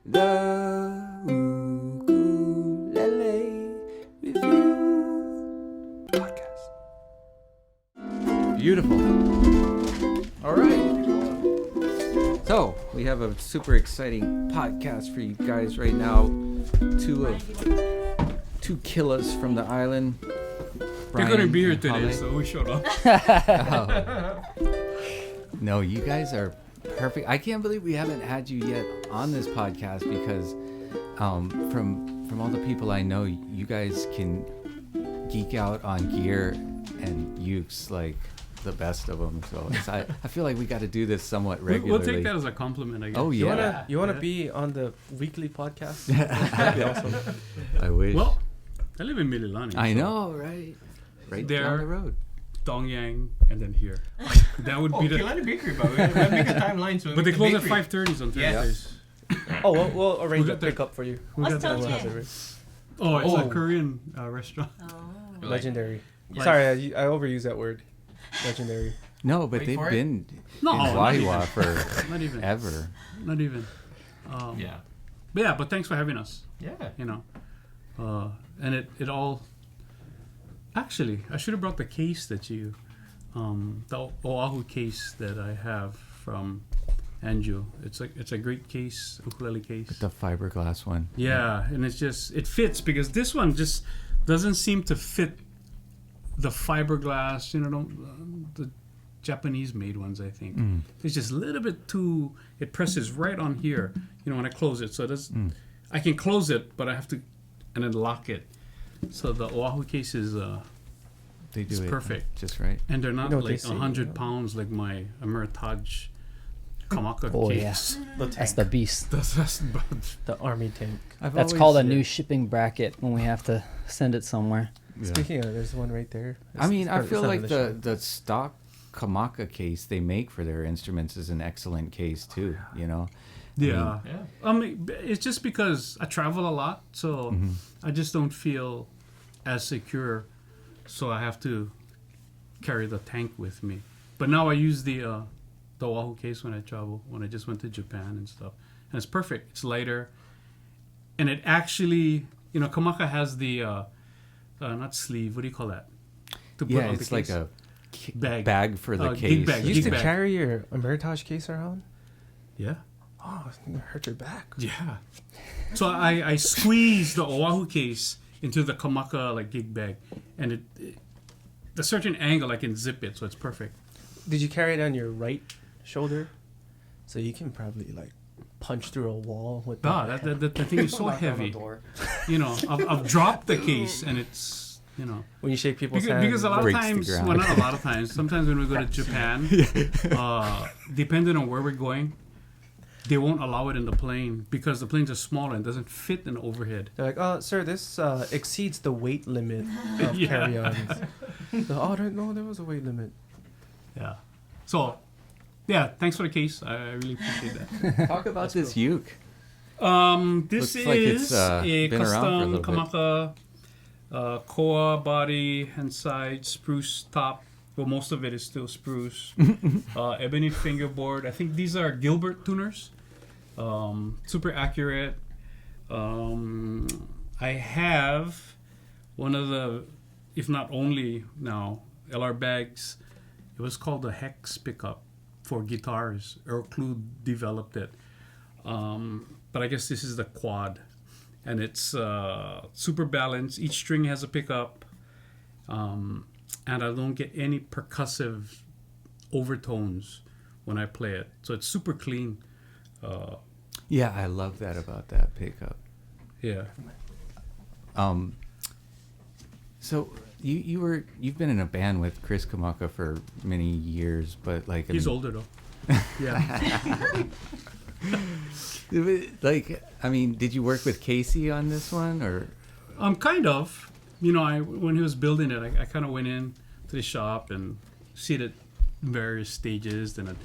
The Ukulele Review Podcast. Beautiful. All right. So, we have a super exciting podcast for you guys right now. Two killers from the island. They're going to be here today, so we showed up. No, you guys are perfect. I can't believe we haven't had you yet on this podcast because from all the people I know, you guys can geek out on gear and ukes like the best of them. So I feel like we got to do this somewhat regularly. We'll take that as a compliment, I guess. Oh yeah. You wanna be on the weekly podcast? That'd be awesome. I wish. Well, I live in Mililani. I know, right? Right there, down the road. Dongyang, and then here. That would be the. Ukulele Bakery, but we'll make a timeline so. But they close at 5:30 on Thursdays. Oh, we'll arrange a pickup for you. We'll get We'll that. have it. Oh, it's a Korean restaurant. Legendary. Like- Sorry, I overuse that word. Legendary. No, but Wait they've for it. been No, in not Wahiwa for Not even. ever. Not even. Yeah. But thanks for having us. Yeah. You know, and it all. Actually, I should have brought the case that you, the Oahu case that I have from Anju. It's a great case, ukulele case. The fiberglass one. Yeah, and it fits because this one just doesn't seem to fit the fiberglass. The Japanese made ones. I think it's just a little bit too. It presses right on here. When I close it, so it does. I can close it, but I have to, and then lock it. So the Oahu case is They do it's it perfect. just right. and they're not You know what like they say, 100 pounds like my Ameritage Kamaka Oh, case. That's the beast. That's The army tank. That's called a new shipping bracket when we have to send it somewhere. Yeah. Speaking of, there's one right there. I mean, I It's feel not like in show. the stock Kamaka case they make for their instruments is an excellent case too. yeah. Yeah. It's just because I travel a lot, so I just don't feel as secure. So I have to carry the tank with me. But now I use the Oahu case when I travel. When I just went to Japan and stuff, and it's perfect. It's lighter, and it actually, Kamaka has the not sleeve. What do you call that? To Yeah, on it's the like case? a Bag. for the Gig case. bag. You used to bag. carry your Ameritage case around? Yeah. Oh, it's gonna hurt your back. Yeah. So I squeeze the Oahu case into the Kamaka gig bag, and it a certain angle I can zip it, so it's perfect. Did you carry it on your right shoulder? So you can probably punch through a wall with that. The thing is so heavy. I've dropped the case, and it's When you shake people's hands. because a lot of Breaks the times, ground. well, not a lot of times. Sometimes when we go to Japan, depending on where we're going, they won't allow it in the plane because the planes are smaller and doesn't fit in the overhead. They're like, oh, sir, this exceeds the weight limit of Yeah. carry-ons. So, no, there was a weight limit. Yeah. So, yeah. Thanks for the case. I really appreciate that. Talk about this uke. This Looks like it's, is a been around for a custom little bit. Kamaka koa body and side spruce top. Well, most of it is still spruce. Ebony fingerboard. I think these are Gilbert tuners. Super accurate. I have one of the, if not only now, LR bags. It was called the Hex pickup for guitars. Earl Kluge developed it. But I guess this is the quad. And it's super balanced. Each string has a pickup. And I don't get any percussive overtones when I play it. So it's super clean. Yeah, I love that about that pickup. Yeah. So you've been in a band with Chris Kamaka for many years, but He's older though. Yeah. did you work with Casey on this one or? Kind of. When he was building it, I kind of went in to the shop and see it at various stages. Then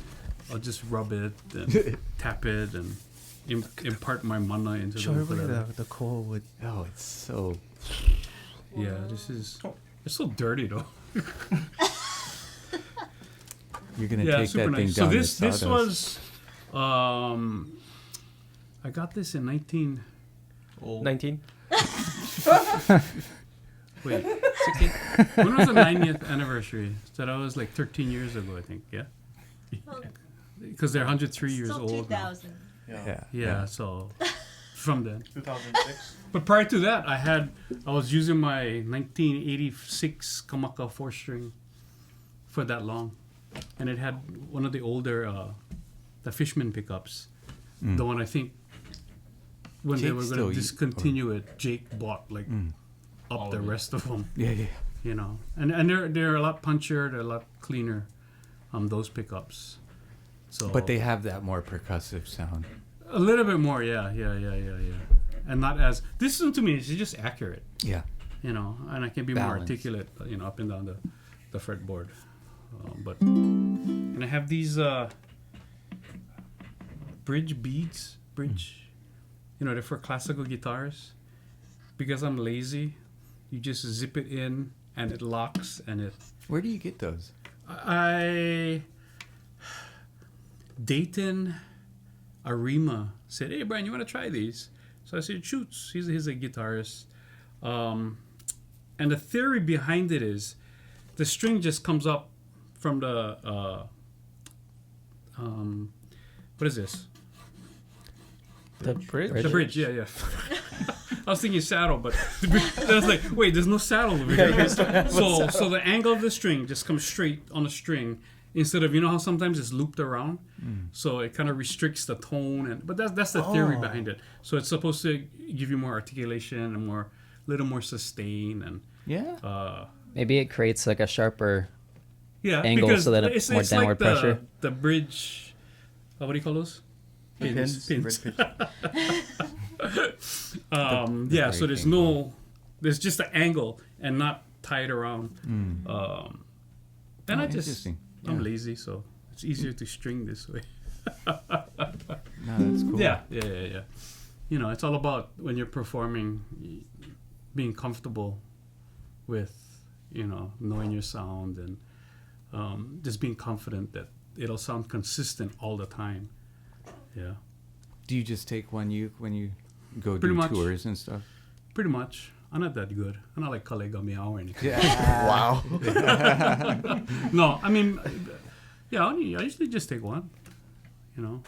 I'll just rub it and tap it and impart my mana into Show the everybody ukulele. the coal wood. Oh, it's so. Yeah, it's so dirty though. You're gonna Yeah, take super that thing nice. down. So to this sawdust. was I got this in 19? Wait, 16? when was the 90th anniversary? So that was like 13 years ago, I think. Yeah, because they're 103 years Still old now. 2000. Yeah. So from then. 2006. But prior to that, I was using my 1986 Kamaka 4-string for that long, and it had one of the older, the Fishman pickups. The one I think when they were going to discontinue it, Jake bought like up the rest of them. Yeah. You know, and they're a lot punchier, they're a lot cleaner, those pickups. So, But they have that more percussive sound. a little bit more, yeah, and not as this one to me is just accurate. Yeah. You know, and I can be more Balance. articulate, you know, up and down the fretboard. And I have these bridge beads, you know, they're for classical guitars. Because I'm lazy, you just zip it in and it locks and it. Where do you get those? Dayton Arima said, "Hey Bryan, you want to try these?" So I said, "Shoots." He's a guitarist, and the theory behind it is, the string just comes up from the what is this? The bridge? The bridge, yeah. I was thinking saddle, but I was like, wait, there's no saddle over here. So the angle of the string just comes straight on the string instead of, you know how sometimes it's looped around, so it kind of restricts the tone. But that's the theory behind it. So it's supposed to give you more articulation and little more sustain and Maybe it creates like a sharper angle because so that it's more downward like pressure. The bridge, what do you call those? Pins. Bridge pitch. So there's just an angle and not tied around. And I'm lazy, so it's easier to string this way. No, that's cool. Yeah. You know, it's all about when you're performing, being comfortable with, you know, knowing your sound and just being confident that it'll sound consistent all the time. Yeah. Do you just take one uke when you go Pretty do much. tours and stuff? Pretty much. I'm not that good. I'm not like Kalega Meow or anything. Wow. No, I mean, I usually just take one, you know.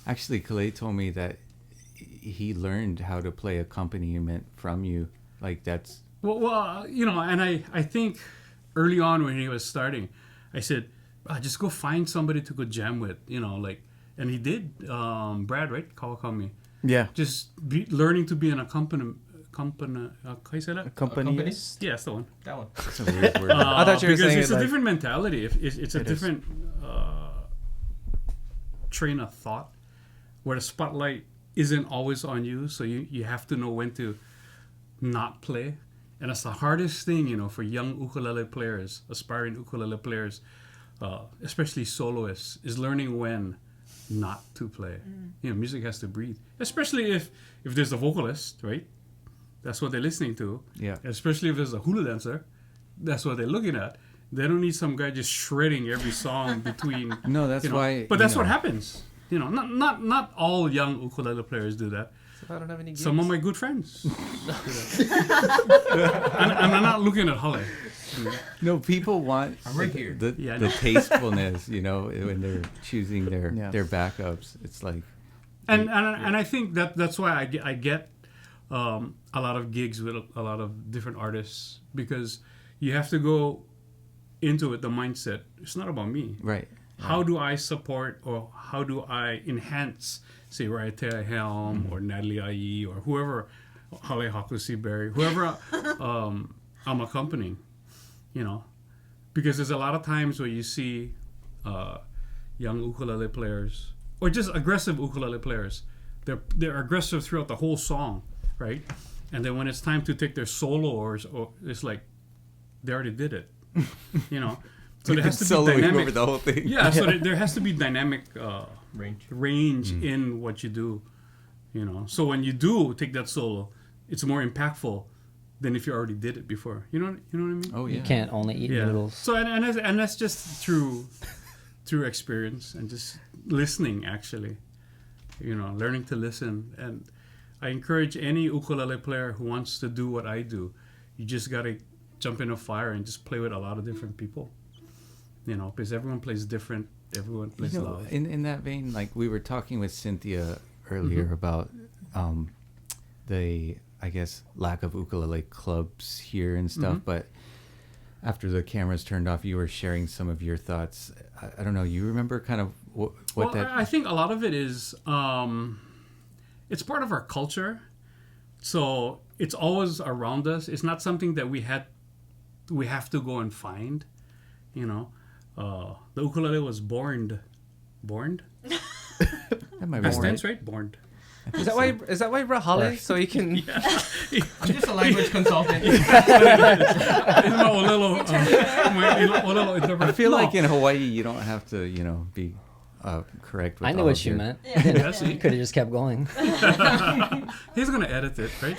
Actually, Kalei told me that he learned how to play accompaniment from you. Like that's... Well, you know, and I think early on when he was starting, I said, just go find somebody to go jam with, you know, like, and he did, Brad, right? Kawakami. Yeah. Just learning to be an accompanist. How you say that? Accompanist? Yeah, that's the one. That one. That's a weird word. I thought you were because saying it's it a like- different mentality. It's a It is. different train of thought, where the spotlight isn't always on you, so you have to know when to not play, and that's the hardest thing, you know, for young ukulele players, aspiring ukulele players, especially soloists, is learning when not to play. You know, music has to breathe, especially if there's a vocalist, right? That's what they're listening to. Yeah. Especially if there's a hula dancer, that's what they're looking at. They don't need some guy just shredding every song between. No, that's you know, why... But that's you know, what happens. You know, not all young ukulele players do that. So I don't have any gigs. Some of my good friends. and I'm not looking at Hale. No, people want I'm right here. the Yeah, I know. tastefulness, you know, when they're choosing their backups. It's like... And I think that's why I get a lot of gigs with a lot of different artists, because you have to go into it the mindset. It's not about me. Right. How do I support or how do I enhance, say, Raitea Helm or Natalie Ai or whoever, Halehaku Seabury, whoever I'm accompanying, you know? Because there's a lot of times where you see young ukulele players or just aggressive ukulele players. They're aggressive throughout the whole song, right? And then when it's time to take their solo or it's like they already did it, you know? So there has to be soloing dynamic over the whole thing. Yeah, so there has to be dynamic Range. in what you do, you know. So when you do take that solo, it's more impactful than if you already did it before. You know what I mean? Oh, yeah. You can't only eat noodles. So and that's just through experience and just listening, actually. learning to listen. And I encourage any ukulele player who wants to do what I do, you just got to jump in a fire and just play with a lot of different people, because everyone plays different. Everyone plays loud. In that vein, like we were talking with Cynthia earlier about the, I guess, lack of ukulele clubs here and stuff, but after the cameras turned off, you were sharing some of your thoughts. I don't know, you remember kind of what that... I think a lot of it is, it's part of our culture. So it's always around us. It's not something that we have to go and find, The ukulele was born? That might be Past tense, right? Born. Is that why you brought Hale? So you can... I'm just a language consultant. I feel like in Hawaii, you don't have to, be correct with I know what you meant. You could have just kept going. He's going to edit it, right?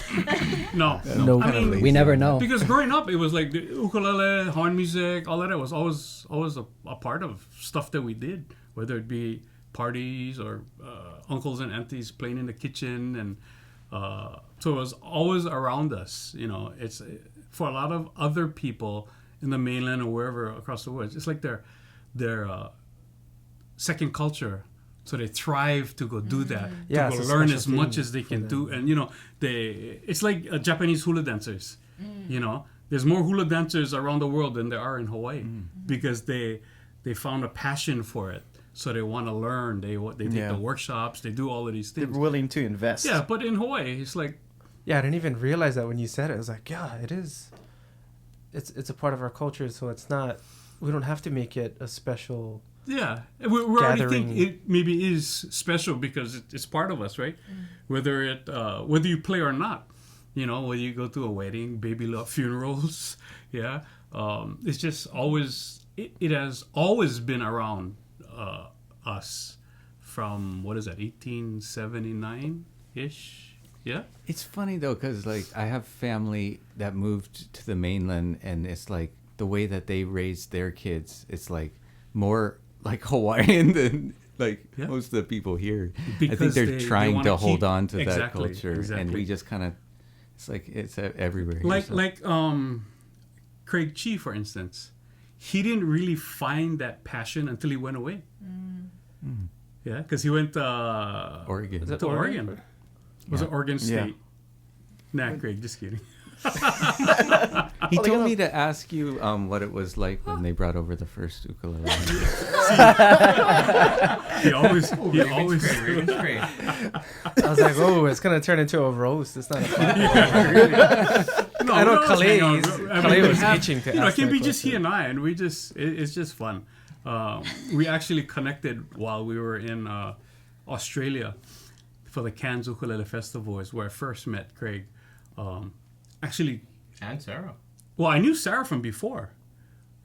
No. No. I mean, we never know. Because growing up, it was like the ukulele, horn music, all that was always a part of stuff that we did, whether it be parties or uncles and aunties playing in the kitchen, and so it was always around us. It's for a lot of other people in the mainland or wherever across the world, it's like their second culture, so they thrive to go do that, to go learn as much as they can do. And it's like Japanese hula dancers. There's more hula dancers around the world than there are in Hawaii, because they found a passion for it. So they want to learn. They take the workshops. They do all of these things. They're willing to invest. Yeah, but in Hawaii, it's like... Yeah, I didn't even realize that when you said it. I was like, yeah, it is. It's a part of our culture, so it's not... We don't have to make it a special... Yeah, we already think it maybe is special because it's part of us, right? Whether you play or not, whether you go to a wedding, baby love, funerals, it's just always... It has always been around us from, 1879-ish? Yeah? It's funny, though, because, like, I have family that moved to the mainland, and it's, like, the way that they raised their kids, it's, like, more, like, Hawaiian than, like, most of the people here. Because I think they're trying to hold on to that culture, and we just kind of, it's, like, it's everywhere here. Like Craig Chi, for instance. He didn't really find that passion until he went away. Yeah, because he went Oregon. To Oregon. Was it Oregon State? Nah, Craig, just kidding. He told me to ask you what it was like when they brought over the first ukulele. He always. I was like, oh, it's gonna turn into a roast. It's not a fun. No, I know Kale was itching to ask. It can be that just he question. and I, and we just it's just fun. We actually connected while we were in Australia for the Cairns Ukulele Festival, is where I first met Craig. Actually, and Sarah. Well, I knew Sarah from before.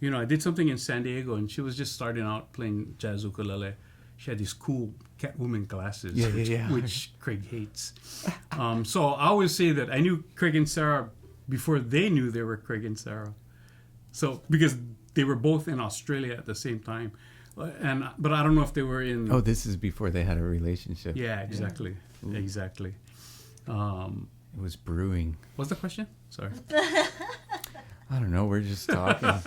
I did something in San Diego, and she was just starting out playing jazz ukulele. She had these cool Catwoman glasses, which Craig hates. So I always say that I knew Craig and Sarah before they knew they were Craig and Sarah. So because they were both in Australia at the same time, but I don't know if they were in. Oh, this is before they had a relationship. Yeah, exactly, exactly. It was brewing. What's the question? Sorry. I don't know. We're just talking. Oh,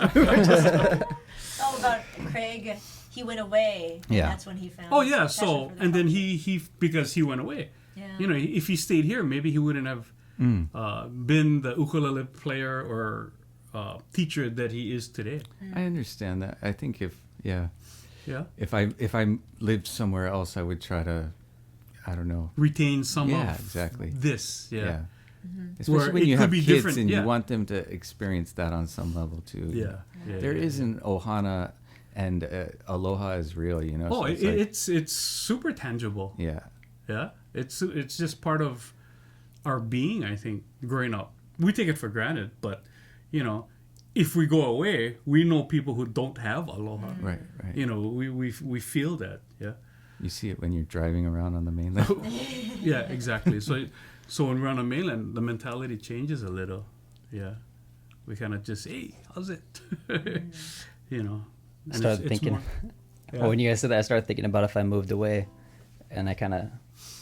about Craig. He went away. Yeah. And that's when he found. Oh yeah. his passion So for the and then culture. he because he went away. Yeah. If he stayed here, maybe he wouldn't have been the ukulele player or teacher that he is today. I understand that. I think if I lived somewhere else, I would try to, I don't know, retain some of exactly this. Yeah. Especially Where when it you could have be kids different, and yeah. you want them to experience that on some level too. There is an ohana, and aloha is real. Oh, so it's super tangible. Yeah. It's just part of our being. I think growing up, we take it for granted, but if we go away, we know people who don't have aloha. Right. We feel that. Yeah. You see it when you're driving around on the mainland. Yeah, exactly. So when we're on the mainland, the mentality changes a little. Yeah. We kind of just, hey, how's it? And Started thinking. more, Well, when you guys said that, I started thinking about if I moved away, and I kind of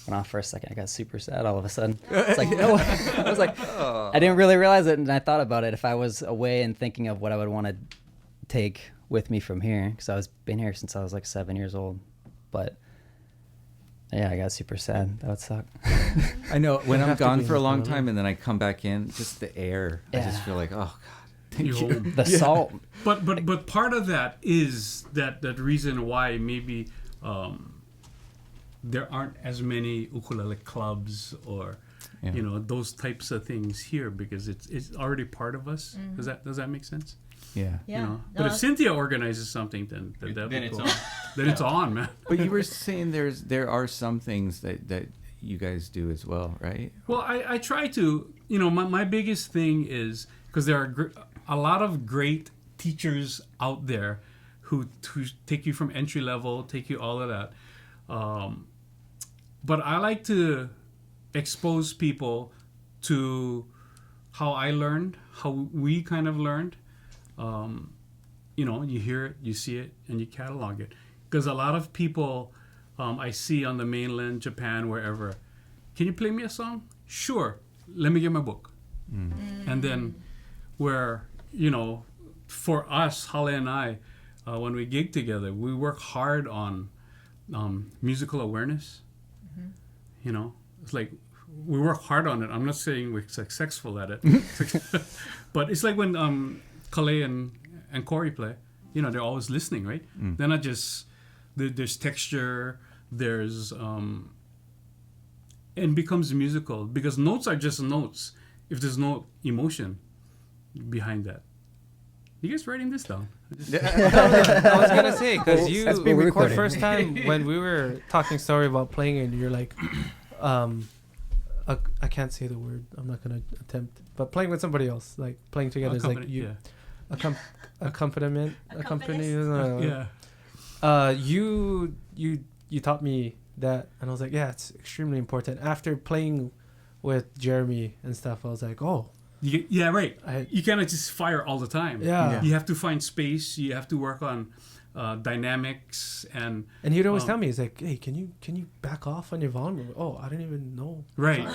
went off for a second. I got super sad all of a sudden. It's like, no. I was like, I didn't really realize it, and I thought about it. If I was away and thinking of what I would want to take with me from here, because I was been here since I was like 7 years old. But yeah, I got super sad. That would suck. I know when I'm gone for a long time and then I come back in, just the air. Yeah. I just feel like, oh God, thank You you. home. The salt. But part of that is that reason why maybe there aren't as many ukulele clubs or you know, those types of things here, because it's already part of us. Does that make sense? Yeah. Yeah. You know? No, But if Cynthia organizes something, then Then it's cool. on. Then it's on, man. But you were saying there are some things that you guys do as well, right? Well, I try to, you know, my biggest thing is, because there are a lot of great teachers out there who take you from entry level, take you all of that. But I like to expose people to how I learned, how we kind of learned. You know, you hear it, you see it, and you catalog it. Because a lot of people I see on the mainland, Japan, wherever, can you play me a song? Sure. Let me get my book. And then where, you know, for us, Hale and I, when we gig together, we work hard on musical awareness. You know, it's like we work hard on it. I'm not saying we're successful at it. But it's like when Kale and Corey play, you know, they're always listening, right? They're not just, there's texture, there's, and becomes musical, because notes are just notes if there's no emotion behind that. You guys writing this down? I was gonna say, because That's being the recorded. first time when we were talking story about playing it, you're like, I can't say the word. I'm not gonna attempt. But playing with somebody else, like playing together, is like you accompaniment. Yeah. You taught me that, and I was like, yeah, it's extremely important. After playing with Jeremy and stuff, I was like, oh. Yeah, right. You cannot just fire all the time. Yeah. You have to find space. You have to work on dynamics and he'd always tell me, he's like, hey, can you back off on your volume? Oh, I didn't even know. Right.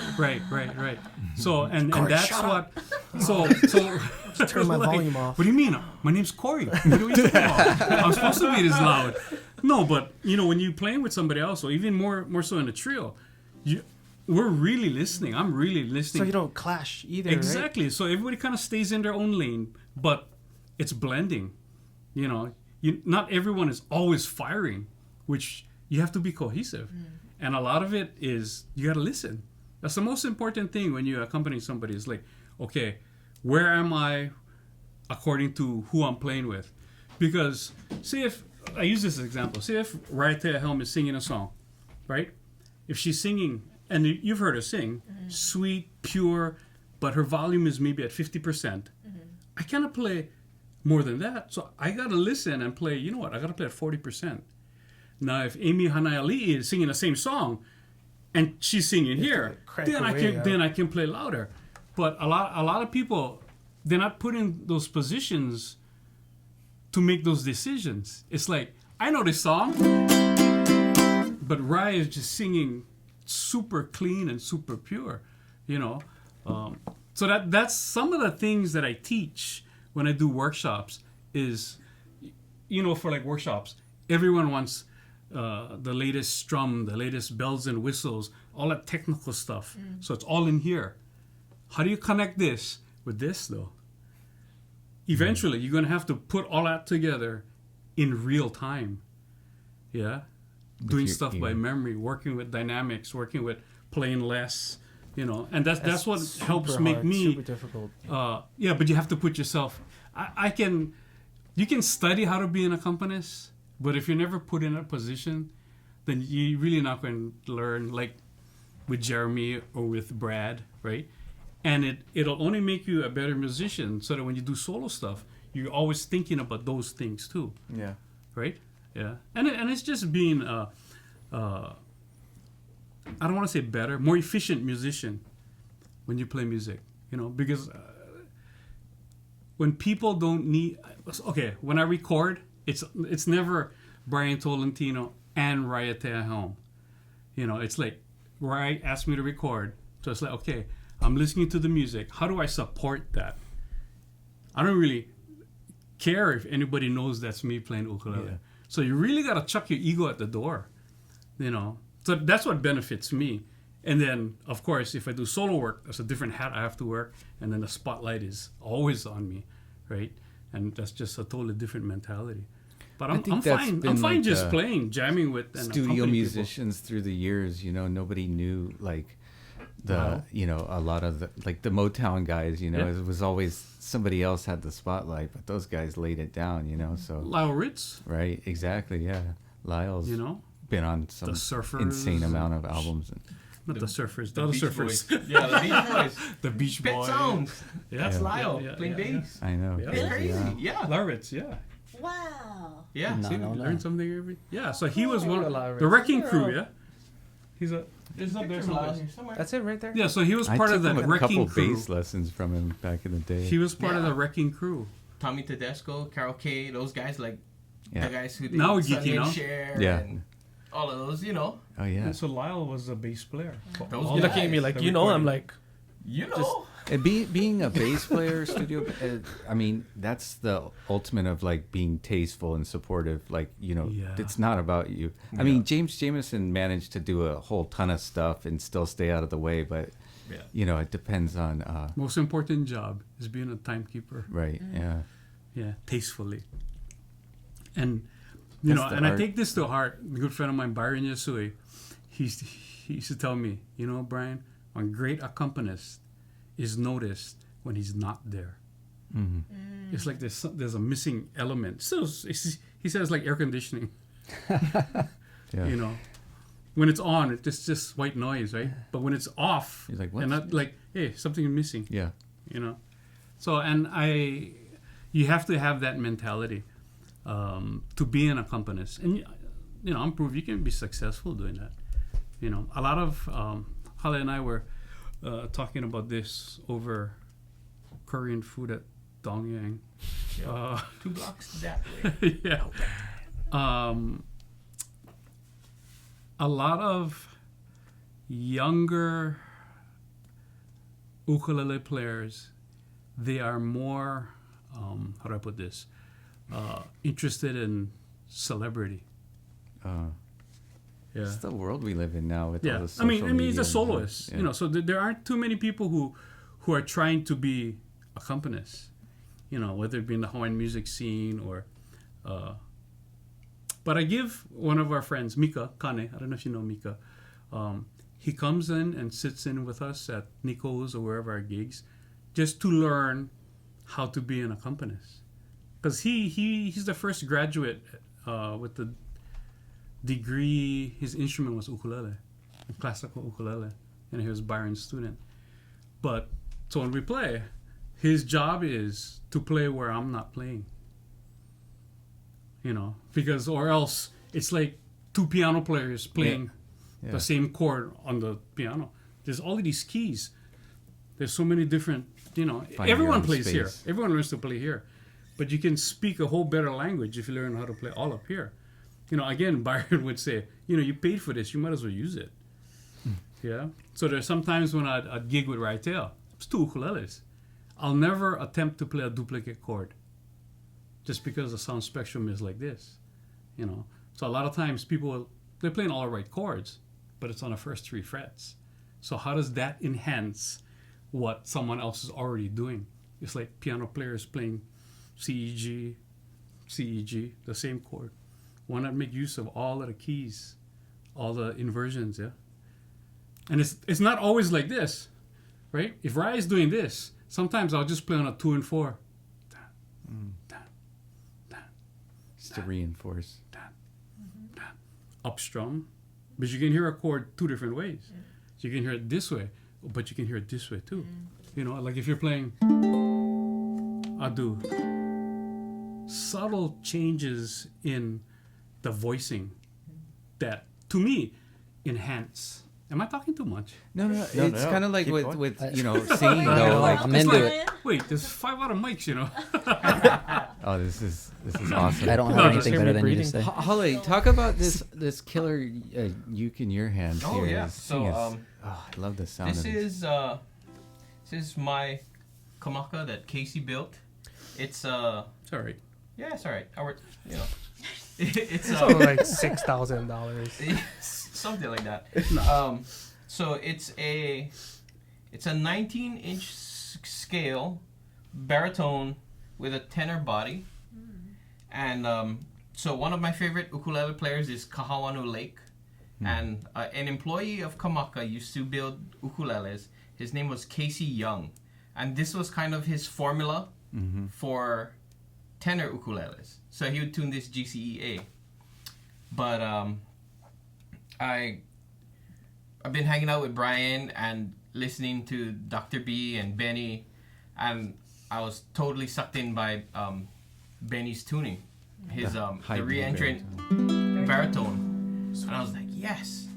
So and that's what. So Just turn my volume off. What do you mean? My name's Corey. What are you talking about? I'm supposed to be this loud. No, but you know, when you're playing with somebody else, or even more so in a trio, we're really listening. I'm really listening. So you don't clash either. Exactly. Right? So everybody kind of stays in their own lane, but it's blending. You know, not everyone is always firing, which you have to be cohesive. And a lot of it is you got to listen. That's the most important thing when you accompany somebody. Is like, okay, where am I according to who I'm playing with? Because say if I use this as an example, say if Raya Helm is singing a song, right? If she's singing, and you've heard her sing, sweet, pure, but her volume is maybe at 50%. I cannot play more than that. So I got to listen and play, you know what, I got to play at 40%. Now, if Amy Hanaiali'i is singing the same song and she's singing here, then I can play louder. But a lot of people, they're not put in those positions to make those decisions. It's like, I know this song, but Raya is just singing super clean and super pure, you know. So that's some of the things that I teach when I do workshops is, you know, for like workshops, everyone wants the latest strum, the latest bells and whistles, all that technical stuff. So it's all in here. How do you connect this with this though? Eventually, you're going to have to put all that together in real time. Yeah? Doing stuff by memory, working with dynamics, working with playing less, you know. And that's what helps make me... Super difficult. Yeah, but you have to put yourself... You can study how to be an accompanist, but if you're never put in a position, then you're really not going to learn, like with Jeremy or with Brad, right? And it'll only make you a better musician, so that when you do solo stuff, you're always thinking about those things too. Yeah. Right? Yeah. And it's just being I don't want to say better, more efficient musician when you play music, you know, because when people don't need... Okay, when I record, it's never Bryan Tolentino and Raya Helm. You know, it's like Rai asked me to record. So it's like, okay, I'm listening to the music. How do I support that? I don't really care if anybody knows that's me playing ukulele. Yeah. So you really got to chuck your ego at the door, you know. So that's what benefits me. And then, of course, if I do solo work, there's a different hat I have to wear, and then the spotlight is always on me, right? And that's just a totally different mentality. But I'm think that's fine. been I'm fine like just the playing, jamming with and Studio accompanying musicians through the years, you know, nobody knew like the, Wow. you know, a lot of the, like the Motown guys, you know, Yeah. it was always somebody else had the spotlight, but those guys laid it down, you know, so. people. Lyle Ritz, Right, exactly, yeah. Lyle's you know, been on some the Surfers, insane amount of albums. not the Surfers, the other Beach Surfers, Boys. Yeah, the Beach Boys. the Beach Pet Boys. Sounds. Yeah, That's Yeah. Lyle Yeah, playing yeah, bass. I know. Yeah. It's Yeah. crazy. Yeah. Lyle Ritz, yeah. Wow. Yeah. No, see, no, no. Learn something every. Yeah, so he was one Lyle of Ritz. the Wrecking Crew. Yeah, he's a. There's up there somewhere. That's it right there. Yeah, so he was I part took of the him a Wrecking couple Crew. bass lessons from him back in the day. He was part of Yeah. the Wrecking Crew. Tommy Tedesco, Carol K, those guys, like Yeah. the guys who did Now we're Sonny geeking and out. Cher Yeah. and all of those, you know. Oh yeah. And so Lyle was a bass player. Those You're looking at me guys, like, the you know, I'm recording. like, You know. And being a bass player, I mean, that's the ultimate of like being tasteful and supportive. Like, you know, Yeah. it's not about you. I mean, James Jameson managed to do a whole ton of stuff and still stay out of the way, but Yeah. you know, it depends on. Most important job is being a timekeeper. Right. Yeah. Yeah, tastefully. And That's know, the and I art. take this to heart. A good friend of mine, Byron Yasui, he used to tell me, you know, Brian, a great accompanist is noticed when he's not there. Hmm. It's like there's a missing element. So he says like air conditioning. Yeah. You know, when it's on, it's just white noise, right? But when it's off, He's like, and "What's not like, hey, something is missing. Yeah. You know, so and you have to have that mentality to be an accompanist, and you know, I'm proof you can be successful doing that. You know, a lot of Hale and I were talking about this over Korean food at Dongyang. Yeah. 2 blocks that way. Yeah. A lot of younger ukulele players, they are more, how do I put this, interested in celebrity. Yeah. It's the world we live in now with all Yeah, the I social mean, he's media a and- soloist, yeah. you know. So there aren't too many people who are trying to be accompanists, you know, whether it be in the Hawaiian music scene or. But I give one of our friends, Mika Kane. I don't know if you know Mika. He comes in and sits in with us at Nico's or wherever our gigs, just to learn how to be an accompanist. Because he's the first graduate with the degree. His instrument was ukulele, classical ukulele, and he was Byron's student. But so when we play, his job is to play where I'm not playing. You know, because or else it's like 2 piano players playing Yeah. the same chord on the piano. There's all of these keys. There's so many different, you know, Find your everyone own plays here. space. Everyone learns to play here. But you can speak a whole better language if you learn how to play all up here. You know, again, Byron would say, you know, you paid for this, you might as well use it. Yeah. So there's sometimes when I'd gig with Raitel, it's 2 ukuleles. I'll never attempt to play a duplicate chord just because the sound spectrum is like this, you know. So a lot of times they're playing all the right chords, but it's on the first 3 frets. So how does that enhance what someone else is already doing? It's like piano players playing CEG, the same chord. Why not make use of all of the keys, all the inversions, yeah? And it's not always like this, right? If Rai is doing this, sometimes I'll just play on a 2 and 4. Just to reinforce. Upstrum, but you can hear a chord 2 different ways. You can hear it this way, but you can hear it this way too. You know, like if you're playing Adu, subtle changes in the voicing that, to me, enhance. Am I talking too much? No, it's no. kind of like Keep with, going. with you know, singing No, though. Like, I'm It's into like, it. wait, there's 5 other mics, you know. Oh, this is awesome. I don't No, have just anything hear better me than you to breathing. say. Holly, talk about this killer uke in your hands Oh, here. yeah. This So, thing is- I love the sound This of this. is my kamaka that Casey built. It's It's all right. yeah, it's alright. You know, it's So like $6,000. something like that. So it's a 19-inch scale baritone with a tenor body, and so one of my favorite ukulele players is Kahawanu Lake, and an employee of Kamaka used to build ukuleles. His name was Casey Young, and this was kind of his formula for tenor ukuleles. So he would tune this GCEA. But I've been hanging out with Bryan and listening to Dr. B and Benny, and I was totally sucked in by Benny's tuning, his high the B re-entrant baritone, and I was like, yes,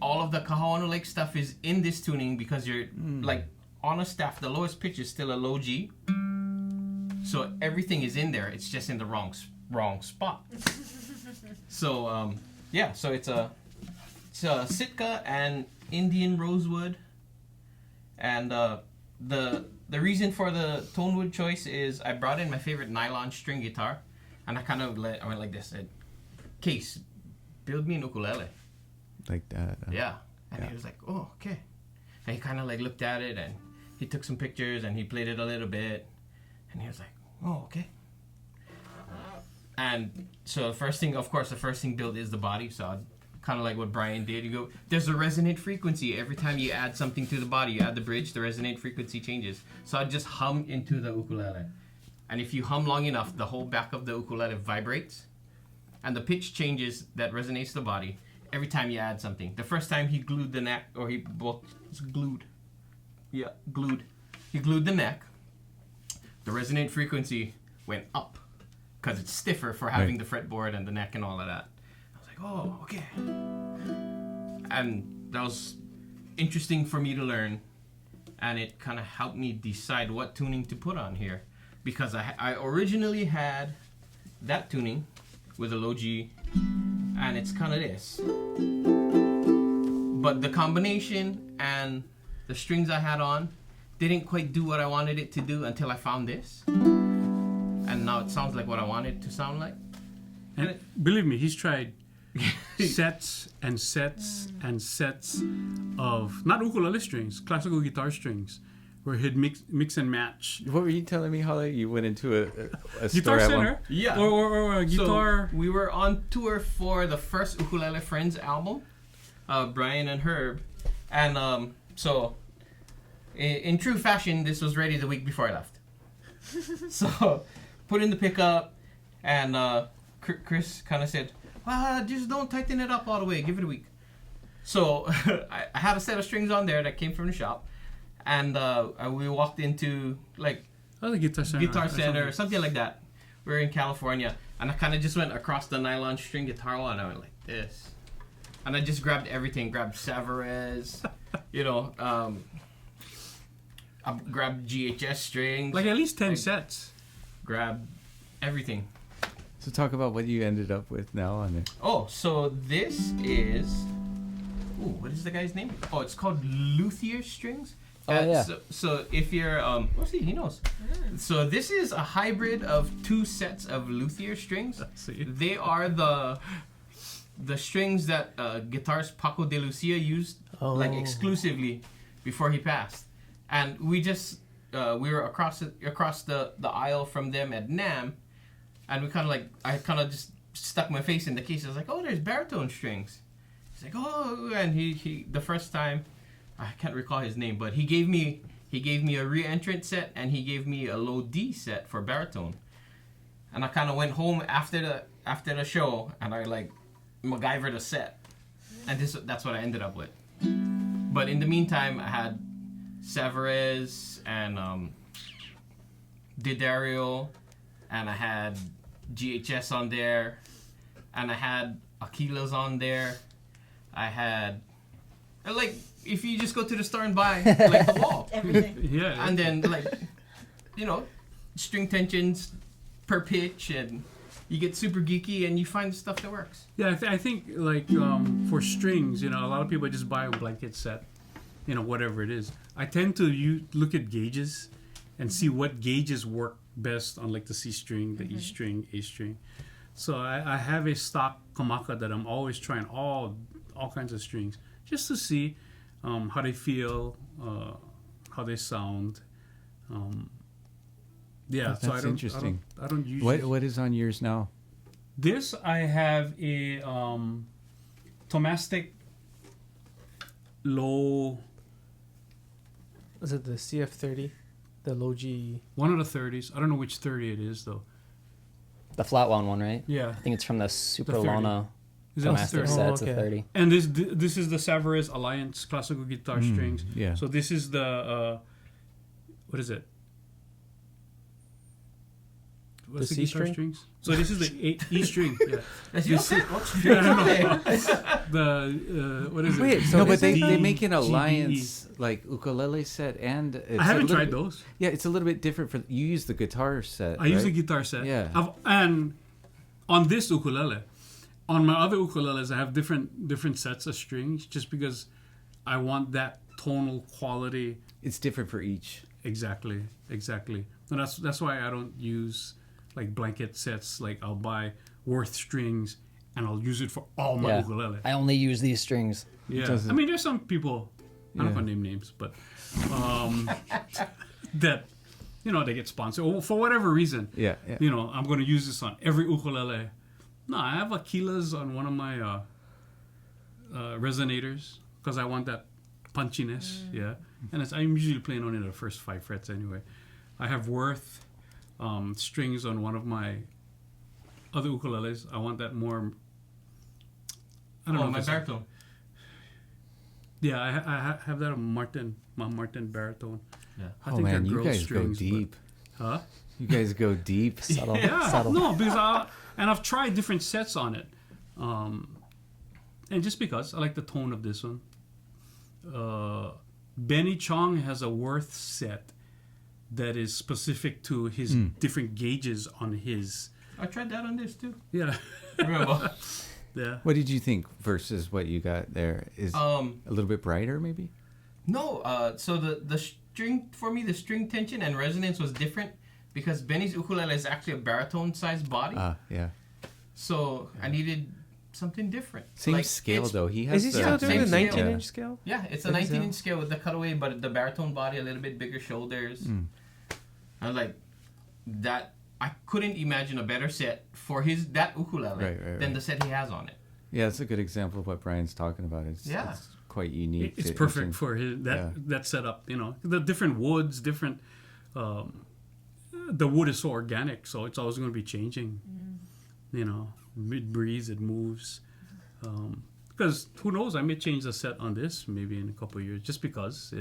all of the Kahawanu Lake stuff is in this tuning because you're like on a staff. The lowest pitch is still a low G, so everything is in there. It's just in the wrong spot. So yeah, so it's a Sitka and Indian rosewood, and the reason for the tonewood choice is I brought in my favorite nylon string guitar, and I went like this, said, Case, build me an ukulele. Like that. Yeah. And Yeah. he was like, oh, okay. And he kind of like looked at it, and he took some pictures, and he played it a little bit, and he was like, oh, okay. And so the first thing built is the body. So kind of like what Bryan did. You go, there's a resonant frequency. Every time you add something to the body, you add the bridge, the resonant frequency changes. So I just hum into the ukulele. And if you hum long enough, the whole back of the ukulele vibrates. And the pitch changes that resonates the body every time you add something. The first time he glued the neck, or it's glued. Yeah, glued. He glued the neck. The resonant frequency went up because it's stiffer for having the fretboard and the neck and all of that. I was like, oh, okay. And that was interesting for me to learn, and it kind of helped me decide what tuning to put on here, because I originally had that tuning with a low G, and it's kind of this. But the combination and the strings I had on didn't quite do what I wanted it to do until I found this. And now it sounds like what I want it to sound like. And believe me, he's tried sets and sets and sets of not ukulele strings, classical guitar strings, where he'd mix and match. What were you telling me, Holly? You went into a Guitar store at Center, Yeah. or a guitar. So we were on tour for the first Ukulele Friends album, Bryan and Herb, and so in true fashion, this was ready the week before I left. So put in the pickup, and Chris kind of said, "Well, just don't tighten it up all the way. Give it a week." So I had a set of strings on there that came from the shop, and we walked into like the Guitar Center. Guitar Center or something like that. We were in California, and I kind of just went across the nylon string guitar wall, and I went like this, and I just grabbed everything. Grabbed Severez, I grabbed GHS strings. Like at least 10 sets. Grabbed everything. So talk about what you ended up with now on it. Oh, so this is. Ooh, what is the guy's name? Oh, it's called Luthier Strings. Oh, yeah. So if you're let's see, he knows. So this is a hybrid of two sets of Luthier strings. See. They are the strings that guitarist Paco de Lucia used like exclusively before he passed. And we just we were across the aisle from them at NAMM, and I kind of just stuck my face in the case. I was like, oh, there's baritone strings. He's like, oh, and he the first time, I can't recall his name, but he gave me a re-entrant set, and he gave me a low D set for baritone. And I kind of went home after the show, and I like MacGyvered a set, and that's what I ended up with. But in the meantime, I had Severez and Didario, and I had GHS on there, and I had Aquila's on there. I had, like, if you just go to the store and buy like the wall, Everything. Yeah. and then like, string tensions per pitch, and you get super geeky and you find stuff that works. Yeah, I think like for strings, a lot of people just buy a blanket set, whatever it is. I tend to look at gauges and see what gauges work best on like the C string, the E string, A string. So I have a stock kamaka that I'm always trying all kinds of strings just to see how they feel, how they sound. Yeah, That's so I don't, interesting. I don't usually. What is on yours now? This I have a Tomastic low. Is it the CF30? The low G. One of the 30s. I don't know which 30 it is though. The flat wound one, right? Yeah. I think it's from the Super 30. Lona Is that Tomastic 30? set. It's a okay. 30. And this is the Savarez Alliance classical guitar strings. Yeah. So this is the what is it? What's The the C guitar string? strings? So this is the E string. Yeah. That's your set? The what is it? Wait, so No, but is they it- make an GBE. alliance like ukulele set, and it's I haven't a little tried bit- those. Yeah, it's a little bit different. For you use the guitar set. I use the right? guitar set. Yeah. And on this ukulele, on my other ukuleles, I have different sets of strings just because I want that tonal quality. It's different for each. Exactly. And that's why I don't use like blanket sets. Like I'll buy Worth strings and I'll use it for all my Yeah. ukulele. I only use these strings. Yeah. Doesn't- I mean, there's some people. I don't Yeah. want to name names, but that they get sponsored or for whatever reason. Yeah. I'm going to use this on every ukulele. No, I have Aquilas on one of my resonators because I want that punchiness. Yeah, and I'm usually playing only the first 5 frets anyway. I have Worth strings on one of my other ukuleles. I want that more. I don't know. If my it's- baritone. Yeah, I have that on my Martin baritone. Yeah. I Oh think man, they're you girl guys strings, go but- deep. Huh? You guys go deep. Subtle. Yeah, Subtle. no, because I've tried different sets on it, and just because I like the tone of this one. Benny Chong has a Worth set that is specific to his different gauges on his. I tried that on this too. Yeah, Remember? yeah. What did you think versus what you got there? Is a little bit brighter, maybe? No, so the string, for me, the string tension and resonance was different because Benny's ukulele is actually a baritone sized body. Yeah. So I needed something different. Same Like, scale it's- though. He has Is he the still doing same the scale. 19-inch scale? Yeah, it's a What is 19-inch scale with the cutaway, but the baritone body, a little bit bigger shoulders. I was like, that. I couldn't imagine a better set for that ukulele Right. than the set he has on it. Yeah, it's a good example of what Brian's talking about. It's quite unique. It's to perfect each- for that setup. The different woods, different. The wood is so organic, so it's always going to be changing. Mid breeze it moves. Because who knows? I may change the set on this maybe in a couple of years, just because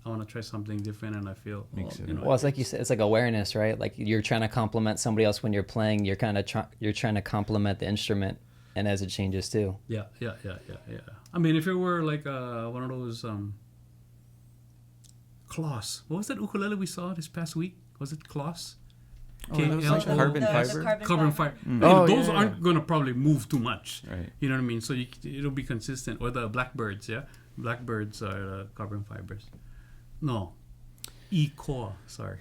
I want to try something different, and I feel Makes it- Well, it's like you said, it's like awareness, right? Like you're trying to compliment somebody else when you're playing. You're kind of you're trying to compliment the instrument, and as it changes too. Yeah. I mean, if it were like one of those Kloss. What was that ukulele we saw this past week? Was it Kloss? Oh, those like KLO? carbon The fiber? Carbon fiber. Oh, Those yeah. aren't going to probably move too much. Right. You know what I mean? So it'll be consistent. Or the blackbirds, yeah? Blackbirds are carbon fibers. No. E-core, sorry.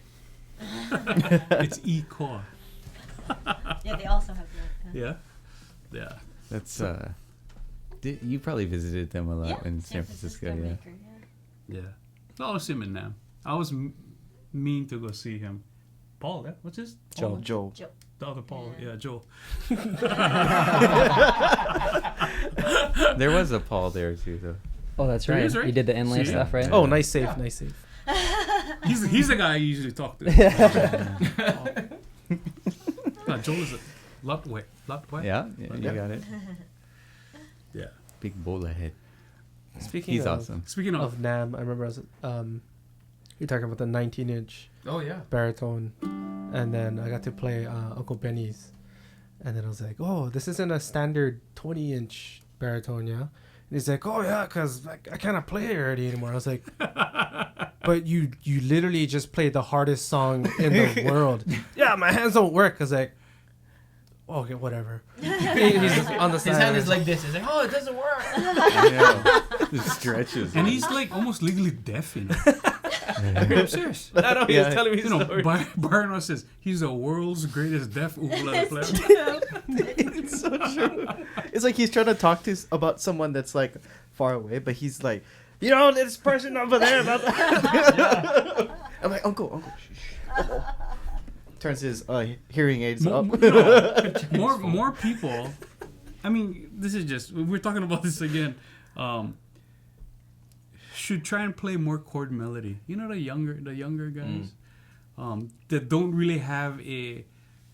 It's E-core. Yeah, they also have that. Yeah? Yeah. That's you probably visited them a lot Yeah, in San Francisco, yeah. maker, Yeah. I was him in Nam. I was mean to go see him. Paul, yeah? What's his? Paul? Joe. The other Paul, yeah, Joe. There was a Paul there too, though. Oh, that's There right. is, right? He did the inlay See? stuff, right? Oh, nice save, nice save. He's the guy I usually talk to. No, Joe is a lot what? Yeah, you got it. Yeah. Big bola head. Speaking He's of, awesome. Speaking of, of NAM, I remember I was, you're talking about the 19-inch Oh yeah. baritone, and then I got to play Uncle Benny's, and then I was like, oh, this isn't a standard 20-inch baritone, yeah? And he's like, oh yeah, because I cannot play it already anymore. I was like, but you literally just played the hardest song in the world. Yeah, my hands don't work. I was like, okay, whatever. He's just on the side. His hand is like this. He's like, oh, it doesn't work. Yeah. It stretches. And he's like almost legally deaf, you know. I'm serious. I know, he was telling me You know, story. Byron says he's the world's greatest deaf ukulele player. It's so true. It's like he's trying to talk to about someone that's like far away, but he's like, you know, this person over there. Blah, blah. I'm like, uncle, shh. Turns his hearing aids up. More people. I mean, this is just we're talking about this again. Should try and play more chord melody. You know, the younger guys that don't really have a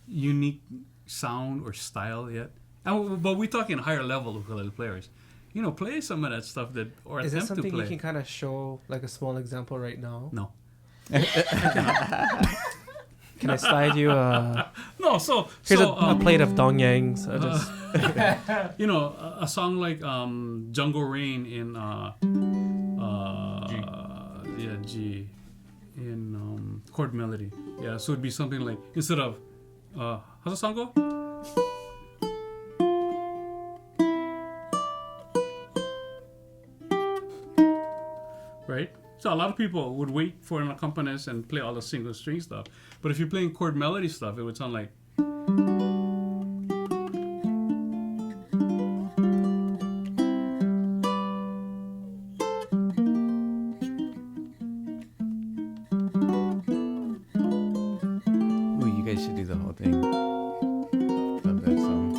unique sound or style yet. But we're talking higher level ukulele players. You know, play some of that stuff that or Is that attempt to something play. you can kind of show, like a small example right now? No. Can I slide you No, so here's so, a plate of dongyang. I just you know, a song like Jungle Rain in G in chord melody. Yeah, so it'd be something like instead of how's the song go? Right? So a lot of people would wait for an accompanist and play all the single string stuff. But if you're playing chord melody stuff, it would sound like Ooh, you guys should do the whole thing. Love that song.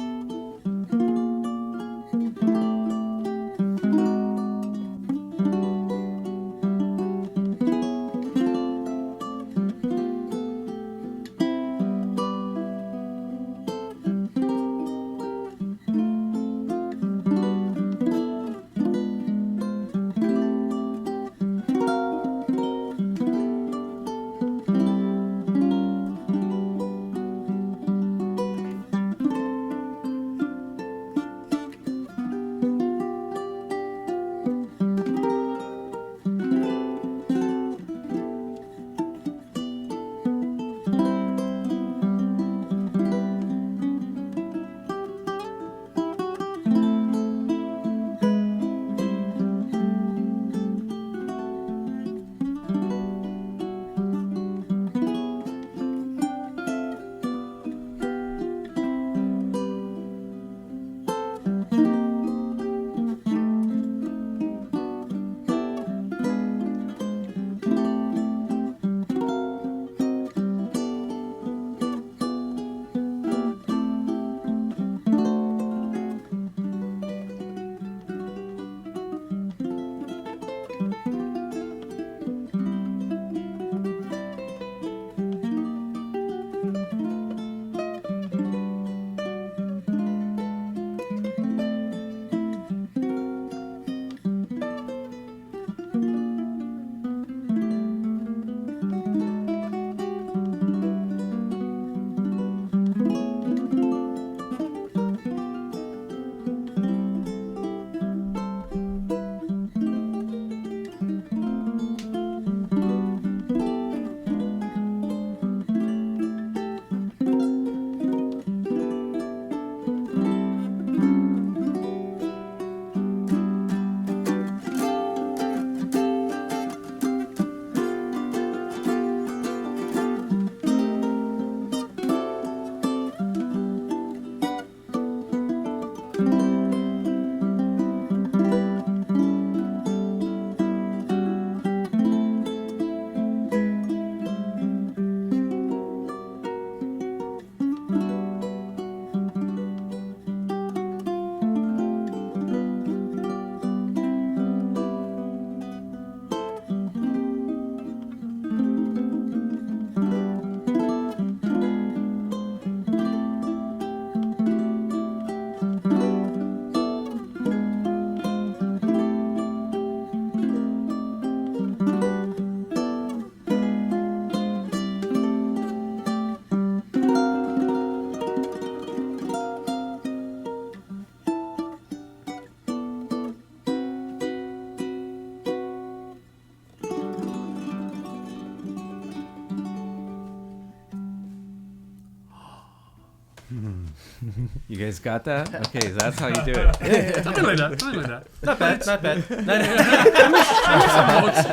You guys got that? Okay, so that's how you do it. Something like that. Not bad.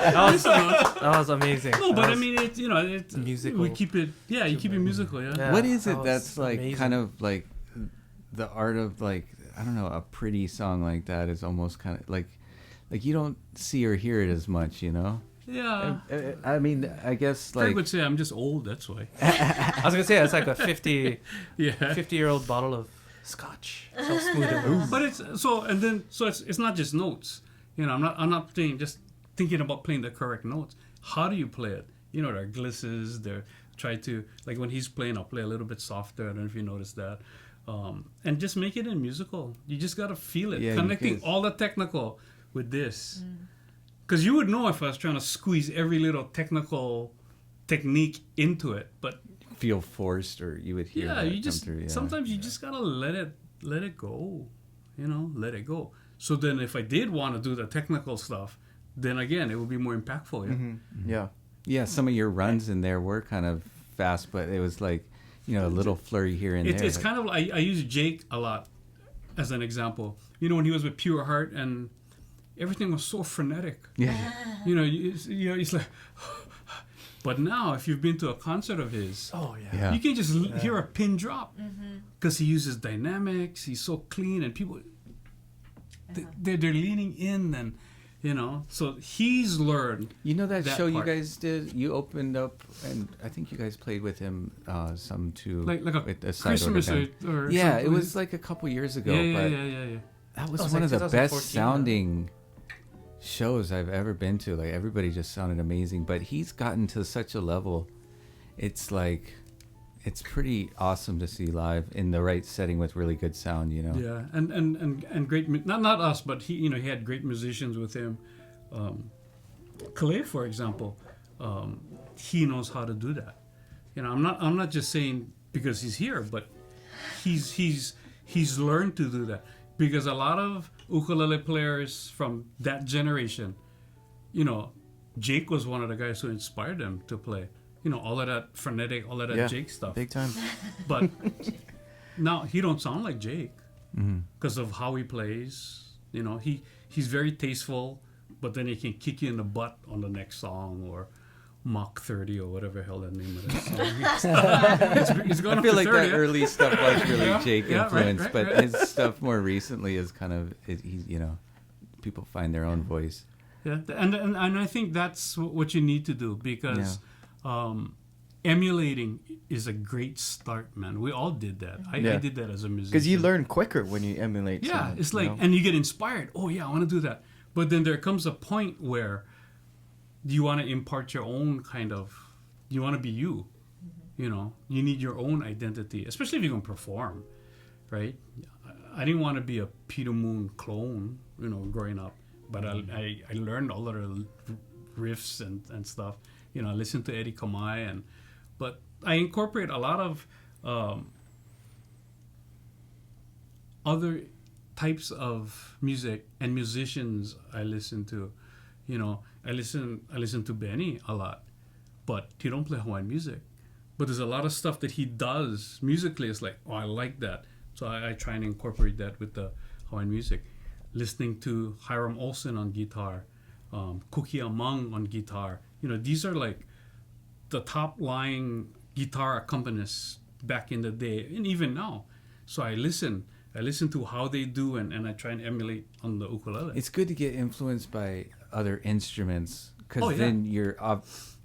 That was amazing. No, but I mean, it's musical. We keep it. Yeah, you keep it musical. Yeah. Yeah. What is that it was that's like amazing. kind of like the art of like, I don't know, a pretty song like that is almost kind of like you don't see or hear it as much, you know? Yeah. I mean, I guess Craig like would say I'm just old. That's why. I was gonna say it's like a 50 Yeah. 50-year-old bottle of scotch. So smooth it was. But it's not just notes. I'm not just thinking about playing the correct notes. How do you play it? There are glisses. There try to, like when he's playing, I'll play a little bit softer. I don't know if you noticed that. And just make it in musical. You just gotta feel it. Yeah, Connecting because- all the technical with this. Because you would know if I was trying to squeeze every little technical technique into it. But feel forced, or you would hear that you come just through. Yeah. sometimes you just gotta let it go. Let it go. So then if I did want to do the technical stuff, then again it would be more impactful. Yeah. Yeah, some of your runs in there were kind of fast, but it was like, a little flurry here and there. It's kind of like I use Jake a lot as an example. When he was with Pure Heart and everything was so frenetic. Yeah. It's like. But now, if you've been to a concert of his, Yeah. you can just hear a pin drop because he uses dynamics. He's so clean, and people they're leaning in, and so he's learned. That show you part. guys did, you opened up, and I think you guys played with him some too. Like a with a side order Christmas band. or Yeah, something. it was like a couple years ago. but yeah. that was That was one like of the best 2014, sounding shows I've ever been to. Like, everybody just sounded amazing, but he's gotten to such a level. It's like, it's pretty awesome to see live in the right setting with really good sound, Yeah, and great. Not us, but he had great musicians with him. Clay, for example, he knows how to do that. I'm not just saying because he's here, but he's learned to do that. Because a lot of ukulele players from that generation, Jake was one of the guys who inspired them to play. All of that frenetic, all of that Jake stuff. Big time. But now he don't sound like Jake because of how he plays. He's very tasteful, but then he can kick you in the butt on the next song or Mach 30 or whatever hell that name of that song. It's going I up feel to like 30, that early stuff was really Jake Yeah, right, influenced, right, but right. his stuff more recently is kind of, people find their own voice. Yeah, and I think that's what you need to do because emulating is a great start, man. We all did that. I did that as a musician. Because you learn quicker when you emulate. Yeah, someone, it's like, and you get inspired. Oh yeah, I want to do that. But then there comes a point where you want to impart your own kind of. You want to be you. You need your own identity, especially if you're gonna perform, right? I didn't want to be a Peter Moon clone, growing up. But I learned all of the riffs and stuff. I listened to Eddie Kamai, but I incorporate a lot of other types of music and musicians I listen to. I listen to Benny a lot, but he don't play Hawaiian music. But there's a lot of stuff that he does musically. It's like, I like that. So I try and incorporate that with the Hawaiian music. Listening to Hiram Olsen on guitar, Kuki Amang on guitar. These are like the top line guitar accompanists back in the day and even now. So I listen to how they do and I try and emulate on the ukulele. It's good to get influenced by other instruments because yeah. then you're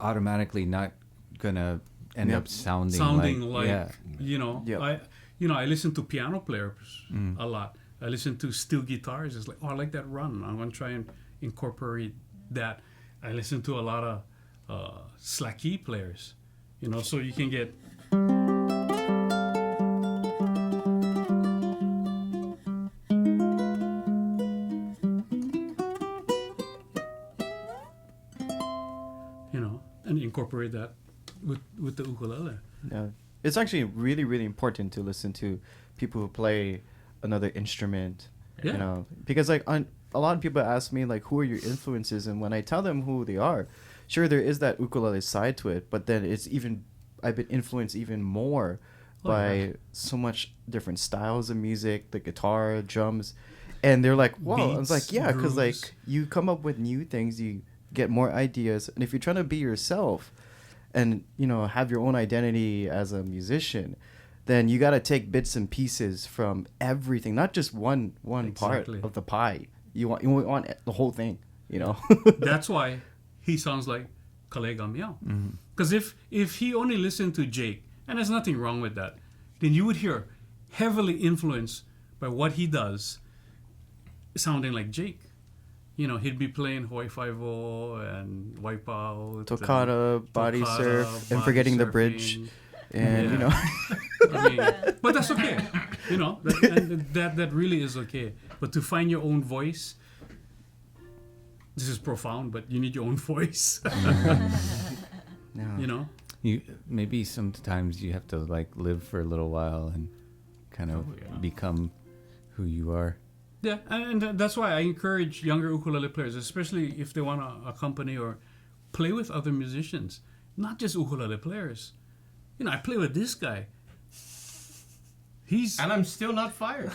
automatically not gonna end up sounding like I listen to piano players a lot. I listen to steel guitars. It's like, I like that run. I want to try and incorporate that. I listen to a lot of slacky players, so you can get. And incorporate that with the ukulele. Yeah, it's actually really, really important to listen to people who play another instrument. Yeah. Because like a lot of people ask me like, who are your influences, and when I tell them who they are, sure there is that ukulele side to it, but then I've been influenced even more by so much different styles of music, the guitar, drums, and they're like, wow. I was like, yeah, because like you come up with new things, you get more ideas, and if you're trying to be yourself and, you know, have your own identity as a musician, then you got to take bits and pieces from everything, not just one part of the pie. You want the whole thing, you know. That's why he sounds like Kalega Meow. Because if he only listened to Jake, and there's nothing wrong with that, then you would hear heavily influenced by what he does, sounding like Jake. You know, he'd be playing Hawaii Five-O and Wipeout, Toccata, body surf, and forgetting the bridge, and you know. I mean, but that's okay. You know, that really is okay. But to find your own voice, this is profound, but you need your own voice. You know? Maybe sometimes you have to like live for a little while and kind of become who you are. Yeah, and that's why I encourage younger ukulele players, especially if they want to accompany or play with other musicians, not just ukulele players. You know, I play with this guy. And I'm still not fired.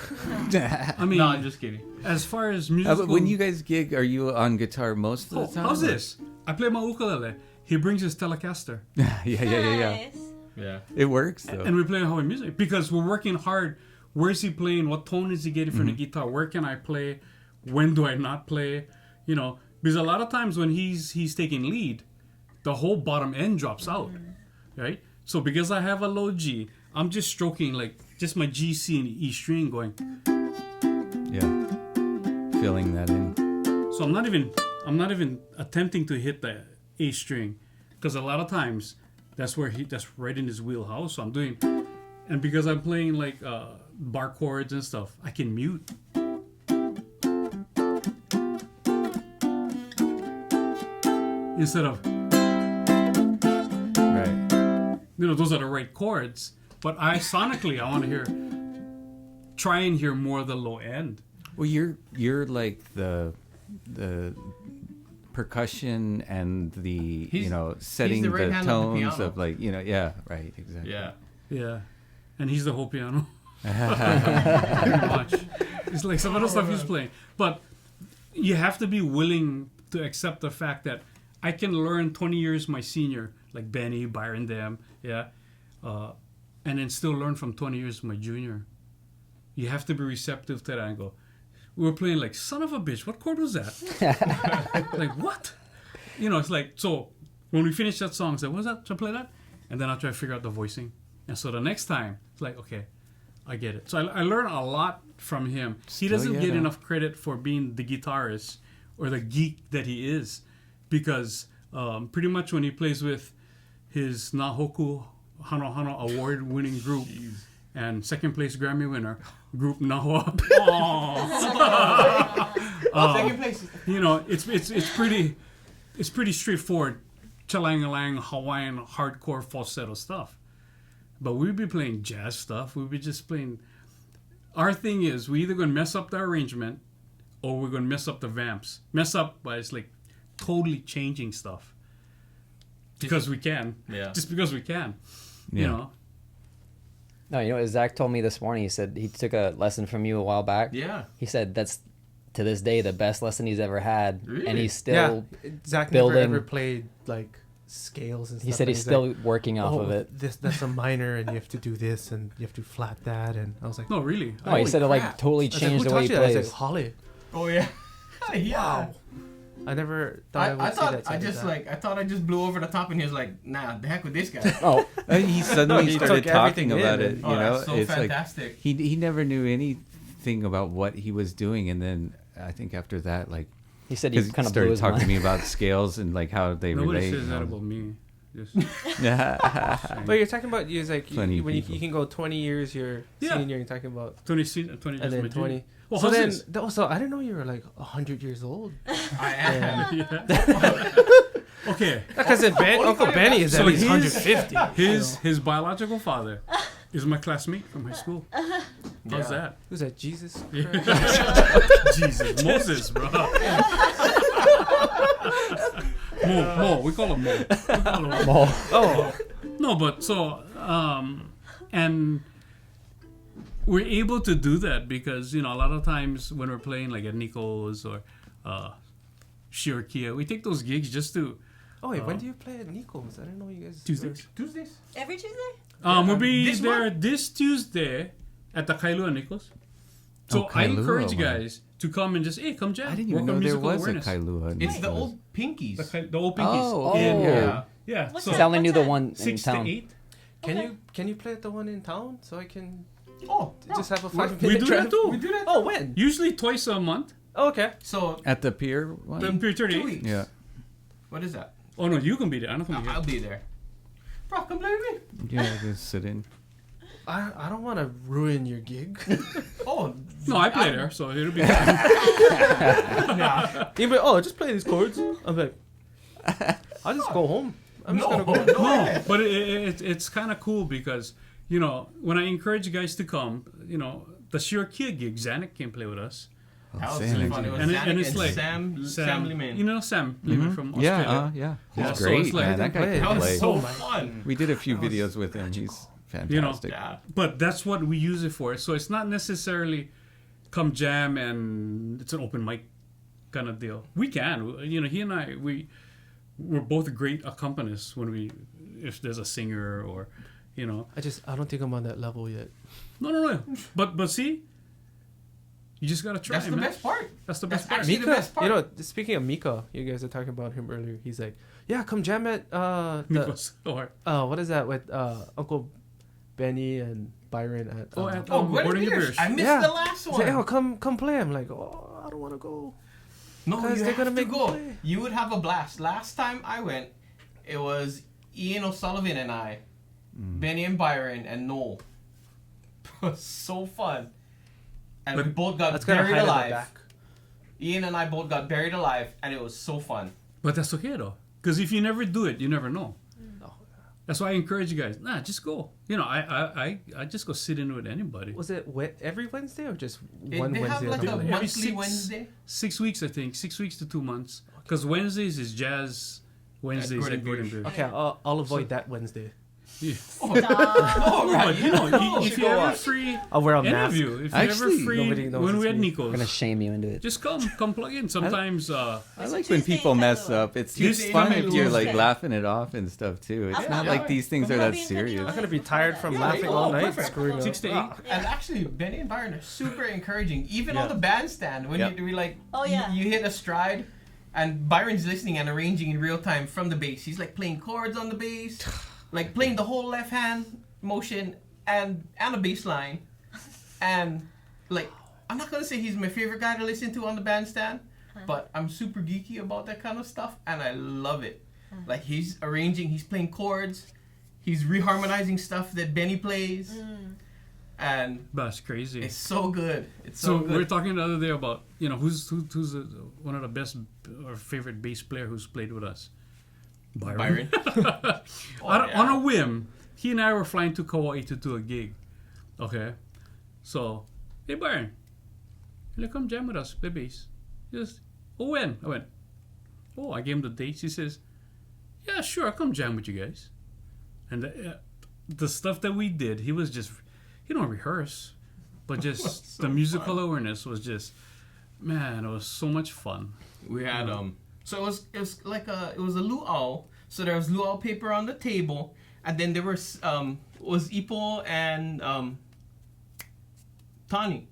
I mean, no, I'm just kidding. As far as musical... when you guys gig, are you on guitar most of the time? How's this? I play my ukulele. He brings his Telecaster. Yeah. Yeah. It works, though. And we play Hawaii music because we're working hard. Where's he playing? What tone is he getting from the guitar? Where can I play? When do I not play? You know, because a lot of times when he's taking lead, the whole bottom end drops out, right? So because I have a low G, I'm just stroking like just my G, C, and E string going. Yeah, filling that in. So I'm not even attempting to hit the A string, because a lot of times that's right in his wheelhouse. So I'm doing, and because I'm playing like bar chords and stuff, I can mute. Instead of, Right. you know, those are the right chords, but sonically I want to try and hear more of the low end. Well, you're like the percussion and the setting the right the hand on the tones piano. of like right, exactly. Yeah, and he's the whole piano. Pretty much. It's like some of the stuff he's playing, but you have to be willing to accept the fact that I can learn 20 years my senior, like Benny, Byron, them, and then still learn from 20 years my junior. You have to be receptive to that and go, we were playing like, son of a bitch, what chord was that? Like, what? You know, it's like, so when we finish that song, say, what's that? Should I play that? And then I'll try to figure out the voicing. And so the next time, it's like, okay, I get it. So I learn a lot from him. He doesn't get enough credit for being the guitarist or the geek that he is, because pretty much when he plays with his Nahoku Hano Hano award-winning group and second place Grammy winner group Nahoa, Second place. you know, it's pretty straightforward, chalang-a-lang Hawaiian hardcore falsetto stuff. But we'd be playing jazz stuff. We'd be just playing. Our thing is, we either going to mess up the arrangement or we're going to mess up the vamps. Mess up by it's like totally changing stuff. Because we can. Yeah. Just because we can. Yeah. You know? No, you know what Zach told me this morning? He said he took a lesson from you a while back. Yeah. He said that's, to this day, the best lesson he's ever had. Really? And he's still Zach building. never ever played like scales and stuff. He said he's still working off of it. That's a minor, and you have to do this, and you have to flat that, and I was like, No, really. No, he said it like totally I was like, changed who the way taught he you that? I plays. was like, Holly. Oh yeah. Yeah. Wow. I never thought I would I see thought that. I thought I just blew over the top, and he was like, "Nah, the heck with this guy." Oh, He suddenly he started took talking everything about in, it. and- You Oh, know, that's so it's fantastic. like he never knew anything about what he was doing, and then I think after that, like, he said he because kind of blew started his talking to mind. me about scales and like how they Nobody relate. says that and about me. Just, But you're talking about like Plenty of when you people. can go 20 years your Yeah. senior. You're talking about 20 and just then my junior. 20. Well, so how's then this? so I didn't know you were like 100 years old. I am. Yeah. Okay. Because Uncle Benny is So at least his- 150. His biological father is my classmate from high school. How's that? Who's that? Jesus? Jesus, Moses, bro. Mo. We call him Mo. Mo. Oh, No, but so, And we're able to do that because, you know, a lot of times when we're playing like at Nico's or Shirkia, we take those gigs just to... Oh, wait, when do you play at Nico's? I didn't know you guys... Tuesdays. Tuesdays. Every Tuesday? We'll be This there month? this Tuesday at the Kailua Nico's. So Oh, I encourage Kailua, you wow. guys to come and just, hey, come jam. I didn't Work even on know there musical was awareness. a Kailua. It's the Nicholas. old Pinkies. The old Pinkies. Oh, Yeah. Yeah. What's So that? I only knew the What's that? one in 6 town. to 8. Can you play at the one in town so I can Oh, just have a We 5-minute do drive? that too. we do that. Oh, when? Usually twice a month. Oh, okay. So At the pier one? The Pier 38. 2 weeks. Yeah. What is that? Oh no, you can be there. I don't think you I'll can. be there. Bro, come play with me. Yeah, just sit in. I don't want to ruin your gig. Oh, No, I play there, so it'll be fine. You'll be, oh, just play these chords. I'm like, I'll just go home. I'm just No, gonna go. No, but it's kind of cool because, you know, when I encourage you guys to come, you know, the Shirkia gig, Zanuck came play with us. that was Sam. really fun. It was And Zanuck it's and like Sam Liman. You know Sam Liman from Australia. Yeah. Yeah, He's so great, it's like- man. That guy That can that was play. so fun. We did a few videos with him. He's You know, fantastic. Yeah. But that's what we use it for. So it's not necessarily come jam and it's an open mic kind of deal. We can, you know, he and I, we're both great accompanists when if there's a singer or, you know. I don't think I'm on that level yet. No. But see, you just gotta try, That's the man. best part. That's the That's best part. actually the Mika, best part. you know, speaking of Mika, you guys were talking about him earlier. He's like, yeah, come jam at Because- or- what is that with Uncle Benny and Byron at at Oh, Gwen Boarding the Pierce. British. I missed Yeah. the last he's like, one. oh, come play. I'm like, oh, I don't want to go. No, Because you they're have gonna to make me go. play. You would have a blast. Last time I went, it was Ian O'Sullivan and I, Benny and Byron and Noel. It was so fun. And we But both got That's gonna buried hide in the alive. back. Ian and I both got buried alive, and it was so fun. But that's okay though, because if you never do it, you never know. Oh. That's why I encourage you guys. Nah, just go. You know, I just go sit in with anybody. Was it every Wednesday or just They one have Wednesday? like a a month? Every monthly Wednesday. 6 weeks, I think. 6 weeks to 2 months. Because Wednesdays is jazz. Wednesdays Gordon at Gordon Biersch. Biersch. Okay, I'll avoid that Wednesday. Yeah. Oh, right. But you know, No, if go you're ever on. free, I'll wear a any mask. of you, if you're Actually, ever free, nobody knows when it's we're at me. I'm gonna Nico's, shame you into it. just come plug in. Sometimes, I It's like a when Tuesday people in mess Kailua. up. It's Tuesday just in fun Kailua. if you're like Okay. laughing it off and stuff too. It's I'm not not- like these things are I'm that not being serious. I'm gonna be tired from Yeah, laughing oh, all night, perfect. screwing up. 6 to 8. Yeah. And actually, Benny and Byron are super encouraging. Even Yeah. on the bandstand, when Yep. you like, Oh, yeah. you hit a stride, and Byron's listening and arranging in real time from the bass. He's like playing chords on the bass, like playing the whole left hand motion and a bass line. And like, I'm not gonna say he's my favorite guy to listen to on the bandstand, but I'm super geeky about that kind of stuff, and I love it. Like he's arranging, he's playing chords, he's reharmonizing stuff that Benny plays, and That's crazy. it's so good. It's So so we were good. talking the other day about, you know, who's one of the best or favorite bass player who's played with us. Byron. Oh, On a whim, he and I were flying to Kauai to do a gig. Okay, so hey Byron, you come jam with us, play bass. He says, oh when? I went, oh, I gave him the dates. He says, yeah, sure, I'll come jam with you guys. And the stuff that we did, he was just, he don't rehearse, but just so the musical awareness was just, man, it was so much fun. We had so it was like it was a luau. So there was luau paper on the table, and then there was Ipo and Tani,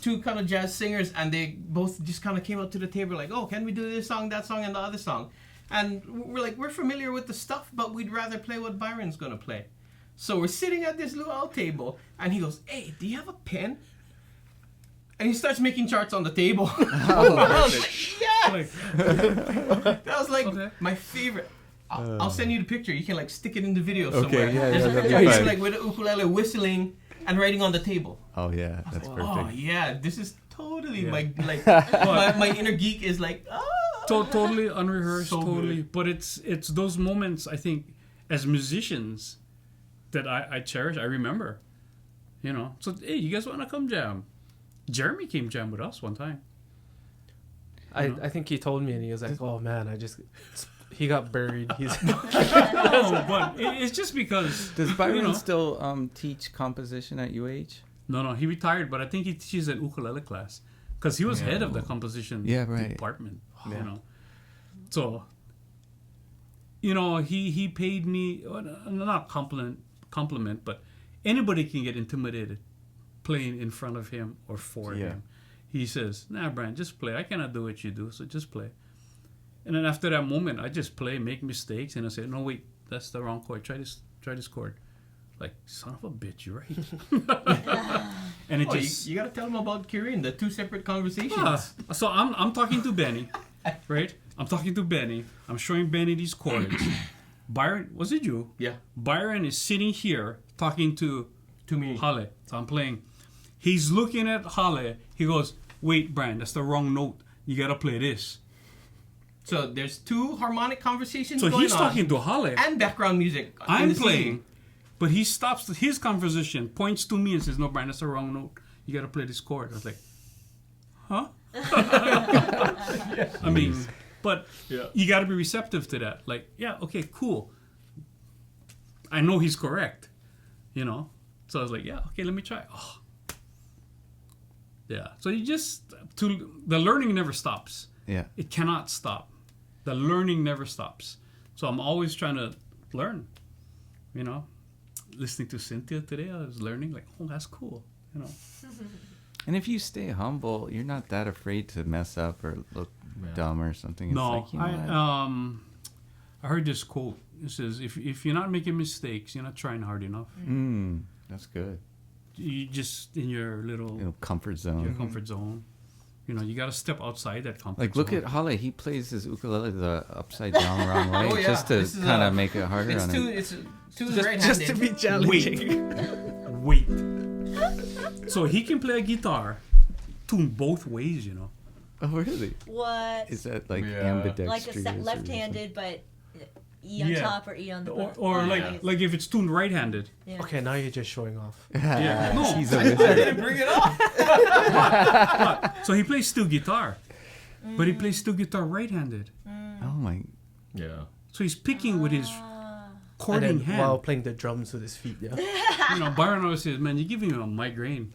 two kind of jazz singers, and they both just kind of came up to the table like, oh, can we do this song, that song, and the other song? And we're like, we're familiar with the stuff, but we'd rather play what Byron's gonna play. So we're sitting at this luau table, and he goes, hey, do you have a pen? And he starts making charts on the table. I was like, yes! Like, That was like Okay. my favorite. I'll send you the picture. You can like stick it in the video somewhere. Okay, yeah, There's a that'd be picture of him, fine. like with a ukulele whistling and writing on the table. Oh yeah, that's Oh perfect. yeah, this is totally Yeah. my inner geek is like totally unrehearsed, So totally. good. But it's those moments, I think, as musicians, that I cherish. I remember, you know. So hey, you guys want to come jam? Jeremy came jam with us one time. I think he told me, and he was like, "Oh man, He got buried. He's No, but it's just because. Does Byron you know, still teach composition at UH? No, he retired, but I think he teaches an ukulele class because he was head of the composition department. Yeah. You know, so he paid me not compliment, but anybody can get intimidated playing in front of him or for him. He says, "Nah, Bryan, just play. I cannot do what you do, so just play." And then after that moment, I just play, make mistakes, and I say, "No, wait, that's the wrong chord. Try this chord." Like, son of a bitch, you're right. And it you gotta tell them about Kirin, the two separate conversations. So I'm talking to Benny, right? I'm talking to Benny. I'm showing Benny these chords. Byron, was it you? Yeah. Byron is sitting here talking to me. Hale. So I'm playing. He's looking at Hale. He goes, "Wait, Bryan, that's the wrong note. You gotta play this." So there's two harmonic conversations So going he's on. talking to Hale. And background music. in I'm the scene. playing, but he stops his conversation, points to me and says, "No, Bryan, that's the wrong note. You gotta play this chord." I was like, "Huh?" I mean, but you gotta be receptive to that. Like, yeah, okay, cool. I know he's correct, So I was like, yeah, okay, let me try. Oh. Yeah. So the learning never stops. Yeah. It cannot stop. The learning never stops. So I'm always trying to learn, Listening to Cynthia today, I was learning, like, oh, that's cool, And if you stay humble, you're not that afraid to mess up or look dumb or something. It's No, like, you know what? I heard this quote. It says, if you're not making mistakes, you're not trying hard enough. That's good. You just in your little Comfort zone. your comfort zone. You got to step outside that comfort Like, zone. look at Hale. He plays his ukulele the upside down wrong way Oh, yeah. just to This is kind of make it harder on him. It's two just right-handed. to be challenging. Wait. So he can play a guitar, tune both ways, Oh, really? What? Is that like Yeah. ambidextrous? Like a or left-handed, but E on Yeah. top or E on the Or, bottom. or like if it's tuned right-handed. Yeah. Okay, now you're just showing off. Yeah. No. He's a I wizard. didn't bring it up. So he plays steel guitar, but he plays steel guitar right-handed. Oh, my. Yeah. So he's picking with his And chording then hand. while playing the drums with his feet, yeah. Byron always says, "Man, you're giving him a migraine."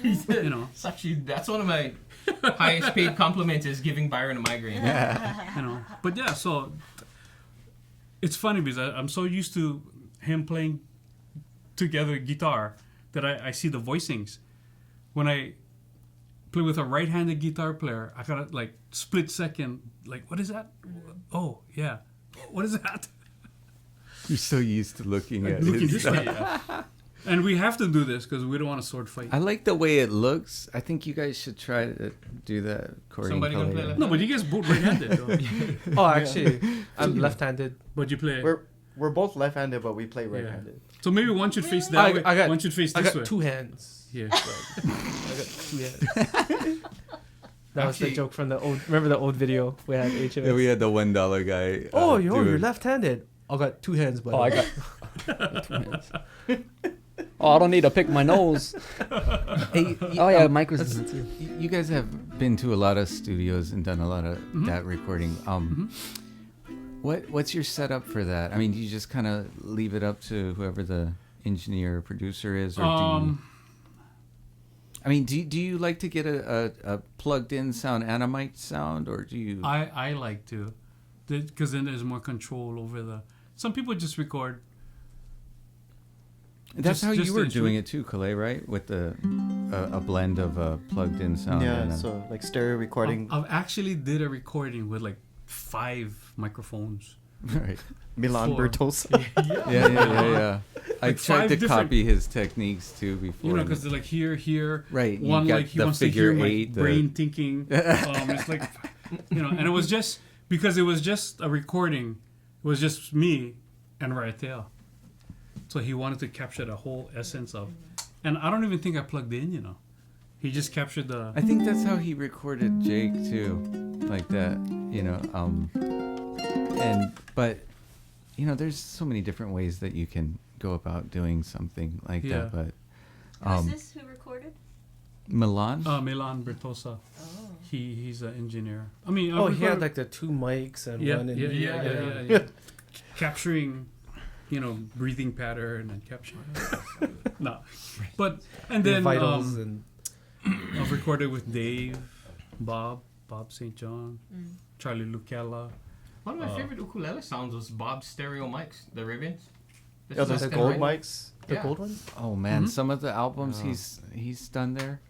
It's actually, that's one of my highest paid compliments is giving Byron a migraine. But yeah, so it's funny because I'm so used to him playing together guitar that I see the voicings. When I play with a right-handed guitar player, I gotta like split second, like, what is that? Oh yeah, what is that? You're so used to looking at Looking his this way, yeah. And we have to do this because we don't want to sword fight. I like the way it looks. I think you guys should try to do that. Corey and Somebody gonna play Kalea. like No, but you guys both right-handed. Though. Oh, actually, I'm left-handed. But you play. We're both left-handed, but we play right-handed. So maybe one should face that way. One should face I this got way. two hands. Yeah. I got two hands. That was the Actually- joke from the old. Remember the old video we had HMS? Yeah, we had the $1 guy. Oh, doing- you're left-handed. I got two hands, buddy. Oh, I got 2 hands. Oh, I don't need to pick my nose. Hey, Oh yeah, Mike was in it too. You guys have been to a lot of studios and done a lot of that recording. What's your setup for that? I mean, do you just kind of leave it up to whoever the engineer or producer is, or do you? I mean, do you like to get a plugged-in sound and a mic sound, or do you? I like to, because then there's more control over the. Some people just record. That's how just you the were doing instrument. it too, Kalei, right? With a blend of a plugged-in sound. Yeah, and a, so like stereo recording. I've actually did a recording with like 5 microphones. right. Milan 4. Bertosa. Yeah. I Like tried 5 to different- copy his techniques too before. You know, because they're like here. Right, you One got like he the wants to hear figure my 8, the- brain thinking. It's like, and it was just because it was just a recording. It was just me and Rayatel. So he wanted to capture the whole essence of, and I don't even think I plugged in. He just captured the. I think that's how he recorded Jake too, like that. But there's so many different ways that you can go about doing something like Yeah. that. But Who is this who recorded? Milan? Milan Bertosa. Oh. He's an engineer. I mean, Oh, he had like the 2 mics and yeah, one in yeah. Capturing, breathing pattern and capturing. No, but and the then vitals and I've recorded with Dave, Bob St. John, Charlie Lucella. One of my favorite ukulele sounds was Bob's stereo mics, the Rivians. Oh, those the gold right? mics. the Yeah. gold ones. Oh man, Mhm. some of the albums he's done there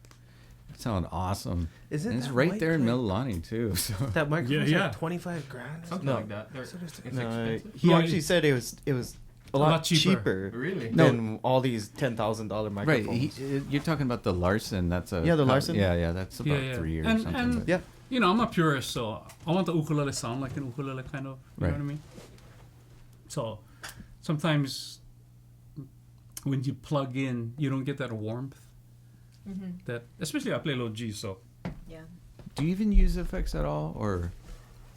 sound awesome. Is it And it's that right mic, there in like- Mililani too. So That microphone's Yeah. like 25 grand. Something No. like that. They're, So there's- it's No, expensive. he No, actually said it was a lot cheaper, Really? No. than all these $10,000 right, microphones. you're talking about the Larson. That's a Yeah, the Larson? Yeah, that's about Yeah, yeah. 3 years or And- something. and- but- Yeah. I'm a purist, so I want the ukulele sound like an ukulele kind of. You Right. know what I mean? So sometimes when you plug in, you don't get that warmth. That especially I play low G, so Yeah. Do you even use effects at all, or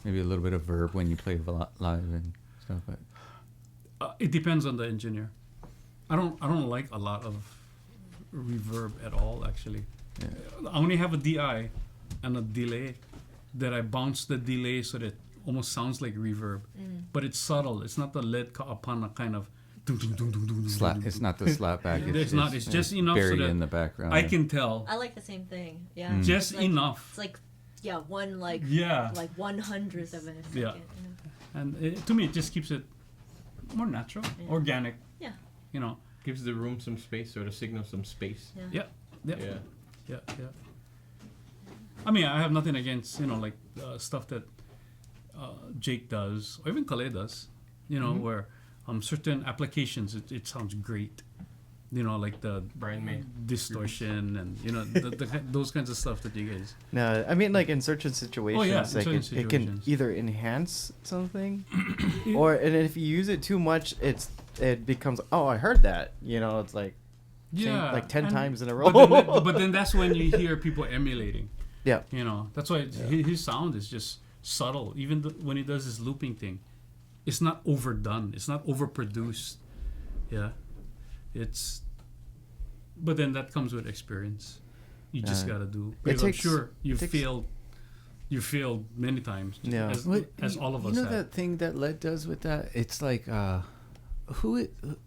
maybe a little bit of verb when you play live and stuff? But it depends on the engineer. I don't like a lot of reverb at all. Actually, I only have a DI and a delay that I bounce the delay so that it almost sounds like reverb, but it's subtle. It's not the lead upon a kind of slap. It's not the slap back. It's not. It's just enough so buried that in the background. I can tell I like the same thing. Yeah. Mm. just Like, enough. It's like, yeah, one like Yeah, like 1/100th of a second. Yeah. and to me it just keeps it more natural, Yeah. organic. Yeah. Gives the room some space or the signal some space. Yeah. Yeah. Yeah. I mean, I have nothing against like stuff that Jake does or even Kale does. Where certain applications it sounds great. Like the Brian May. distortion and those kinds of stuff that you guys. No, I mean like in certain situations, in like certain it can situations. either enhance something, and if you use it too much, it becomes I heard that. It's like Yeah, like 10 and- times in a row. But then that's when you hear people emulating. Yeah. That's why his sound is just subtle. Even when he does his looping thing, it's not overdone. It's not overproduced. Yeah, but then that comes with experience. You just gotta do. Because I'm takes- sure you've takes- failed. You failed many times. Yeah. As all of us You know have. that thing that Led does with that? It's like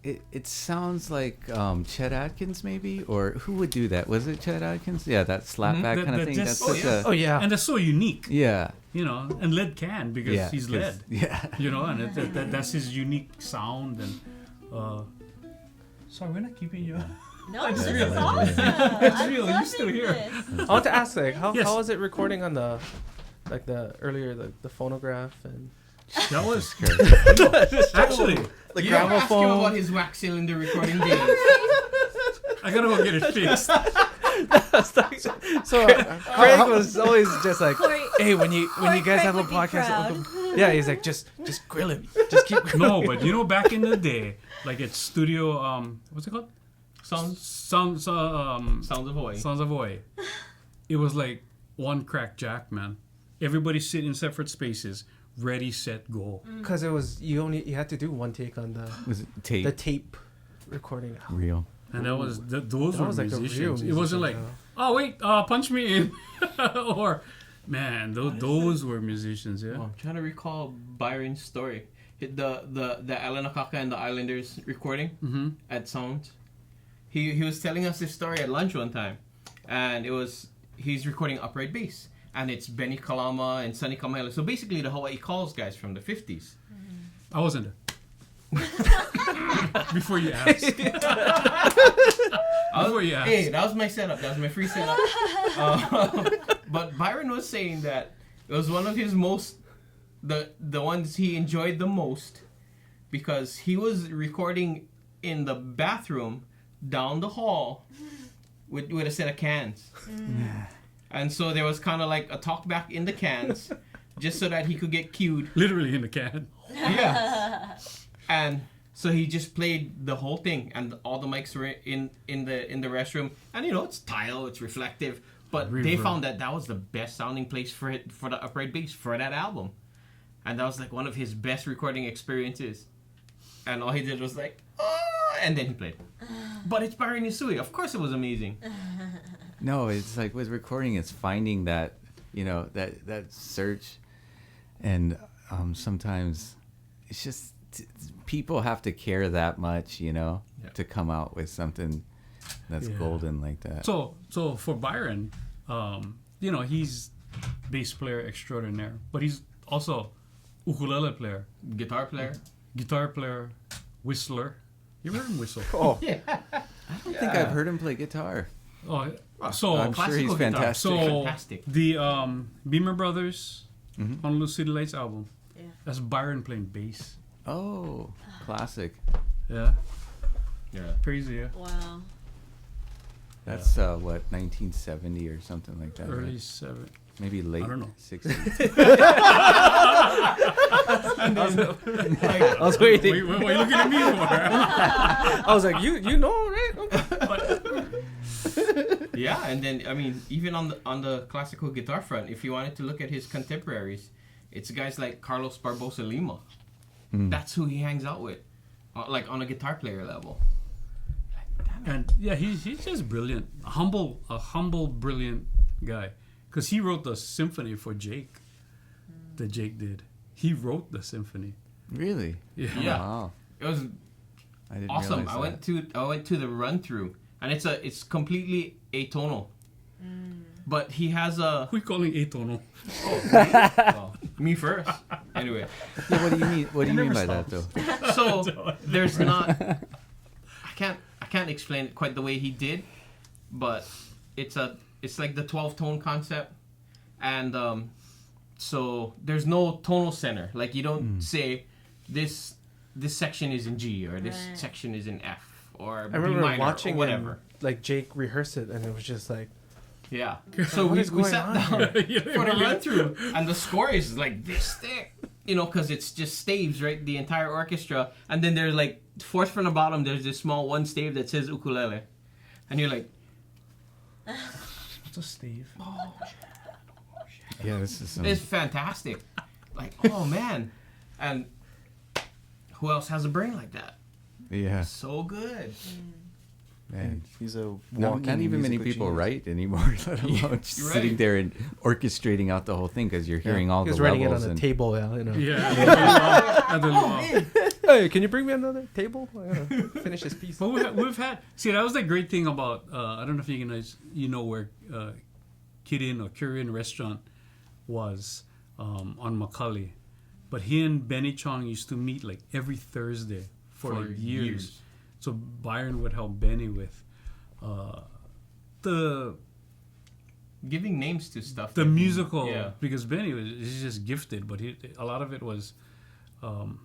it sounds like Chet Atkins maybe, or who would do that? Was it Chet Atkins? Yeah, that slapback That- kind of that thing. just- That's such a Oh yeah. And that's so unique. yeah. And Led can because Yeah, he's 'cause- Led. Yeah. And that's his unique sound and sorry, we're not keeping you. No, I this just is realized. awesome. It's I'm real, you're still loving here. this. I want to ask, like, how Yes. was it recording on the phonograph and That was Great. actually. the You ever ask him gramophone. about his wax cylinder recording days? I gotta go get it fixed. so Craig was always just like, Corey, hey, when you Corey guys Craig have a would be podcast, proud. Uncle- yeah, he's like, just grill him, just keep No, but back in the day, like at studio, what's it called? Sounds Sounds of Hawaii. Sounds of Hawaii. It was like one crack jack, man. Everybody sit in separate spaces, ready, set, go. because it was you had to do one take on the Was it tape? tape recording. Real. And that was those That were was like a real musicians. It wasn't like, musician, oh wait, punch me in, or man, those were musicians. Yeah. Oh, I'm trying to recall Byron's story. The Alanakaka and the Islanders recording Mm-hmm. at Sounds. He was telling us this story at lunch one time, and he's recording upright bass, and it's Benny Kalama and Sonny Kamahela. So basically the Hawaii Calls guys from the 50s. I wasn't there. Before you asked. Hey, that was my setup. That was my free setup. But Byron was saying that it was one of his the ones he enjoyed the most, because he was recording in the bathroom down the hall with a set of cans. And so there was kind of like a talk back in the cans just so that he could get cued. Literally in the can. Yeah. And so he just played the whole thing, and all the mics were in the restroom. And it's tile, it's reflective, but they Reverb. found that was the best sounding place for the upright bass for that album. And that was like one of his best recording experiences. And all he did was like, oh, and then he played. But it's Byron Yasui. Of course it was amazing. No, it's like with recording, it's finding that, that search, and sometimes it's just people have to care that much, to come out with something that's golden like that. So for Byron, he's bass player extraordinaire, but he's also ukulele player, Guitar player, whistler. You ever heard him whistle? Oh, yeah. I don't think I've heard him play guitar. Oh, so I'm sure he's classical guitar. fantastic. So Fantastic. the Beamer Brothers Mhm. Honolulu City Lights album. Yeah. That's Byron playing bass. Oh, classic. Yeah, Yeah. crazy. Yeah, Wow. That's 1970 or something like that. early right? seven. Maybe late I don't know. 60s. I was waiting. Wait, what are you looking at me for? I was like, you know, right? Yeah, and then I mean, even on the classical guitar front, if you wanted to look at his contemporaries, it's guys like Carlos Barbosa Lima. That's who he hangs out with, like on a guitar player level. And yeah, he's just brilliant. A humble, brilliant guy. Because he wrote the symphony for Jake. That Jake did. He wrote the symphony. Really? Yeah. Wow. It was I didn't awesome. realize that. I went to the run through, and it's completely atonal. But he has a We're calling atonal. well, me first. Anyway, Yeah, what do you mean? What do you mean never by that, though? so there's not. I can't explain it quite the way he did, but it's like the 12-tone concept, and so there's no tonal center. Like you don't say this section is in G or this Right. section is in F or I B remember minor watching or whatever. like Jake rehearse it, and it was just like, Yeah. So What we is going sat on down here? for the run through, and the score is like this thick, because it's just staves, right? The entire orchestra, and then there's like fourth from the bottom. There's this small one stave that says ukulele, and you're like, What's a stave? Yeah, this is some. it's fantastic. Like, oh man, and who else has a brain like that? Yeah, So good. man. he's a Not walking even many musical people genius. write anymore, let alone just You're sitting right. there and orchestrating out the whole thing because you're hearing all he was the writing it levels. on a And table, Yeah. At the luau. Hey, can you bring me another table? I gotta finish this piece. But we've had. See, that was the great thing about. I don't know if you guys know where Kirin or Kirin restaurant was on Macaulay, but he and Benny Chong used to meet like every Thursday for like years. So Byron would help Benny with the Giving names to stuff. the that- musical Yeah. because Benny was he's just gifted, but a lot of it was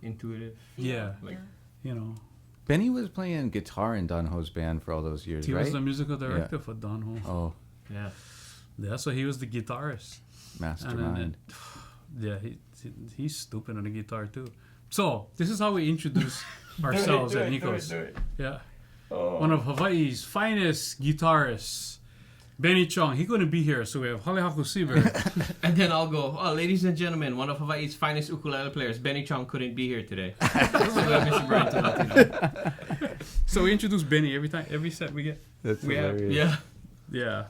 Intuitive. yeah, Like, Benny was playing guitar in Don Ho's band for all those years, he right? was the musical director for Don Ho. Oh, yeah. Yeah, so he was the guitarist. mastermind. Yeah, he's stupid on the guitar too. So this is how we introduce ourselves at Nico's. Yeah, one of Hawaii's finest guitarists, Benny Chong. He couldn't be here, so we have Halehaku Seabury. And then I'll go, ladies and gentlemen, one of Hawaii's finest ukulele players, Benny Chong, couldn't be here today. So we have Mr. Bryan Tolentino. So we introduce Benny every set we get. That's We have, hilarious. yeah. Yeah,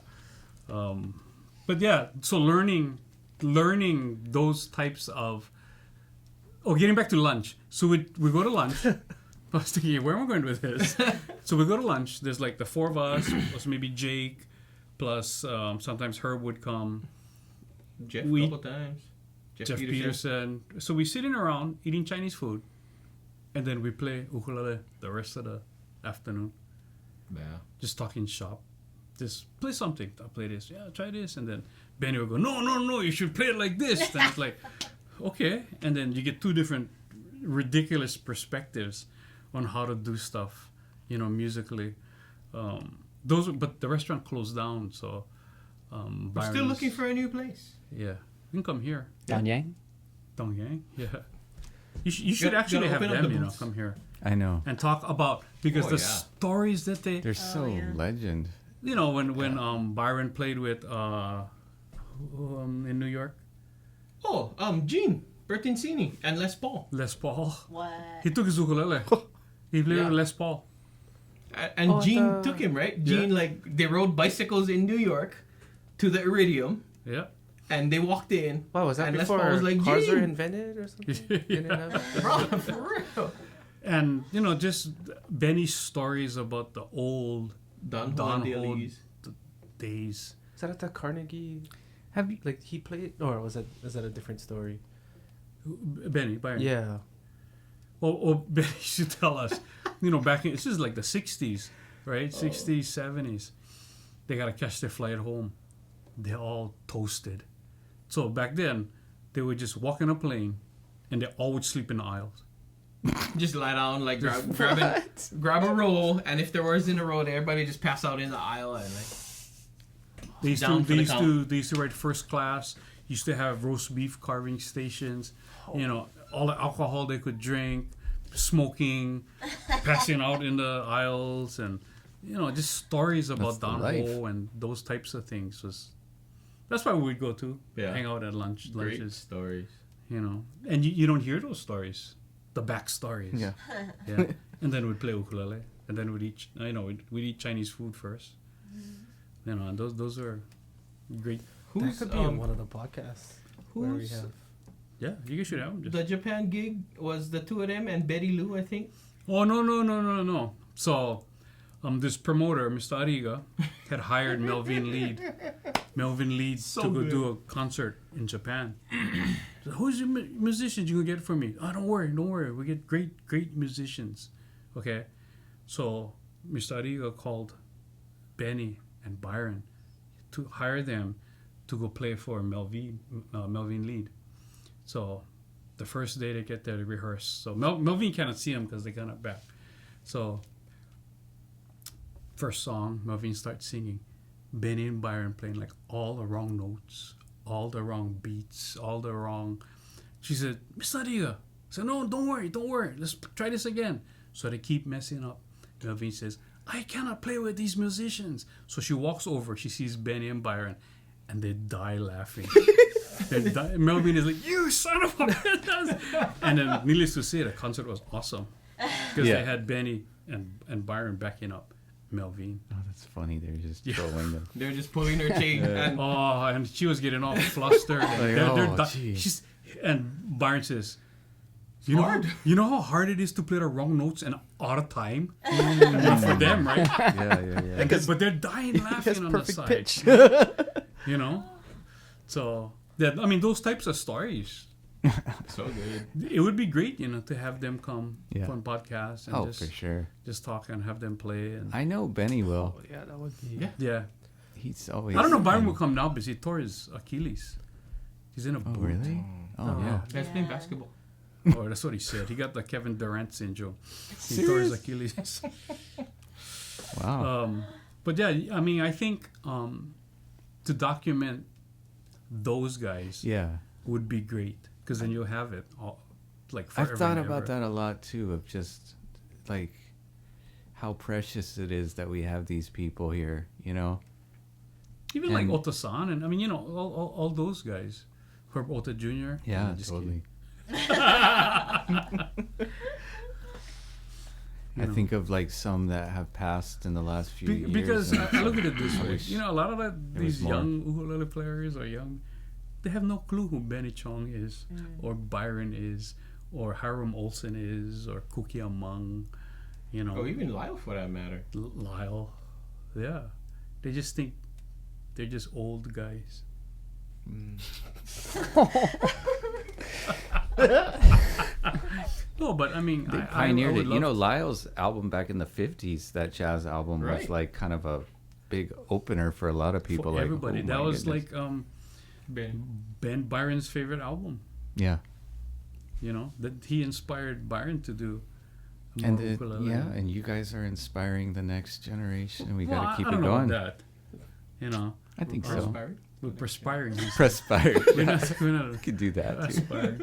but yeah, so learning those types of. Oh, getting back to lunch. So we go to lunch. I was thinking, where am I going with this? So we go to lunch. There's like the four of us, plus maybe Jake, plus sometimes Herb would come. Jeff We- a couple times. Jeff Peterson. So we sitting around eating Chinese food, and then we play ukulele the rest of the afternoon. Yeah. Just talking shop. Just play something. I'll play this. Yeah, try this. And then Benny will go, no, you should play it like this. Then it's like, okay. And then you get two different ridiculous perspectives on how to do stuff, musically. But the restaurant closed down, so We're Byron still is- looking for a new place. Yeah, you can come here. Don Yang? Dong Yang, yeah. You should Gotta actually have open up them, the booths. come here I know. and talk about because Oh, the yeah. stories that they, They're so yeah. legend. when Byron played with in New York, Oh, Gene Bertincini and Les Paul. Les Paul. What? He took his ukulele. He played Yeah. with Les Paul. And Oh, Gene took him, right? Gene, like, they rode bicycles in New York to the Iridium, Yeah. and they walked in. Wow, was that and Les before Paul was like, cars were Gene! invented or something? Yeah. Didn't have it? Bro, for real. And, you know, just Benny's stories about the old Don Don Dailies. days. Is that at the Carnegie? Have you? Like he played, or is that a different story? Benny, Byron. Yeah. Well, Benny used to tell us, you know, back in, this is like the 60s, right? 60s, 70s. They got to catch their flight home. They're all toasted. So back then, they would just walk in a plane and they all would sleep in the aisles. Just lie down, like grab a roll, and if there was in a row, everybody just pass out in the aisle and like. They used, Down to, for they, the used count. to, they used to ride first class, used to have roast beef carving stations, you know, all the alcohol they could drink, smoking, passing out in the aisles, and, you know, just stories That's about the Don life. Ho and those types of things. That's why we'd go to, Yeah. hang out at lunches, stories. you know. And you don't hear those stories, the back stories. Yeah. Yeah. And then we'd play ukulele, and then we'd eat Chinese food first. You know, and those are great. That Who's could be in one of the podcasts. Where we who's have. Yeah, you guys should have them. the Japan gig? Was the two of them and Betty Lou, I think. Oh, no. So, this promoter, Mr. Ariga, had hired Melvin Lead So to go good. do a concert in Japan. So, who's your musicians you can get for me? Oh, don't worry. We get great musicians. Okay. So, Mr. Ariga called Benny and Byron to hire them to go play for Melvin Lead. So, the first day they get there to rehearse. So Melvin cannot see them because they cannot back. So first song, Melvin starts singing. Benny and Byron playing like all the wrong notes, all the wrong beats, all the wrong. She said, Mr. Adiga. I said, no, don't worry. Let's try this again. So they keep messing up. Melvin says, I cannot play with these musicians. So she walks over, she sees Benny and Byron, and they die laughing. Melvin is like, you son of a bitch. And then, needless to say, the concert was awesome. Because they had Benny and Byron backing up Melvin. Oh, that's funny. They're just trolling them. They're just pulling her chain. And Oh, and she was getting all flustered. And Like, geez. and Byron says, you know how hard it is to play the wrong notes and out of time? Not for them, right? Yeah. But they're dying laughing on the perfect side. pitch. You know? So, those types of stories. so good. It would be great, you know, to have them come Yeah. on podcast and Oh, for sure. just talk and have them play. And I know Benny will. Oh, yeah, that would be. yeah. He's always. I don't know if Byron will come now because he tore his Achilles. He's in a Oh, boot. really? Oh, yeah. Guys playing basketball. Oh, that's what he said. He got the Kevin Durant syndrome. He tore his Achilles. Wow. But yeah, I think to document those guys Yeah. would be great because then you'll have it all, like forever. I've thought and about ever. that a lot too, of just like how precious it is that we have these people here, you know? Even like and- Ota-san and all those guys. Herb Ota Jr. Yeah, Just totally. kidding. I think of like some that have passed in the last few years. Because and I look at it this I way. wish You know, a lot of there was these more. young ukulele players are young. They have no clue who Benny Chong is, or Byron is, or Hiram Olsen is, or Cookie Among, you know. Oh, even Lyle for that matter. Lyle. Yeah. They just think they're just old guys. No, but they pioneered it. You know, Lyle's album back in the 50s, that jazz album was Right. like kind of a big opener for a lot of people. for Like, everybody. oh That my was goodness. like Ben. Ben Byron's favorite album. Yeah. You know, that he inspired Byron to do. And more ukulele. and you guys are inspiring the next generation. We Well, got to keep I it don't know going. about that. You know, I think We're so. Inspired? we're perspiring. Perspired. We're not, we're not We could do that too. aspiring.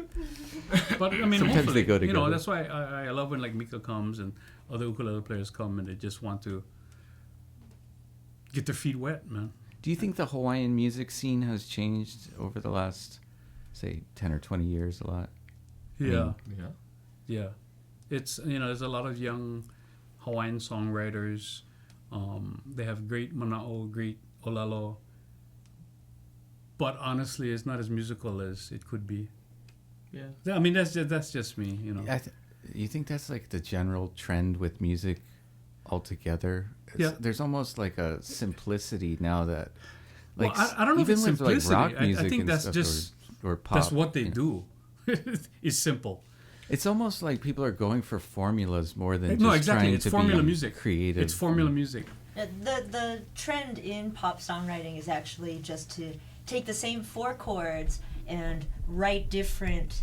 But I mean, Sometimes hopefully, they go You know, together. that's why I love when like Mika comes and other ukulele players come and they just want to get their feet wet, man. Do you think the Hawaiian music scene has changed over the last, say, 10 or 20 years a lot? Yeah, Yeah. yeah. It's there's a lot of young Hawaiian songwriters. They have great mana'o, great olelo. But honestly, it's not as musical as it could be. Yeah. I mean, that's just me, you know. You think that's like the general trend with music altogether? Yeah. There's almost like a simplicity now that, like, Well, I don't know if even it's with simplicity. like rock music I think and that's stuff just or pop. that's what they you know. do. It's simple. It's almost like people are going for formulas more than No, just exactly. trying It's to formula be music. creative. It's formula music. The trend in pop songwriting is actually just to take the same 4 chords and write different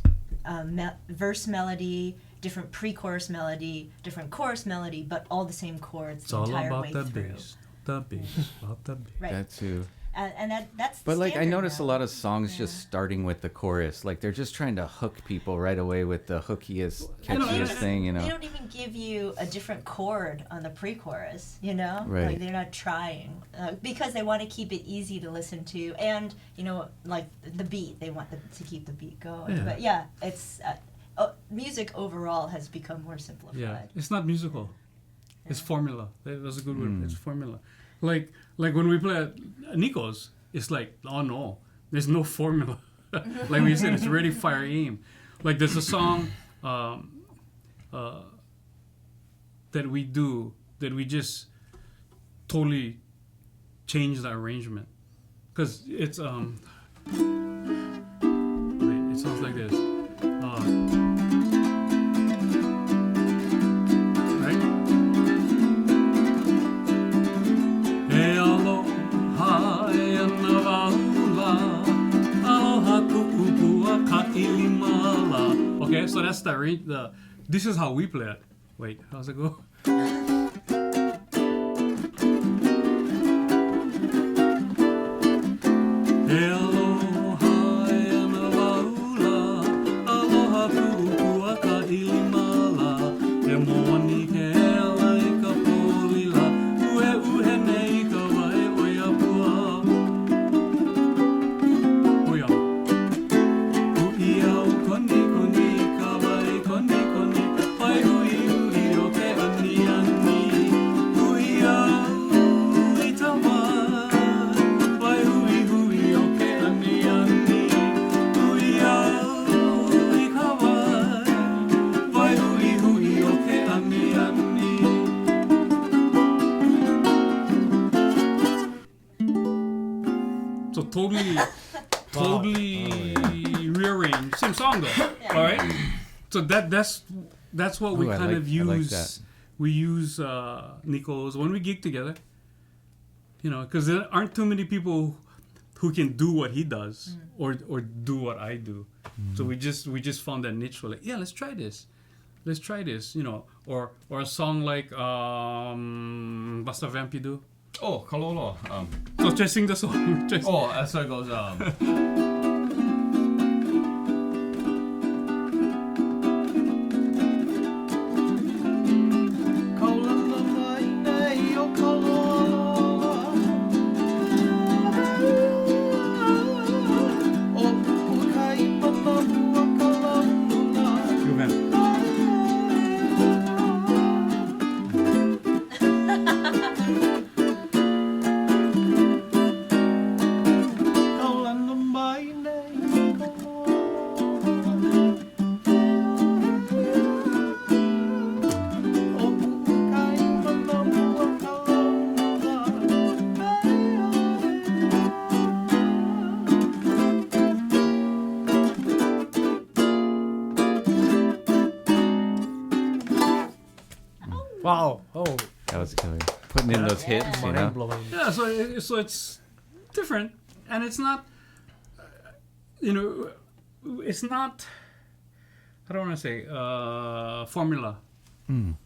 verse melody, different pre-chorus melody, different chorus melody, but all the same chords It's the all entire about way the through. bass. The bass. About the bass. Right. That too. And that's the But like I standard notice a now. lot of songs Yeah. just starting with the chorus. Like they're just trying to hook people right away with the hookiest, And they catchiest don't- thing, you They know. don't even give you a different chord on the pre-chorus, you know? Right. Like they're not trying because they want to keep it easy to listen to, and you know, like the beat, they want to keep the beat going. Yeah. But yeah, it's music overall has become more simplified. Yeah, it's not musical. It's Yeah. formula. That was a good word. Mm. It's formula. Like when we play at Nico's, it's like, oh no, there's no formula. Like we said, it's ready, fire, aim. Like there's a song that we do that we just totally change the arrangement because it's wait, it sounds like this. Right? E aloha e ana waula, aloha ku'upua ka ilimala. Okay, so that's the this is how we play it. Wait, how's it go? E aloha e ana waula, aloha ku'upua ka ilimala. E moani ke ela i ka polila, uhe nei ka wai o ia pua. Huia. Ui au koni koni ka wai koni koni, wai hui hui o ke ani ani. Ui au i ta wai hui hui o ke ani ani. Ui au i ka wai hui hui o ke ani ani. So totally rearranged. Same song though. Yeah. All right. So that's what we Ooh, I kind of like- I like use. that. We use Nico's when we gig together. You know, because there aren't too many people who can do what he does or do what I do. So we just found that niche. We're like, yeah, let's try this. Let's try this. You know, or a song like Basta Vampidu. Oh, Kalolo. So just sing the song. Just, So it goes. you went. Wow. Oh, That was killer. Putting in those hits, you know. mind blowing. Yeah, so it's different, and it's not, you know, it's not. I don't want to say formula. Mm.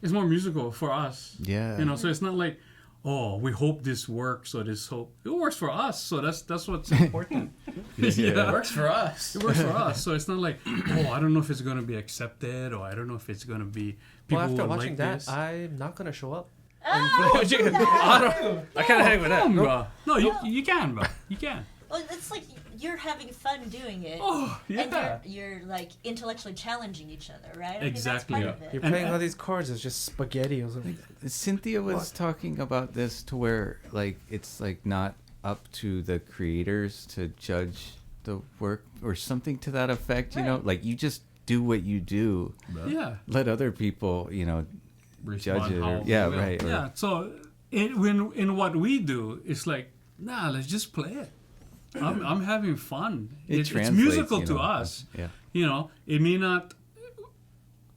It's more musical for us. Yeah. You know, so it's not like, oh, we hope this works or this hope. It works for us, so that's what's important. Yeah. It works for us. It works for us, so it's not like, oh, I don't know if it's gonna be accepted or I don't know if it's gonna be people Well, after will watching like that, this. I'm not gonna show up. Oh, I can't hang with that. Come, Nope. bro. No, you can, bro. You can. well, it's like you're having fun doing it. Oh, yeah. And you're like intellectually challenging each other, right? Exactly. I think that's part of You're it. playing all these chords. It's just spaghetti or something. Cynthia was talking about this to where like it's like not up to the creators to judge the work or something to that effect. You know, Right. like you just do what you do. Yeah. Let other people, you know, judge it. Or, yeah, right. Or, Yeah. So in what we do, it's like, nah, let's just play it. I'm having fun. It's translates, musical you to know, us. Yeah. You know, it may not.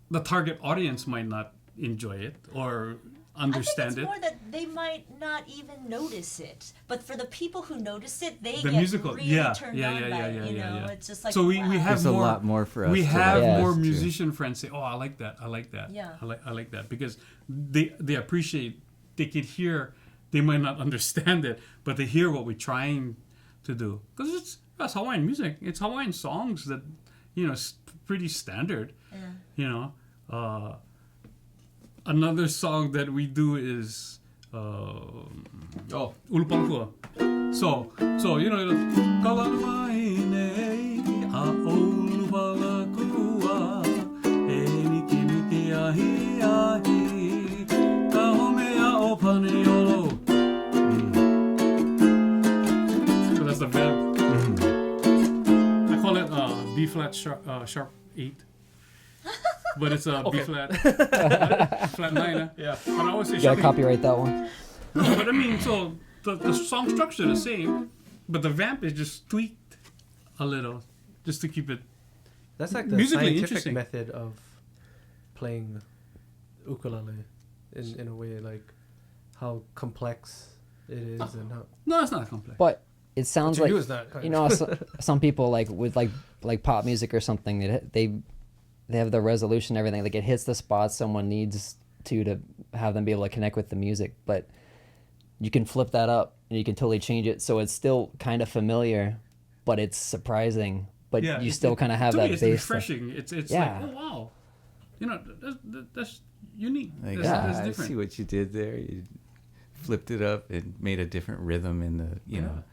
The target audience might not enjoy it or understand I think it. it's more that they might not even notice it, but for the people who notice it, they The get musical, really yeah, turned yeah, on yeah, by yeah, it. yeah, You yeah, know, yeah. it's just like So we wow. have There's a more. lot more for us. We to have Yeah. more too. musician friends say, "Oh, I like that. I like that. Yeah. I like that," because they appreciate. They could hear. They might not understand it, but they hear what we're trying to do because that's Hawaiian music. It's Hawaiian songs that, you know, pretty standard. Yeah. You know, another song that we do is Ulupalua. So you know, Kalamaine a Ulupalakua e niki niki ahi ahi ka homea o paneolo. So that's the vamp. I call it B flat sharp 8. But it's a B flat flat 9. Yeah. But I always say You gotta sharp 8. copyright that one. No, but I mean, so the song structure the same, but the vamp is just tweaked a little, just to keep it. That's like the Musically scientific interesting. method of playing ukulele in a way, like how complex it is and how. No, it's not complex. But it sounds To like you it's not kind you know some people like with like pop music or something they have the resolution and everything, like it hits the spot someone needs to have them be able to connect with the music, but you can flip that up and you can totally change it so it's still kind of familiar but it's surprising, but Yeah, you it- still kind of have to that me, it's base refreshing. It's Yeah. like, oh wow, you know, that's unique. Like, That's I different. see what you did there. You flipped it up and made a different rhythm in the, you know.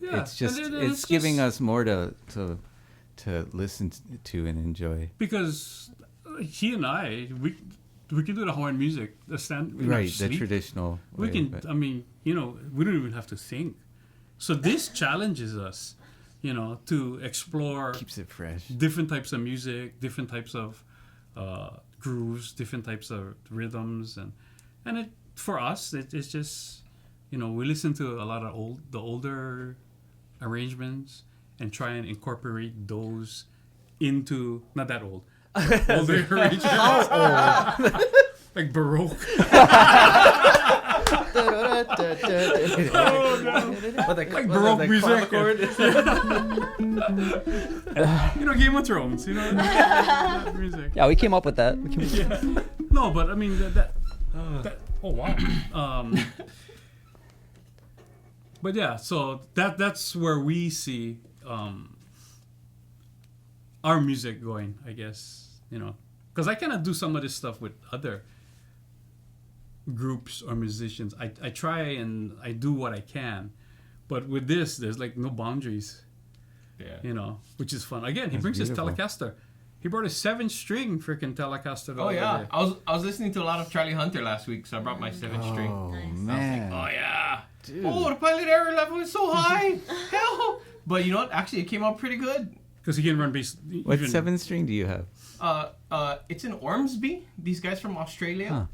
Yeah, It's just and it's giving us more to listen to and enjoy. because he and I we can do the Hawaiian music, the Right, the traditional. We way, can. but- I mean, you know, we don't even have to think. So this challenges us, you know, to explore keeps it fresh. different types of music, different types of grooves, different types of rhythms, and it for us it's just, you know, we listen to a lot of the older arrangements and try and incorporate those into not that old older arrangements. Like Baroque. Like Baroque music. You know, Game of Thrones. You know, that music. Yeah, we came up with that. Yeah. No, but I mean that oh wow. But yeah, so that's where we see our music going, I guess, you know, because I cannot do some of this stuff with other groups or musicians. I try and I do what I can, but with this, there's like no boundaries. Yeah. You know, which is fun. Again, he That's brings beautiful. his Telecaster. He brought a 7-string freaking Telecaster. the Oh other yeah, day. I was listening to a lot of Charlie Hunter last week, so I brought my 7-string. Oh Nice. man. Oh yeah. Dude. Oh, the pilot error level is so high. Hell. But you know what? Actually, it came out pretty good. Because he can run bass. What even- 7-string do you have? It's in Ormsby. These guys from Australia. Huh.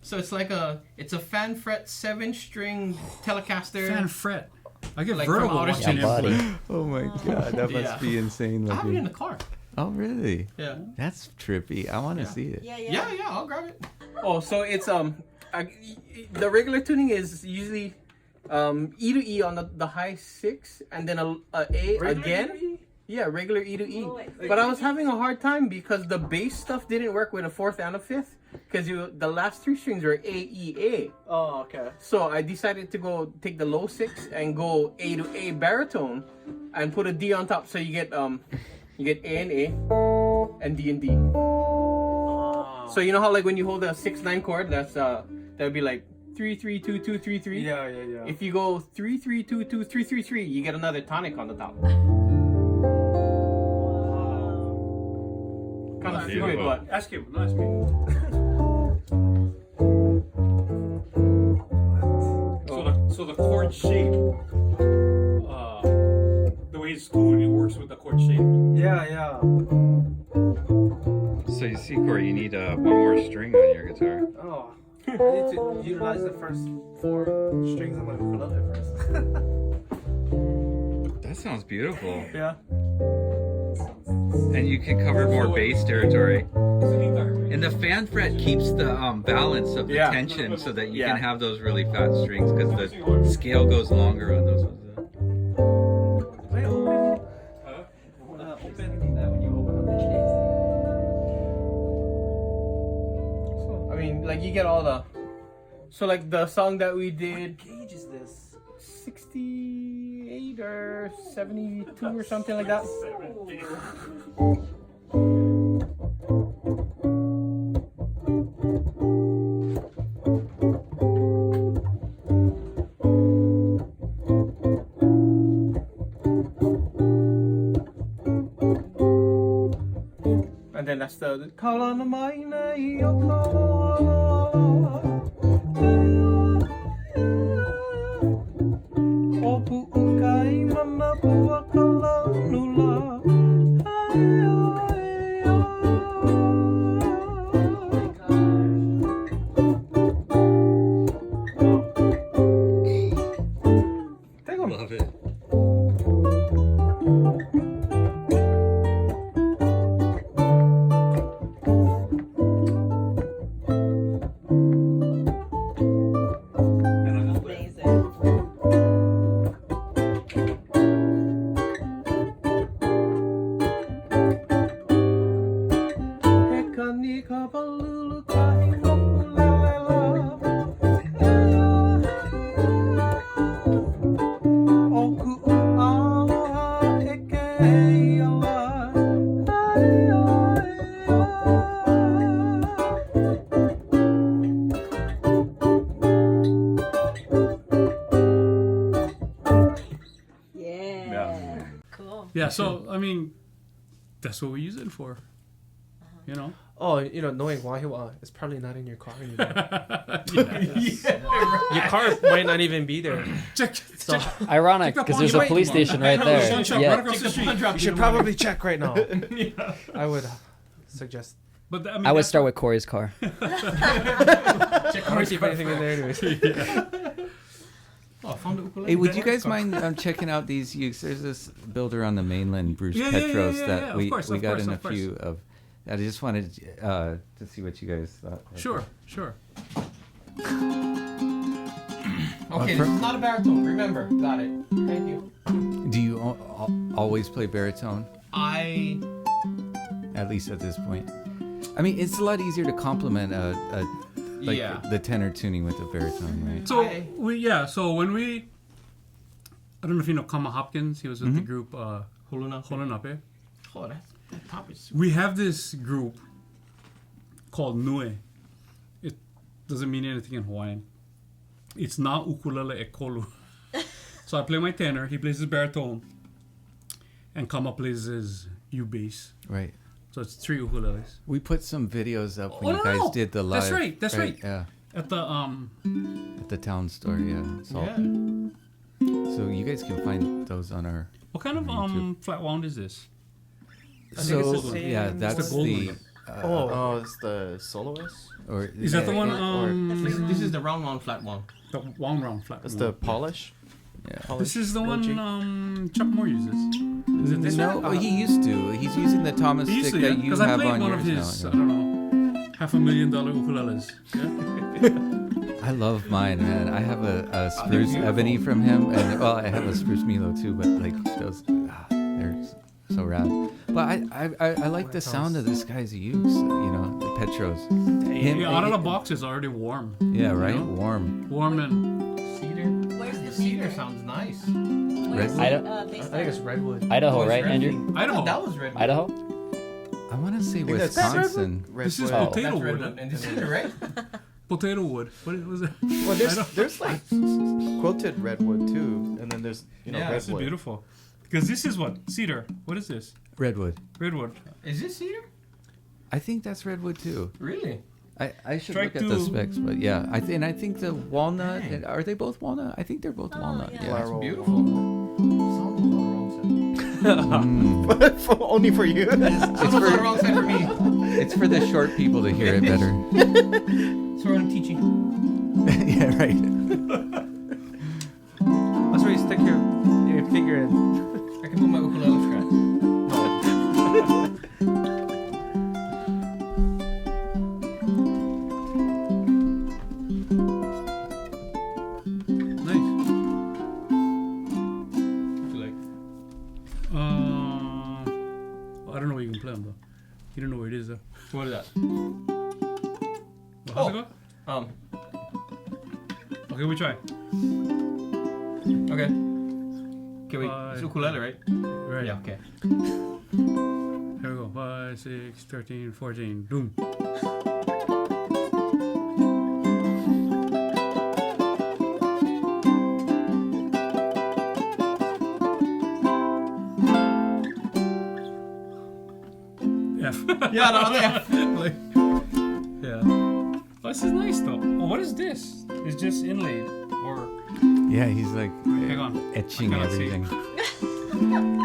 So it's like it's a fan fret 7-string Telecaster. Fan fret. I get Like from vertigo outer watching space. him play. buddy. Oh my god, that must Yeah. be insane I have it in looking. the car. Oh really? Yeah. That's trippy. I want to see it. Yeah, Yeah, I'll grab it. Oh, so it's the regular tuning is usually E to E on the high 6 and then a A again. Yeah, regular E to E. But I was having a hard time because the bass stuff didn't work with a 4th and a 5th because the last 3 strings were A E A. Oh, okay. So I decided to go take the low 6 and go A to A baritone and put a D on top, so you get A and A and D and D. So you know how like when you hold a 6-9 chord, that would be like 3-3-2-2-3-3. Yeah. If you go 3-3-2-2-3-3-3, you get another tonic on the top. Go ahead, ask him. No, ask me. So the chord shape, the way it's tuned, it works with the chord shape. Yeah. So you see, Corey, you need one more string on your guitar. Oh. I need to utilize the first 4 strings on my ukulele first. That sounds beautiful. Yeah. And you can cover more bass territory. And the fan fret keeps the balance of the tension so that you can have those really fat strings because the scale goes longer on those ones. Wait, open that when you open up the case. I mean, like you get all the. So like the song that we did. What gauge is this? 68 or 72 or something like that. And then that's the call on the mine, Love it. Yeah, so I mean, that's what we use it for. You know. Oh, knowing Wahiwa, it's probably not in your car anymore. Your car might not even be there. Ironic, because there's a police station right there. Yeah. You should probably check right now. I would suggest. But I mean, I would start with Corey's car. I want to see if anything in there anyways. Hey, would you guys mind checking out these ukes? There's this builder on the mainland, Bruce Petros, that we got in a few of. I just wanted to see what you guys thought. Sure. Okay, this is not a baritone. Remember, got it. Thank you. Do you always play baritone? At least at this point. I mean, it's a lot easier to complement the tenor tuning with the baritone, right? So So when I don't know if you know Kama Hopkins. He was with the group Holonape. Oh, that top is super. We have this group called Nue. It doesn't mean anything in Hawaiian. It's na ukulele e kolu. So I play my tenor, he plays his baritone, and Kama plays his U bass. Right. So it's 3 ukuleles. We put some videos up when you guys did the live. That's right. Yeah. At the town store, yeah. So you guys can find those on our. What kind of flat wound is this? That's the gold one. It's the soloist. Or Is that the one? This is the round one, flat one. The round flat. That's one. the polish. Yeah. This is the one Chuck Moore uses. Is it this one? No, he used to. He's using the Thomas stick that you have I on one yours of his, now. I don't know, $500,000 ukuleles. Yeah? I love mine, man. I have a spruce ebony from him, and I have a spruce Milo too. But like those, they're so rad. But I like the sound of this guy's ukes. The Petros. Out of the box is already warm. Yeah, right. You know? Warm Cedar. Where's The the cedar cedar? sounds nice. Where's I the, don't- bass I think it's Redwood. Idaho, right, Andrew? Idaho. That was red. Idaho? I want to say that's Wisconsin. This is Oh. potato That's wood. redwood. And the cedar, right? Potato wood. What was it? Well, there's like quilted redwood too, and then there's Yeah, This is redwood. beautiful. Because this is what? Cedar. What is this? Redwood. Redwood. Is this cedar? I think that's redwood too. Really? I should Try look at the to- specs, but yeah, I think the walnut. Dang. Are they both walnut? I think they're both walnut. yeah. Yeah. That's Flower beautiful. Sound on the wrong side. Only for you. Sound on the wrong side for me. It's for the short people to hear it better. That's what I'm teaching. Yeah, right. That's where you stick your finger in. I can put my ukulele scratch. Nice. What you like? I don't know what you can play on though. You don't know where it is though. What is that? Well, how's it go? Okay, we try. Okay. Okay, wait. It's ukulele, right? Right. Yeah, okay. Here we go. 5, 6, 13, 14. Boom. F. Yeah, no, yeah. Like, yeah. Oh, this is nice though. Oh, what is this? It's just inlaid or Yeah, he's like hang on. etching I cannot see. everything.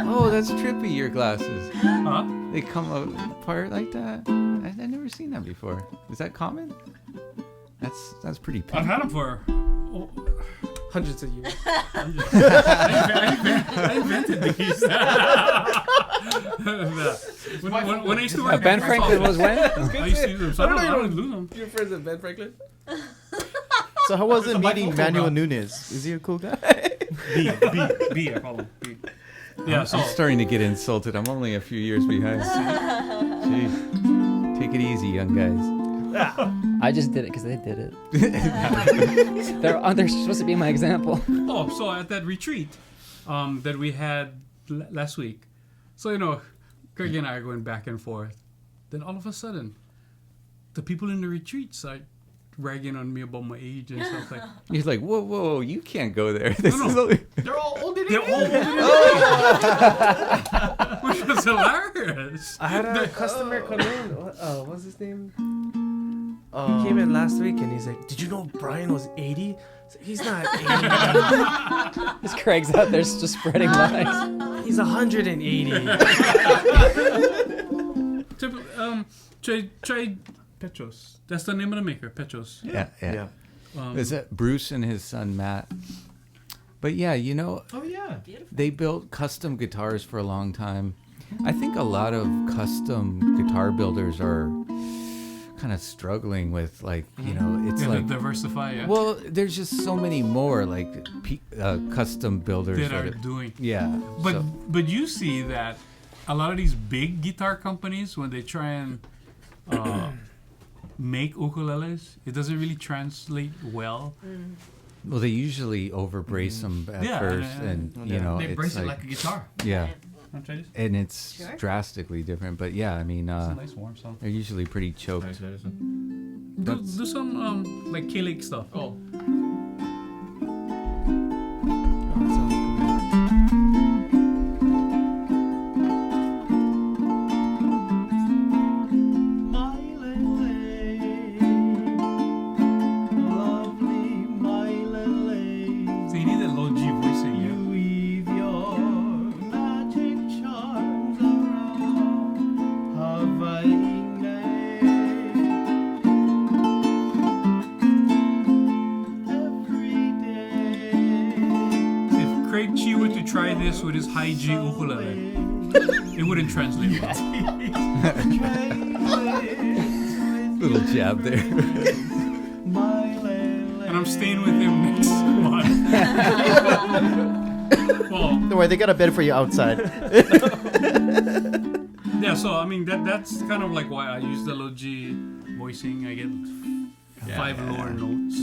Oh, that's trippy. Your glasses. Huh? They come apart like that. I've never seen that before. Is that common? That's pretty. I've had them for. Oh, Hundreds of years. I invented these. when I used to work Ben at Franklin was when? I used to use them. So I don't lose them. Your friends at Ben Franklin? So how was There's it a black meeting vocal Manuel bro. Nunez? Is he a cool guy? B, I call them. B. Yeah, so I'm starting to get insulted. I'm only a few years behind. Jeez. Take it easy, young guys. I just did it because they did it. They're supposed to be my example. so at that retreat that we had last week, so Greg and I are going back and forth. Then all of a sudden, the people in the retreat start ragging on me about my age and stuff like. He's like, whoa, you can't go there. This No. is only... They're all older than They're me. all older than me, which was hilarious. I had a customer come in. What's his name? He came in last week and he's like, "Did you know Bryan was 80?" He's not 80. This Craig's out there just spreading lies. He's 180. Try Petros. That's the name of the maker, Petros. Yeah. Is that Bruce and his son Matt? But yeah, Oh yeah. they built custom guitars for a long time. I think a lot of custom guitar builders are kind of struggling with it's Yeah, like diversify. Yeah. well, there's just so many more custom builders that are doing. yeah. But you see that a lot of these big guitar companies, when they try and make ukuleles, it doesn't really translate well. Well, they usually overbrace them at Yeah, first, and They it's brace it like a guitar. yeah, Want to try this? and it's Sure. drastically different. But yeah, I mean, It's a nice warm song. they're usually pretty choked. Do some like K-Lake stuff. Oh. So you need that low G voicing. Yeah. If Craig Chi were to try this with his high G ukulele, it wouldn't translate well. Little jab there. And I'm staying with him next month. Well, Don't worry, they got a bed for you outside. yeah, so I mean that's kind of like why I use the low G voicing. I get 5 lower notes.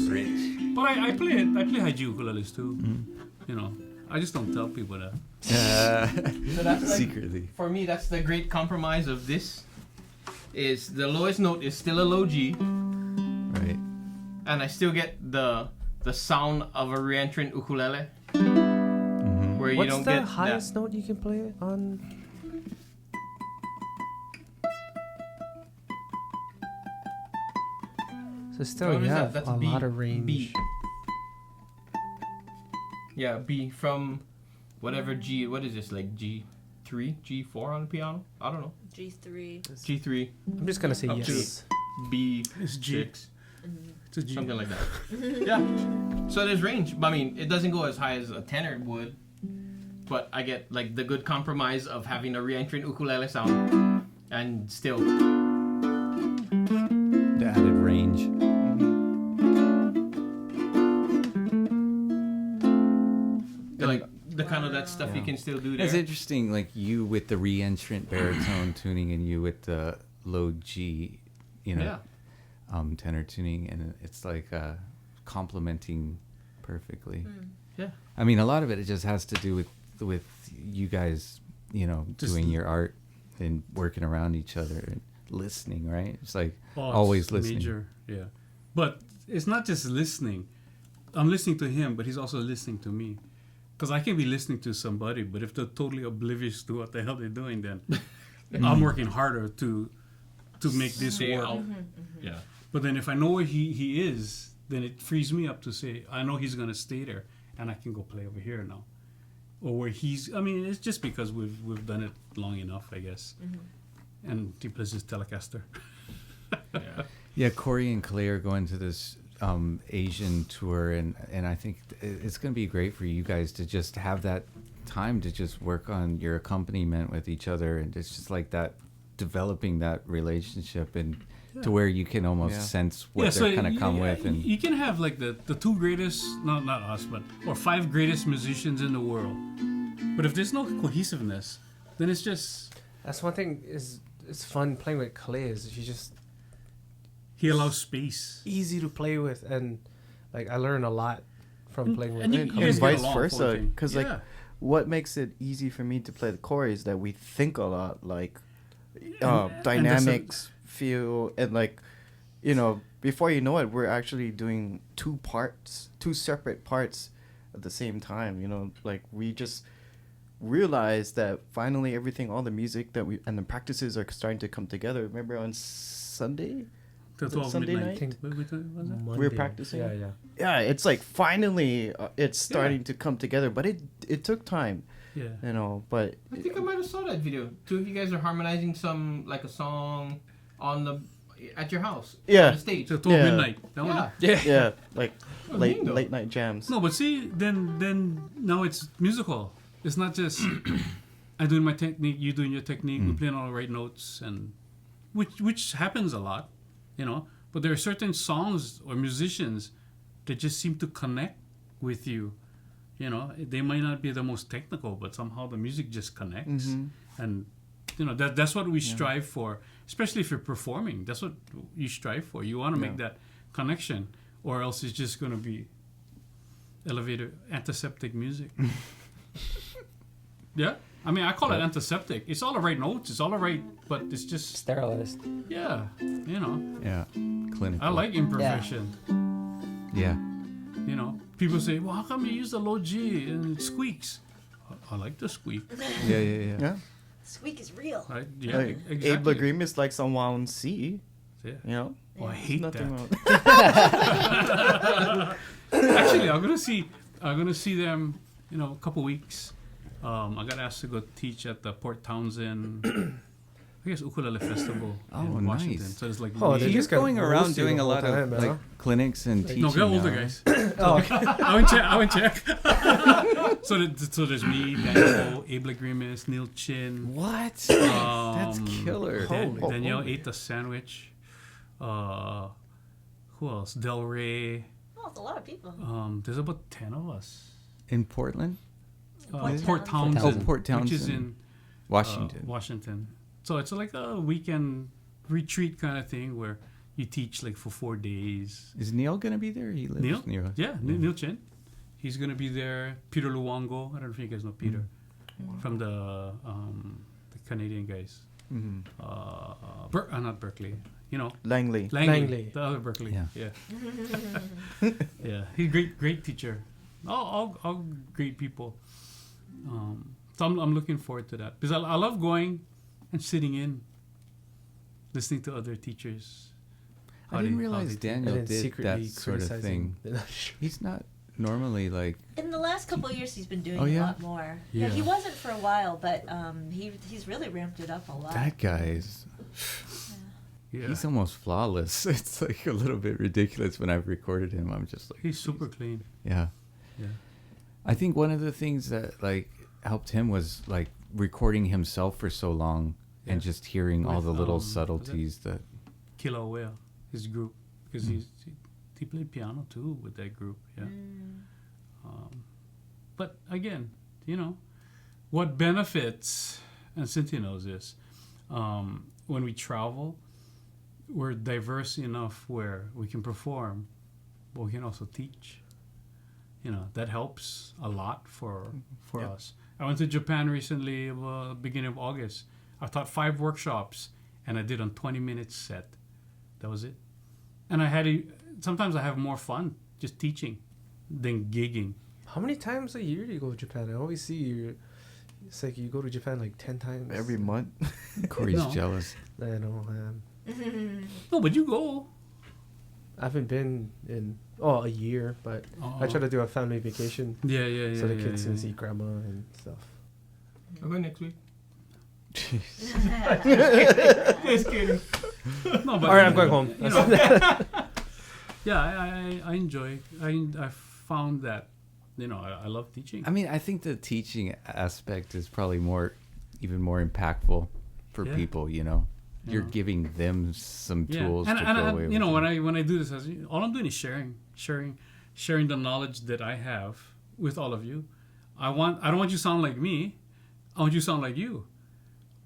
But I play it. I play high G ukuleles too. I just don't tell people that. So that's like, Secretly. for me, that's the great compromise of this. Is the lowest note is still a low G, Right. and I still get the sound of a reentrant ukulele, where you What's don't the get highest note you can play on? So still, What is yeah, that? That's a B. lot of range. B. Yeah, B from whatever G. What is this, like G3, G4 on the piano? I don't know. G3. G3, I'm just gonna say Up to- yes. B6, It's G. It's a G. something like that. Yeah. So there's range. I mean, it doesn't go as high as a tenor would, but I get like the good compromise of having a re-entrant ukulele sound and still. The added range. Like the kind of that stuff you can still do there. It's interesting, like you with the re-entrant baritone tuning and you with the low G, you know, tenor tuning, and it's like complementing perfectly. Yeah. I mean, a lot of it just has to do with you guys, you know, Just doing your art and working around each other and listening, right? It's like Oh, it's always listening. Major, yeah. But it's not just listening. I'm listening to him, but he's also listening to me. Because I can be listening to somebody, but if they're totally oblivious to what the hell they're doing, then I'm working harder to make this Stay work. out. Yeah. But then if I know where he is, then it frees me up to say, I know he's going to stay there, and I can go play over here now. Or where he's, I mean, it's just because we've done it long enough, I guess. And he plays his Telecaster. Yeah. Yeah, Corey and Clay are going to this Asian tour, and I think it's going to be great for you guys to just have that time to just work on your accompaniment with each other, and it's just like that, developing that relationship, and to where you can almost sense what they're kind of come with. And you can have like the two greatest, not us, but or 5 greatest musicians in the world. But if there's no cohesiveness, then it's just. That's one thing is it's fun playing with Clay is He allows space. easy to play with, and like I learn a lot from playing with and him. you And guys get vice along, versa, Fulton. because like what makes it easy for me to play the Corey is that we think a lot, like dynamics, feel, and like, you know, before you know it, we're actually doing two separate parts at the same time. You know, like we just realized that finally everything, all the music that we and the practices are starting to come together. Remember on Sunday? The Was it 12 Sunday midnight. night? Wait, was that? Monday. We were practicing? Yeah. Yeah, it's like finally it's starting to come together, but it took time, Yeah. you know. But I think I might have saw that video. Two of you guys are harmonizing a song at your house. Yeah. On the stage. The 12 Yeah. midnight. That one? Yeah. yeah, like Oh, late bingo. late night jams. No, but see, then now it's musical. It's not just I doing my technique, you doing your technique, we're playing all the right notes, and which happens a lot, you know. But there are certain songs or musicians that just seem to connect with you. You know, they might not be the most technical, but somehow the music just connects, and you know that's what we strive for. Especially if you're performing, that's what you strive for. You want to make that connection, or else it's just going to be elevator antiseptic music. Yeah, I mean, I call it antiseptic. It's all the right notes. It's all the right, but it's just Sterilized. yeah, you know. yeah, clinical. I like imperfection. Yeah. You know, people say, "Well, how come you use the low G and it squeaks?" I like the squeak. Yeah. Yeah, Squeak is real. Right? Yeah, like, exactly. Abe Agreement's like someone C. Yeah. You know, Oh, I hate nothing that. wrong. Actually, I'm gonna see them. You know, a couple weeks. I got asked to go teach at the Port Townsend, I guess, Ukulele Festival in Washington. nice. So it's like Oh, me- they You're just got going around roasted doing the a whole lot time, of man. like clinics and teaching. no, get older now, guys. Oh, okay. I went check. So there's me, Daniel, Abe Lagrimis, Neil Chin. What? That's um, killer. Danielle ate the sandwich. Who else? Del Rey. Oh, it's a lot of people. There's about 10 of us. In Portland, Port Townsend. Oh, Port Which is Townsend. in Washington. Washington. So it's like a weekend retreat kind of thing where you teach like for 4 days. Is Neil gonna be there? He lives Neil? near us. Yeah, Neil Chen. He's gonna be there. Peter Luongo. I don't know if you guys know Peter from the Canadian guys. Not Berkeley. You know, Langley. Langley. The other Berkeley. Yeah. Yeah. Yeah. He's great teacher. All great people. So I'm looking forward to that because I love going and sitting in, listening to other teachers. I didn't realize Daniel And then did secretly that sort of criticizing thing. the- He's not normally like. In the last couple of years, he's been doing Oh, yeah? a lot more. Yeah, he wasn't for a while, but he's really ramped it up a lot. That guy's. Yeah. He's almost flawless. It's like a little bit ridiculous when I've recorded him. I'm just like. He's super clean. Yeah. Yeah. I think one of the things that like helped him was like recording himself for so long and Yeah. just hearing all With, the little was it- subtleties that. Kilauea, his group, because he played piano too with that group. Yeah. But again, what benefits, and Cynthia knows this, when we travel, we're diverse enough where we can perform, but we can also teach. That helps a lot for us. I went to Japan recently, beginning of August. I taught 5 workshops, and I did a 20-minute set. That was it. And sometimes I have more fun just teaching than gigging. How many times a year do you go to Japan? I always see you. It's like you go to Japan like 10 times. Every month. Corey's No. jealous. I know. No, but you go. I haven't been in a year, but I try to do a family vacation Yeah. so the kids can see grandma and stuff. I'll go next week. Just kidding. No, but All right, I'm going home. Yeah, I enjoy. I found that, I love teaching. I mean, I think the teaching aspect is probably even more impactful for Yeah. people. You're giving them some tools and, to and go away with. when I do this, all I'm doing is sharing the knowledge that I have with all of you. I don't want you to sound like me. I want you to sound like you.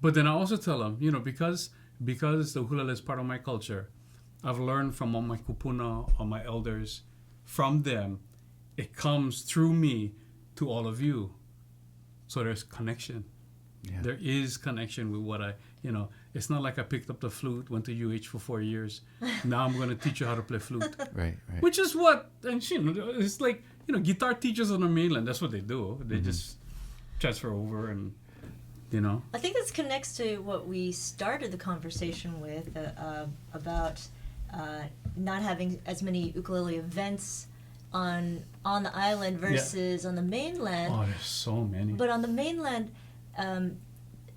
But then I also tell them, because the ukulele is part of my culture, I've learned from all my kupuna, all my elders, from them. It comes through me to all of you. So there's connection. Yeah. There is connection with what it's not like I picked up the flute, went to UH for 4 years. Now I'm going to teach you how to play flute. Right. Which is what, and it's like, guitar teachers on the mainland, that's what they do. They just transfer over and, I think this connects to what we started the conversation with about not having as many ukulele events on the island versus on the mainland. Oh, there's so many. But on the mainland,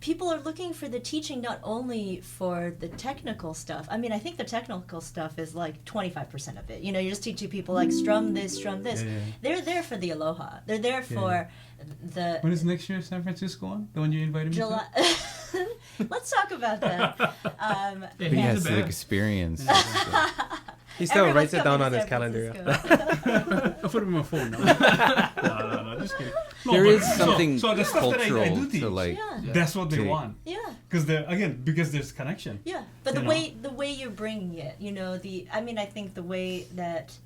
people are looking for the teaching not only for the technical stuff. I mean, I think the technical stuff is like 25% of it. You're just teaching people like strum this, strum this. Yeah. They're there for the Aloha. They're there for the When is next year San Francisco on? The one you invited me July. Let's talk about that. He has the experience. He still Everyone's writes it down coming on to his San calendar. Francisco. I'll put it in my phone now. No, just kidding. No, There but- is something so the stuff that I cultural do teach, to like. Yeah. that's what they to- want. Yeah. Because there's connection. Yeah, but the You know? way you're bringing it, I think the way that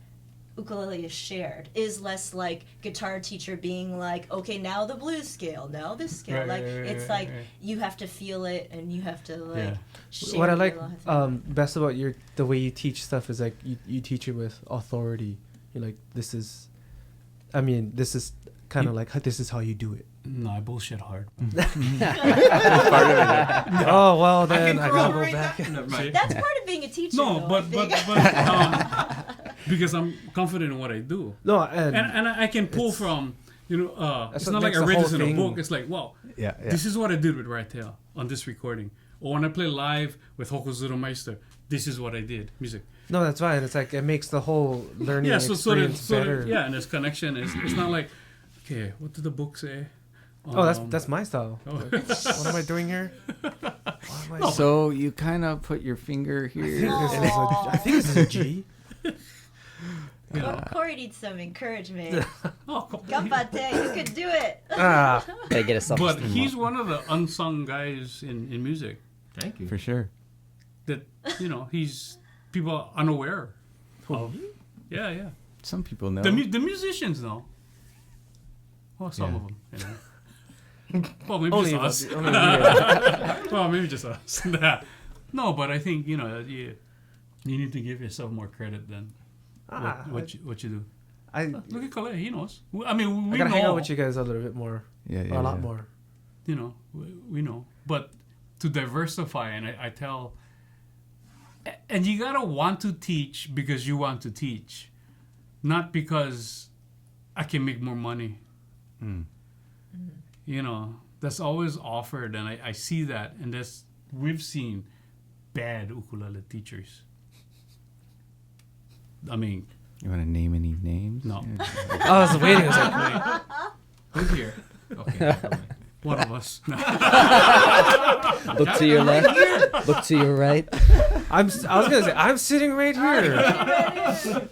ukulele is shared is less like guitar teacher being like, okay, now the blues scale, now this scale. Right, It's right, like right. you have to feel it and you have to like. Yeah. Share What I the like Aloha thing. best about the way you teach stuff is like you teach it with authority. You're like, this is kind of like this is how you do it. No, I bullshit hard. Oh well, then can I gotta go corroborate back. that. Never mind. That's part of being a teacher. No, though, I but think. because I'm confident in what I do, No, and I can pull It's- from That's it's what not like makes I the read whole this in a thing- book. It's like, wow, Yeah. this is what I did with Right Tail on this recording, or when I play live with Hokozuru Meister, this is what I did. Music. no, that's fine. It's like it makes the whole learning experience better. And there's connection. It's not like, okay, what did the book say? Oh, that's my style. Oh. Like, what am I doing here? Why am I- So you kind of put your finger here. I think this is a G. Corey needs some encouragement. Oh, Ganbatte, you could do it. Ah, Gotta get a self but he's one of the unsung guys in music Thank you. For sure. that he's people are unaware of. Yeah. Some people know. The musicians know. Well, some Yeah. of them. Well, maybe only just us. only me. Well, maybe just us. No, but I think you need to give yourself more credit than what you do. Look at Kale, he knows. I mean, we I gotta know. hang out with you guys a little bit more, Yeah. a lot more. We know. But to diversify, and I tell And you gotta want to teach because you want to teach, not because I can make more money. You know, that's always offered, and I see that, and we've seen bad ukulele teachers. I mean, You want to name any names? no, I was waiting. I was like, wait. Who's here? Okay. Never mind. one of us. No. Look to your left. Look to your right. I was gonna say I'm sitting right here.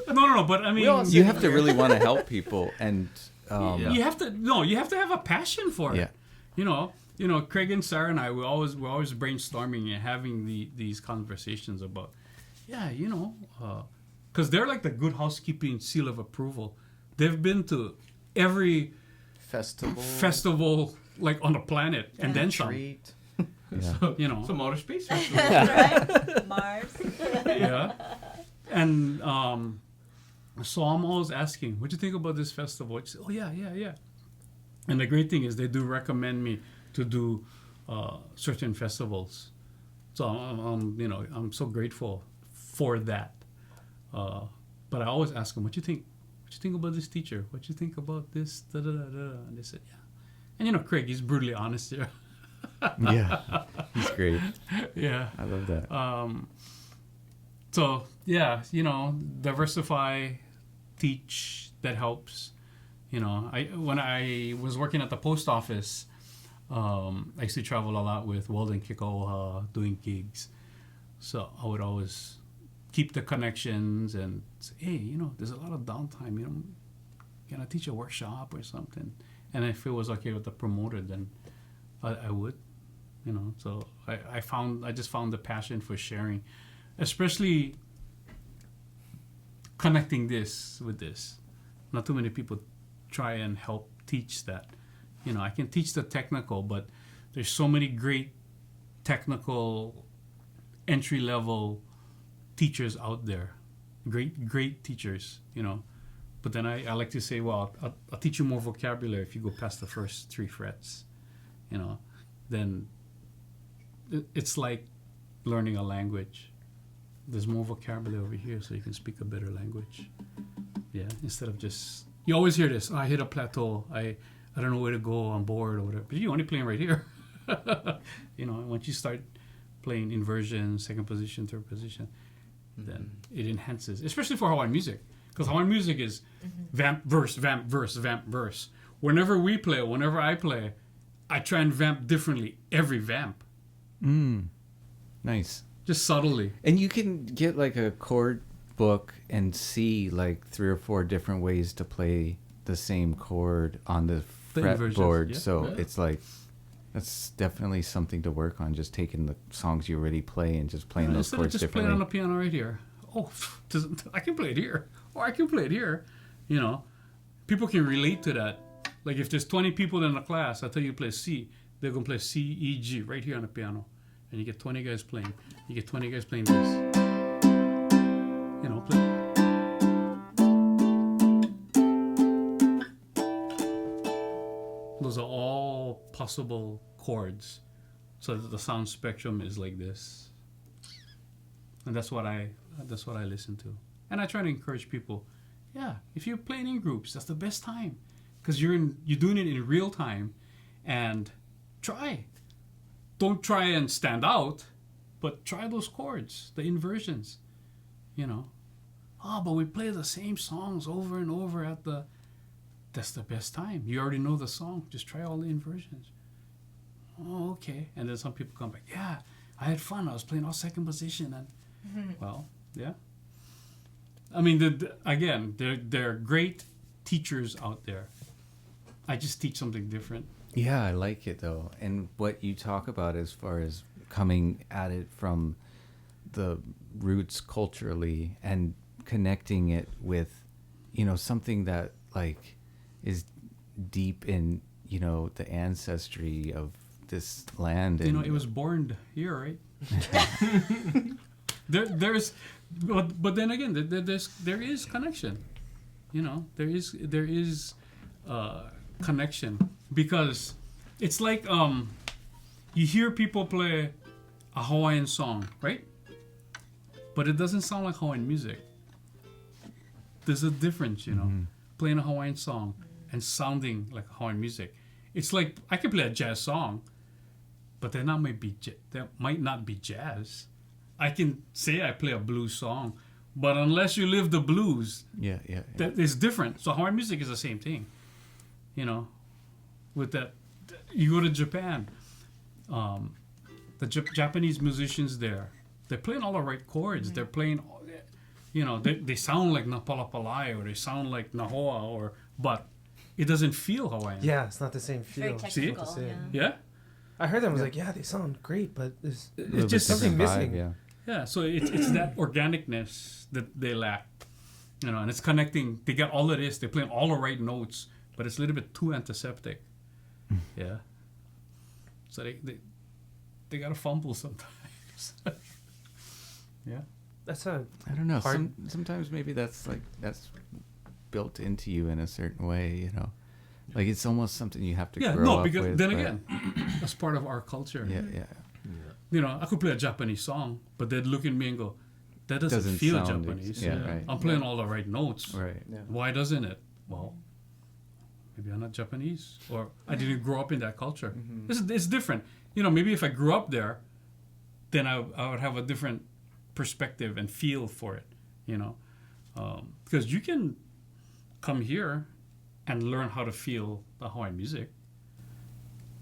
No. But I mean, You have to really want to help people, and you have to have a passion for it. Yeah. You know, Craig and Sarah and I, we're always brainstorming and having these conversations about, because they're like the Good Housekeeping seal of approval. They've been to every festival like on the planet, and then some. Treat. So, you know, It's a motor space festival. Right? Mars. yeah. And so I'm always asking, what do you think about this festival? She said, oh, yeah. And the great thing is they do recommend me to do certain festivals. So I'm so grateful for that. But I always ask them, what do you think? What do you think about this teacher? What do you think about this? Da, da, da, da. And they said, yeah. And Craig, he's brutally honest here. yeah, he's great. Yeah. I love that. So yeah, diversify, teach. That helps. When I was working at the post office, I used to travel a lot with Walden Kikaoha doing gigs. So I would always keep the connections and say, hey, there's a lot of downtime. Can I teach a workshop or something? And if it was okay with the promoter, then I would. So I just found the passion for sharing, especially connecting this with this. Not too many people try and help teach that. I can teach the technical, but there's so many great technical entry level teachers out there, great teachers. But then I like to say, well, I'll teach you more vocabulary if you go past the first 3 frets. Then it's like learning a language. There's more vocabulary over here, so you can speak a better language. Yeah, instead of just, you always hear this, I hit a plateau, I don't know where to go, I'm bored or whatever. But you're only playing right here. Once you start playing inversion, second position, third position, then it enhances, especially for Hawaiian music. Because Hawaiian music is vamp, verse, vamp, verse, vamp, verse. Whenever I play, I try and vamp differently every vamp. Nice. Just subtly. And you can get like a chord book and see like 3 or 4 different ways to play the same chord on the fretboard. Yeah. So Yeah. it's like, that's definitely something to work on. Just taking the songs you already play and just playing those Instead of chords just differently. playing on the piano right here. Oh, I can play it here. Or I can play it here. People can relate to that. Like if there's 20 people in a class, I tell you to play C, they're going to play C, E, G right here on the piano. And you get 20 guys playing. You get 20 guys playing this. Play. Those are all possible chords. So that the sound spectrum is like this. And that's what I listen to. And I try to encourage people, if you're playing in groups, that's the best time. Because you're doing it in real time. And try. Don't try and stand out, but try those chords, the inversions. But we play the same songs over and over that's the best time. You already know the song, just try all the inversions. Oh, okay. And then some people come back, I had fun, I was playing all second position. And well, yeah. I mean, again, there are great teachers out there. I just teach something different. Yeah, I like it though. And what you talk about as far as coming at it from the roots culturally and connecting it with, something that like is deep in, the ancestry of this land. And it was born here, right? But then again, there is connection. There is connection, because it's like you hear people play a Hawaiian song, right? but it doesn't sound like Hawaiian music. There's a difference, you know, playing a Hawaiian song and sounding like Hawaiian music. It's like I can play a jazz song, but that might not be jazz. I can say I play a blues song, but unless you live the blues, that is different. So Hawaiian music is the same thing, you know. With that, you go to Japan, the Japanese musicians there, they're playing all the right chords. They're playing, you know, they sound like Napalapalai or they sound like Nahoa, but it doesn't feel Hawaiian. Yeah, it's not the same Very feel. technical. See? Yeah? I heard them. I was like, yeah, they sound great, but there's It's just something Different missing. vibe, Yeah, so it's that organicness that they lack, you know, and it's connecting. They got all of this. They're playing all the right notes, but it's a little bit too antiseptic. Yeah. So they gotta fumble sometimes. Yeah. That's a I don't know. hard- Sometimes maybe that's built into you in a certain way, you know. Like it's almost something you have to grow up because with. then but- again, that's part of our culture. Yeah. You know, I could play a Japanese song, but they'd look at me and go, that doesn't feel sound Japanese. right. I'm playing all the right notes. Right. Why doesn't it? Well, maybe I'm not Japanese, or I didn't grow up in that culture. It's different. You know, maybe if I grew up there, then I would have a different perspective and feel for it, you know. Because you can come here and learn how to feel the Hawaiian music.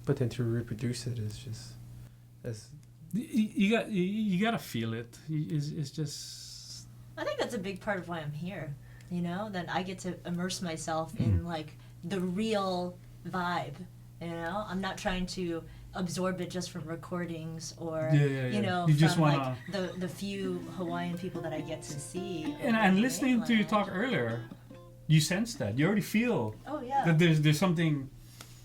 But then to reproduce it is just as You gotta feel it. It's just... I think that's a big part of why I'm here. You know, that I get to immerse myself in like the real vibe. You know, I'm not trying to absorb it just from recordings or you know, You from just like wanna... the few Hawaiian people that I get to see. And listening to you talk earlier, you sense that. You already feel Oh yeah. that there's something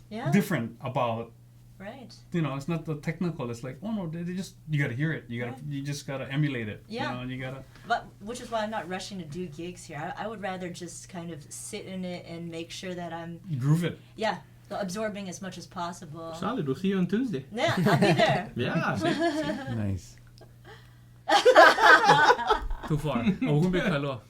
Yeah. different about, Right. you know, it's not the technical. It's like, oh no, they just, you gotta hear it. You just gotta emulate it. Yeah. You know, and you gotta... But which is why I'm not rushing to do gigs here. I would rather just kind of sit in it and make sure that I'm groove it. absorbing as much as possible. Solid. We'll see you on Tuesday. Yeah, I'll be there. Yeah. Nice. Too far. Oh, we're gonna be Kailua.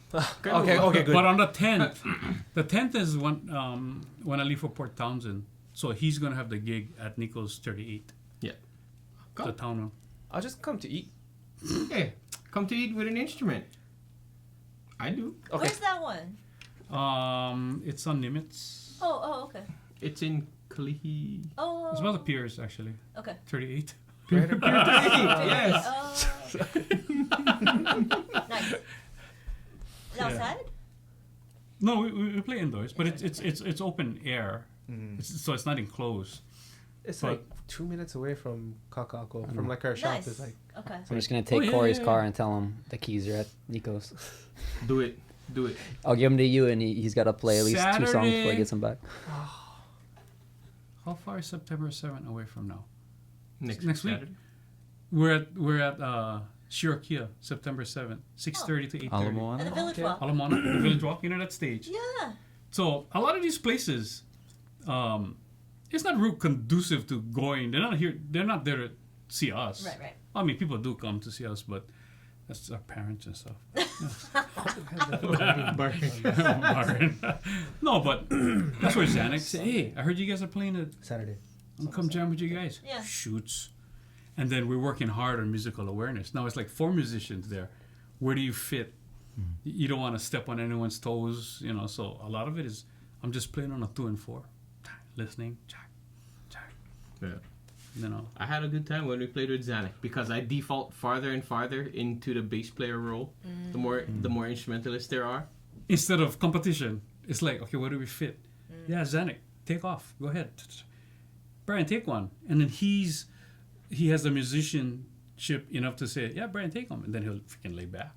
okay, good. But on the 10th is when I leave for Port Townsend. So he's gonna have the gig at Nico's 38. Yeah. The town hall. I'll just come to eat. Hey, come to eat with an instrument. I do. Okay. Where's that one? It's on Nimitz. Oh, okay. It's in Kalihi. Oh. It's about the piers actually. Okay. 38. Yes. Oh. Nice. Is it outside? No, we play indoors, but it's open air. So it's not enclosed. It's But- like 2 minutes away from Kakako. From like our shop Nice. is like Okay. So I'm just gonna take yeah, Corey's yeah, car yeah. and tell him the keys are at Nico's. Do it. Do it. I'll give them to you, and he's got to play at least 2 songs before Saturday. he gets them back. How far is September 7th away from now? Next week. Saturday. We're at Shirokia, September 7th, 6:30 to 8:30. At the Alamoana? Village Walk. Alamana, the Village Walk, you know that stage. Yeah. So a lot of these places, it's not real conducive to going. They're not here. They're not there to see us. Right. I mean, people do come to see us, but that's our parents and stuff. Byron. No, but that's where Xanax say, hey, I heard you guys are playing it. Saturday. I'll come jam with you guys. Yeah. Shoots. And then we're working hard on musical awareness. Now it's like 4 musicians there. Where do you fit? You don't want to step on anyone's toes, you know. So a lot of it is I'm just playing on a 2 and 4, listening, jack. Yeah. You know. I had a good time when we played with Zanuck because I default farther and farther into the bass player role. The more instrumentalists there are. Instead of competition, it's like, okay, where do we fit? Yeah, Zanuck, take off. Go ahead. Bryan, take one. And then he has the musicianship enough to say, yeah, Bryan, take them. And then he'll freaking lay back.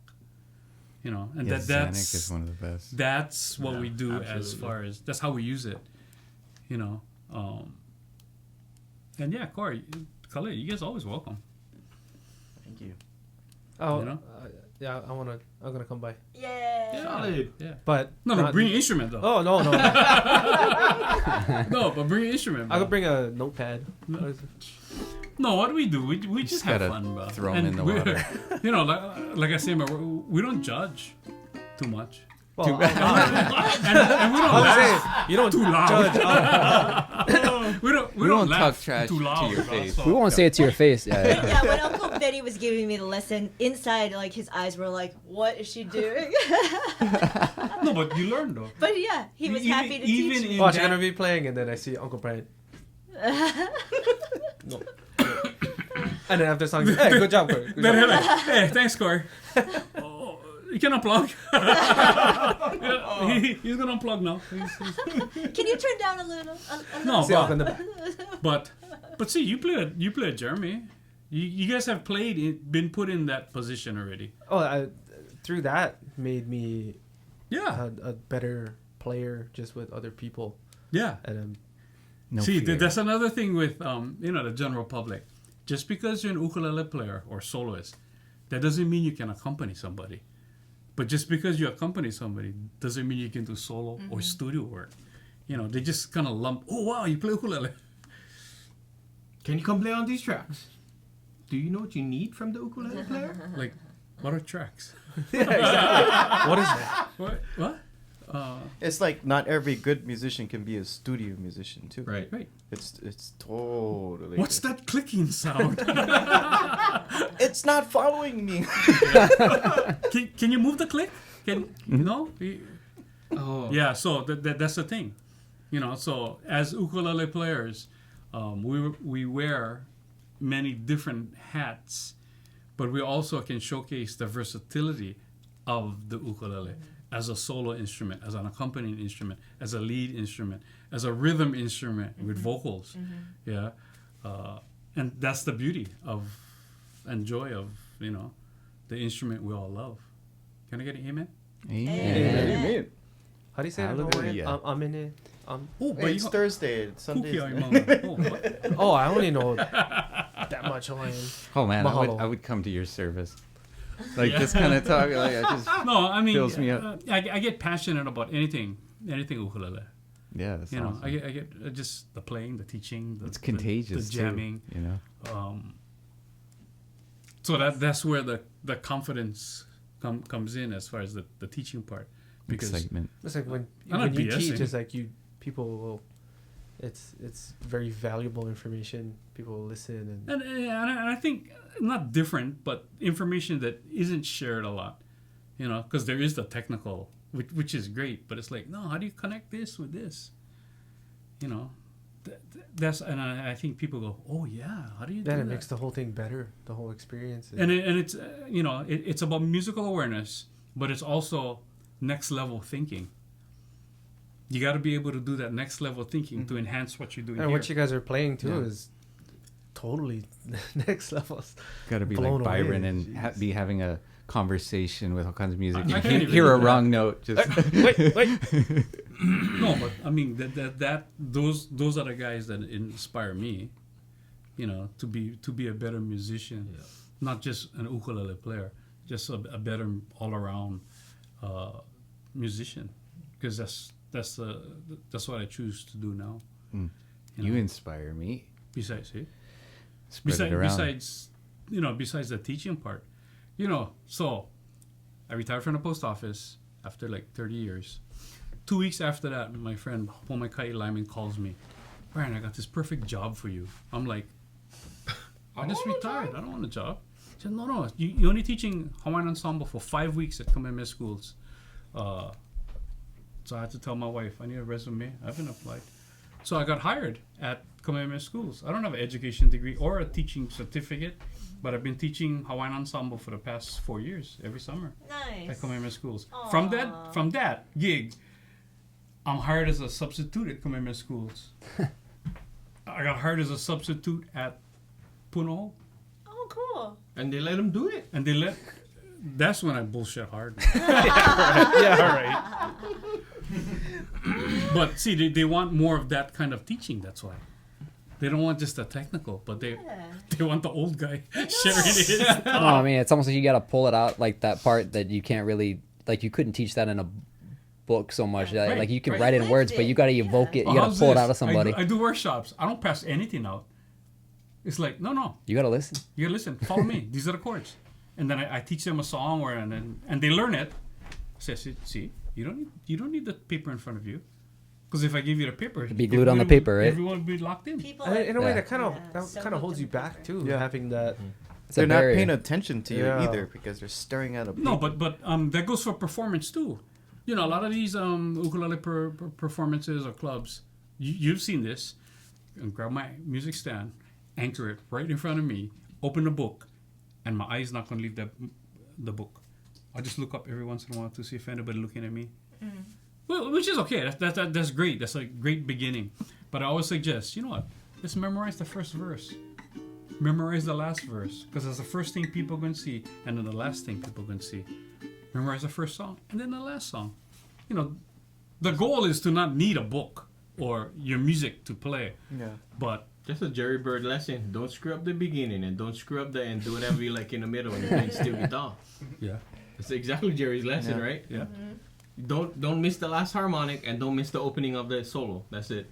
You know, and Yes, that's Xanax is one of the best. That's what Yeah, we do as absolutely. far as that's how we use it. You know. And yeah, Corey, Khalid, you guys are always welcome. Thank you. Oh, You know? yeah. I'm gonna come by. Yay. Solid. Yeah. But No, not- bring an instrument though. Oh no. No, but bring an instrument. I bro. could bring a notepad. No. No, what do? We just have gotta fun, bro. throw 'em in the we- water. You know, like I say, we don't judge too much. Well, And we don't laugh you don't too loud. we don't talk laugh trash too to loud, your bro, face. so- We won't say it to your face. Yeah. Yeah, when Uncle Benny was giving me the lesson, inside, like, his eyes were like, what is she doing? No, but you learn though. But yeah, he was Even- happy to even teach me. in Watch, I'm that- gonna be playing, and then I see Uncle Brian. No. And then after the song, hey, good job, Corey. Good Then job. they're like, hey, thanks, Corey. Oh, you can unplug. He's gonna unplug now. Can you turn down a little? No, See Uncle in the back. but see, you play Jeremy. You guys have been put in that position already. Through that made me Yeah, a better player just with other people. yeah. And No See, fear. that's another thing with the general public. Just because you're an ukulele player or soloist, that doesn't mean you can accompany somebody. But just because you accompany somebody doesn't mean you can do solo or studio work. They just kind of lump. Oh wow, you play ukulele. Can you come play on these tracks? Do you know what you need from the ukulele player? Like, what are tracks? what is that? What? It's like not every good musician can be a studio musician too. Right. Right. It's totally. What's that clicking sound? It's not following me. Can you move the click? No? Oh. Yeah, so that's the thing. So as ukulele players, we wear many different hats, but we also can showcase the versatility of the ukulele as a solo instrument, as an accompanying instrument, as a lead instrument, as a rhythm instrument with vocals. Yeah. And that's the beauty and joy of, the instrument we all love. Can I get an amen? Amen. How do you say it in Hallelujah. Hawaiian? I'm in it. Oh, It's Thursday. It's Sunday. Cookie oh, what? Oh, I only know that much Hawaiian. Oh man, Mahalo. I would come to your service. Like this kind of talk. Like I just. No, I mean, Fills me up. I get passionate about anything ukulele. Yeah, that's awesome. I get just the playing, the teaching, It's contagious the jamming. too. So that's where the confidence comes in as far as the teaching part. Because Excitement. It's like when I'm not you teach, BSing. it's like people will. It's very valuable information. People will listen and I think not different, but information that isn't shared a lot. Because there is the technical, which is great, but it's like, no, how do you connect this with this? That's and I think people go, oh yeah, how do you do then that? it makes the whole thing better. The whole experience. And it's it's about musical awareness, but it's also next level thinking. You got to be able to do that next level thinking to enhance what you're doing and here. what you guys are playing too Yeah. is totally next levels. Got to be Blown like Byron away. and be having a conversation with all kinds of music. I You can't even hear do a that. wrong note. Just Wait. No, but I mean those are the guys that inspire me, to be a better musician, not just an ukulele player, just a better all around musician, because that's what I choose to do now. you inspire me. Besides, Spread it around. besides the teaching part, so I retired from the post office after like 30 years. 2 weeks after that, my friend Pomaikai Lyman calls me, Bryan, I got this perfect job for you. I'm like, I just retired. I don't want a job. She said, no, you're only teaching Hawaiian ensemble for 5 weeks at Kamehameha schools. So I had to tell my wife, I need a resume. I haven't applied. So I got hired at Kamehameha schools. I don't have an education degree or a teaching certificate, but I've been teaching Hawaiian ensemble for the past 4 years, every summer at Nice. Kamehameha schools. Aw. From that gig, I'm hired as a substitute at Kamehameha schools. I got hired as a substitute at Puno, Oh, cool. And they let him do it. and that's when I bullshit hard. Yeah, all right. But see, they want more of that kind of teaching. That's why they don't want just the technical, but they want the old guy sharing it. No, I mean, it's almost like you got to pull it out, like that part that you can't really, like you couldn't teach that in a book so much. Right, Like you can right. write it in words, but you got to evoke it. You got to pull it out of somebody. I do workshops. I don't pass anything out. It's like, no, You gotta listen. you gotta listen. Follow me. These are the chords. And then I teach them a song, and they learn it. I say, see, you don't need the paper in front of you, because if I give you the paper, It'd be glued on the paper, right? Everyone would be locked in. People And in a way, Yeah. that kind so of holds you different back too. Yeah. Having that. It's a They're not barrier. paying attention to you Yeah. either because they're staring at a paper. No, but that goes for performance too. You know, a lot of these ukulele performances or clubs, you've seen this. And grab my music stand, anchor it right in front of me, open the book, and my eye's not gonna leave the book. I just look up every once in a while to see if anybody looking at me. Well, which is okay. That's great. That's a great beginning. But I always suggest, you know what? Just memorize the first verse. Memorize the last verse, because that's the first thing people are going to see, and then the last thing people are going to see. Memorize the first song, and then the last song. You know, the goal is to not need a book or your music to play. Yeah. But Just a Jerry Bird lesson. Don't screw up the beginning and don't screw up the end. Do whatever you like in the middle when you're playing steel guitar. yeah, That's exactly Jerry's lesson, Yeah. right? yeah. Don't miss the last harmonic and don't miss the opening of the solo. That's it.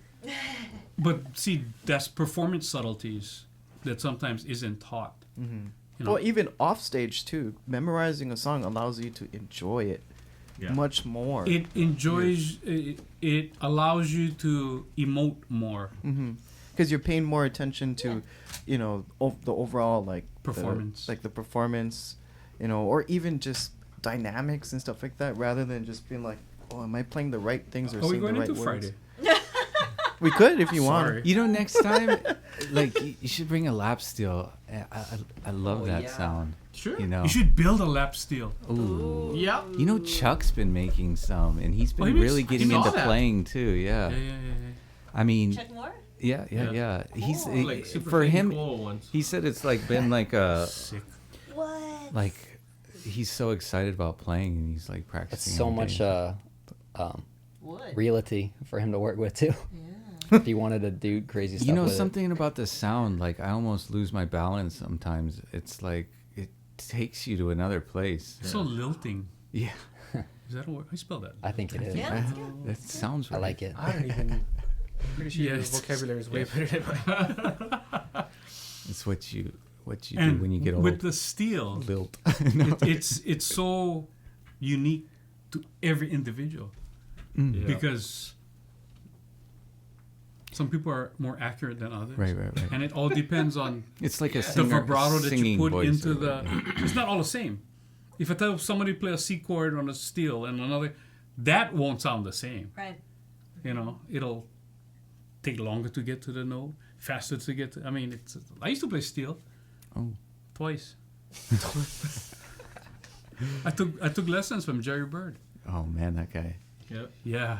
But see, that's performance subtleties that sometimes isn't taught. Mm-hmm. You know, Well, even off stage too, memorizing a song allows you to enjoy it Yeah. much more. it enjoys. It allows you to emote more. Because you're paying more attention to, you know, the overall like Performance. the performance, you know, or even just dynamics and stuff like that, rather than just being like, oh, am I playing the right things or Are we saying the going right into words? Friday? We could if you want. Sorry. You know, next time, like you should bring a lap steel. I love Oh, that yeah. sound. Sure. You know. You should build a lap steel. Ooh. Yep. You know, Chuck's been making some, and he's been he makes- really I getting saw into that. playing too. Yeah. Yeah. I mean, Chuck Moore? yeah. Yeah. He's Cool. Like super for fake him. cool ones. He said it's like been like a Sick. What? like he's so excited about playing, and he's like It's practicing. so every much day. Wood. realty for him to work with too. Yeah. If he wanted to do crazy stuff. You know with it. something about the sound, like I almost lose my balance sometimes. It's like it takes you to another place. So lilting. Yeah, Is that a word? I spell that. I think it is. Yeah, that's good. that sounds I right. like it. I don't even. Pretty sure your Yes. vocabulary is way better than mine. It's what you do And when you get old. with the steel, Lilt. No. it's so unique to every individual Mm. Yeah. because some people are more accurate than others. Right. And it all depends on It's like a the singer, vibrato that you singing put voice into or the. whatever. It's not all the same. If I tell somebody to play a C chord on a steel and another, that won't sound the same. Right. You know, it'll take longer to get to the note, faster to get to. I mean, I used to play steel. Oh. Twice. I took lessons from Jerry Bird. Oh man, that guy. Yep. Yeah.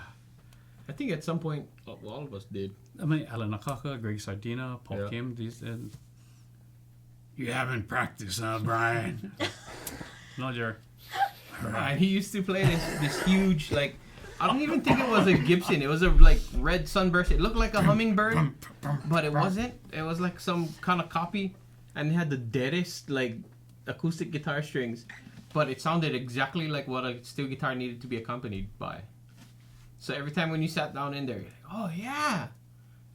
I think at some point all of us did. I mean, Alan Nakaka, Greg Sardina, Paul Yeah. Kim, these. And you haven't practiced, huh, Brian? No, Jerry. And he used to play this huge, like, I don't even think it was a Gibson. It was a like red sunburst. It looked like a hummingbird, but it wasn't. It was like some kind of copy, and it had the deadest like acoustic guitar strings, but it sounded exactly like what a steel guitar needed to be accompanied by. So every time when you sat down in there, you're like, oh yeah,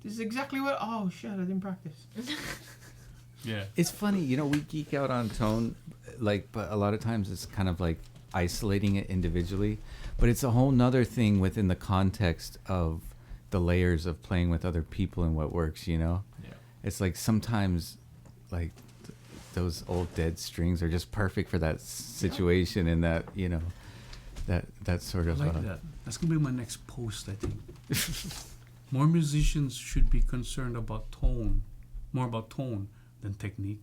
this is exactly what. Oh shit, I didn't practice. Yeah. It's funny, you know, we geek out on tone, like, but a lot of times it's kind of like isolating it individually, but it's a whole nother thing within the context of the layers of playing with other people and what works, you know? Yeah. It's like sometimes, like, those old dead strings are just perfect for that situation and that, you know, that sort I of. like that. That's going to be my next post, I think. More musicians should be concerned about tone, more about tone than technique.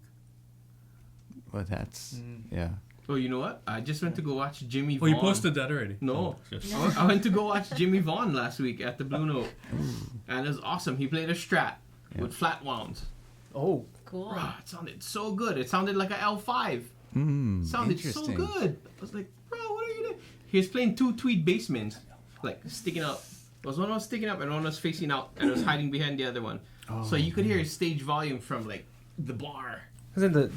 Well, that's, yeah. Oh, you know what? I just went to go watch Jimmy Oh, Vaughan. you posted that already? No. Oh, yes. I went to go watch Jimmy Vaughan last week at the Blue Note. And it was awesome. He played a Strat with flat wounds. Oh, Cool. Bro, it sounded so good. It sounded like a L5. Sounded so Interesting. good. I was like, bro, what are you doing? He was playing two tweed bassemans, like sticking up. One was sticking up and one was facing out and it was hiding behind the other one. So you could hear his stage volume from like the bar. because then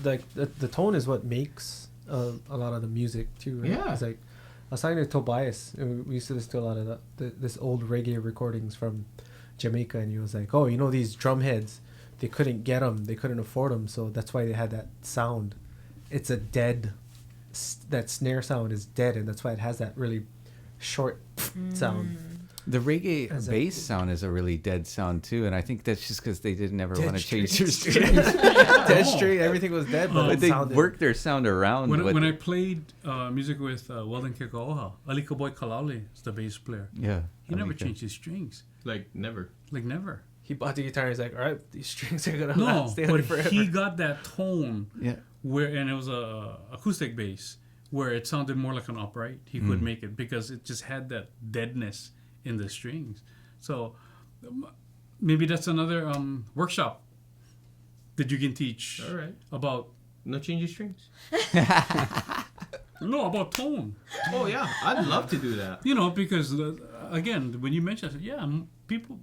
the tone is what makes a lot of the music too. Right? Yeah. It's like I was talking to Tobias. And we used to listen to a lot of this old reggae recordings from Jamaica, and he was like, "Oh, you know these drum heads? they couldn't get them. They couldn't afford them, so that's why they had that sound. It's a dead. That snare sound is dead, and that's why it has that really short sound. The reggae As a- bass sound is a really dead sound too, and I think that's just because they didn't ever Dead want to change their strings. strings. Dead straight, everything was dead, but But it they sounded. worked their sound around. When I played music with Weldon Kekaoha, Alika Boy Kalale is the bass player. yeah, He never changed his strings. Like never. Like never. He bought the guitar. He's like, all right, these strings are gonna No, last stay on but it forever. he got that tone Yeah, and it was a acoustic bass where it sounded more like an upright. He could make it because it just had that deadness in the strings. So maybe that's another workshop that you can teach All right. about No change your strings. about tone. Oh yeah, I'd love to do that. You know, because again, when you mentioned,